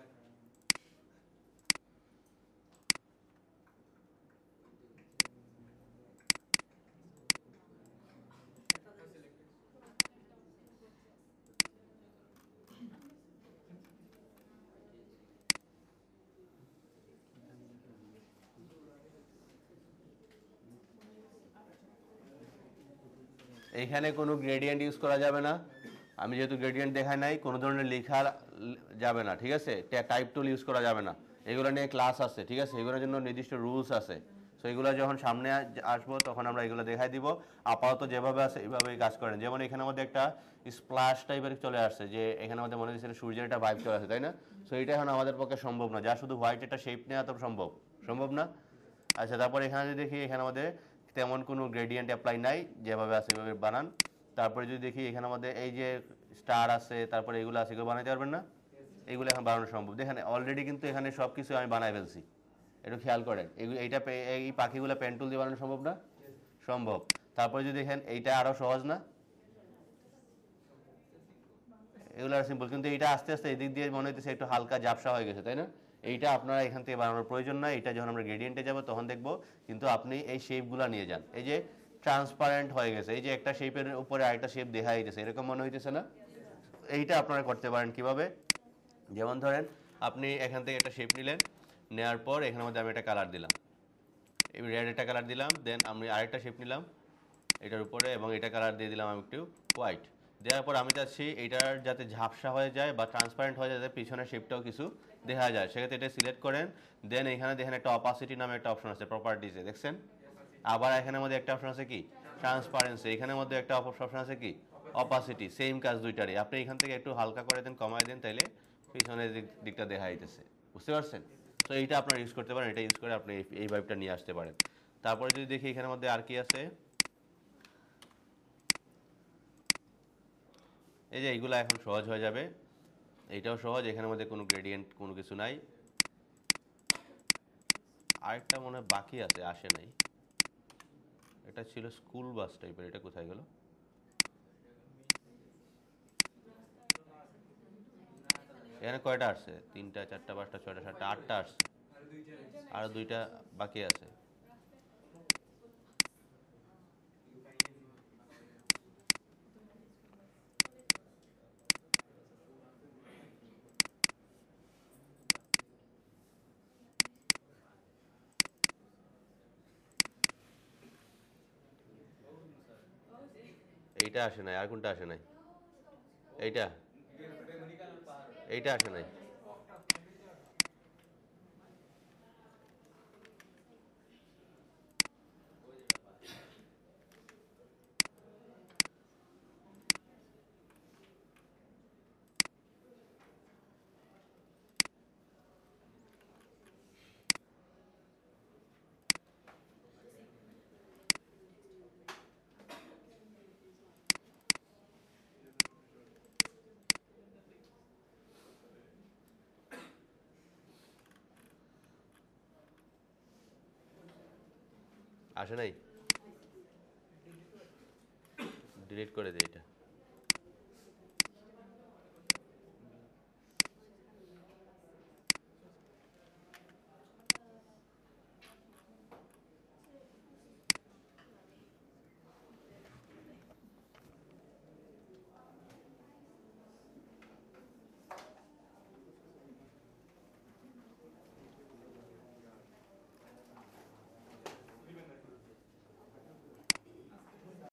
এইখানে কোনো গ্রেডিয়েন্ট ইউজ করা যাবে না। আমি যেহেতু গ্রেডিয়েন্ট দেখাই নাই, কোনো ধরনের লেখা যাবে না, ঠিক আছে? টাইপ টুল ইউজ করা যাবে না। এগুলো নিয়ে ক্লাস আছে, ঠিক আছে? এগুলোর জন্য নির্দিষ্ট রুলস আছে। সো এগুলো যখন সামনে আসবো তখন আমরা এগুলো দেখাই দিব। আপাতত যেভাবে আছে এইভাবেই কাজ করেন। যেমন এখানের মধ্যে একটা স্প্লাশ টাইপের চলে আসছে, যে এখানের মধ্যে মনে হচ্ছে সূর্যের একটা ভাইব চলে আসে, তাই না? সো এটা এখন আমাদের পক্ষে সম্ভব না, যা শুধু হোয়াইট একটা শেপ নেওয়া তো সম্ভব না। আচ্ছা, তারপর এখানে যদি দেখি এখানে আমাদের তেমন কোনো গ্রেডিয়েন্ট অ্যাপ্লাই নাই, যেভাবে আছে এভাবে বানান। তারপরে যদি দেখি এখানে আমাদের এই যে স্টার আছে, তারপরে এগুলো আছে, এগুলো বানাইতে পারবেন না? এগুলো এখন বানানো সম্ভব। দেখেন অলরেডি কিন্তু এখানে সব কিছু আমি বানাই ফেলছি, একটু খেয়াল করেন। এই পাখিগুলো পেন টুল দিয়ে বানানো সম্ভব না? সম্ভব। তারপরে যদি দেখেন এইটা আরও সহজ না? এগুলো আর সিম্পল, কিন্তু এইটা আস্তে আস্তে এদিক দিয়ে মনে হইতেছে একটু হালকা ঝাপসা হয়ে গেছে, তাই না? এইটা আপনারা এখান থেকে বানানোর প্রয়োজন নাই। এটা যখন আমরা গ্রেডিয়েন্টে যাব তখন দেখব। কিন্তু আপনি এই শেপগুলো নিয়ে যান। এই যে ট্রান্সপারেন্ট হয়ে গেছে, এই যে একটা শেপের উপরে আরেকটা শেপ দেখা যাইতেছে, এরকম মনে হইতেছে না? এইটা আপনারা করতে পারেন কিভাবে? যেমন ধরেন আপনি এখান থেকে একটা শেপ নিলেন, নেওয়ার পর এখানের মধ্যে আমি একটা কালার দিলাম, এই রেড একটা কালার দিলাম। দেন আমি আরেকটা শেপ নিলাম এটার উপরে, এবং এটা কালার দিয়ে দিলাম আমি একটু হোয়াইট। দেওয়ার পর আমি চাচ্ছি এটার যাতে ঝাপসা হয়ে যায় বা ট্রান্সপারেন্ট হয়ে যায়, যাতে পিছনের শেপটাও কিছু দেখা যায়। সেক্ষেত্রে এটা সিলেক্ট করেন। দেন এখানে দেখেন একটা অপাসিটি নামে একটা অপশন আছে প্রপার্টিজে, দেখছেন? আবার এখানের মধ্যে একটা অপশন আছে কি ট্রান্সপারেন্সি, এখানের মধ্যে একটা অপশন আছে কি অপাসিটি। সেম কাজ দুইটারই। আপনি এখান থেকে একটু হালকা করে দেন, কমায় দেন, তাইলে পিছনের দিকটা দেখা যাইতেছে। বুঝতে পারছেন? তো এইটা আপনারা ইউজ করতে পারেন। এটা ইউজ করে আপনি এই ভাইবটা নিয়ে আসতে পারেন। তারপরে যদি দেখি এখানের মধ্যে আর কি আছে, এই যে এইগুলো এখন সহজ হয়ে যাবে। এইটাও সহজ, এখানের মধ্যে কোনো গ্রেডিয়েন্ট কোনো কিছু নাই। আরেকটা মনে হয় বাকি আছে, আসে নাই। এটা ছিল স্কুল বাস টাইপের, এটা কোথায় গেল? এখানে কয়টা আসছে? 3টা 4টা 5টা 6টা 7টা 8টা আসছে, আর দুইটা বাকি আছে। এইটা আসে নাই, আর কোনটা আসে নাই? এইটা এইটা আসে নাই। আসে নাই, ডিলিট করে দিই এটা।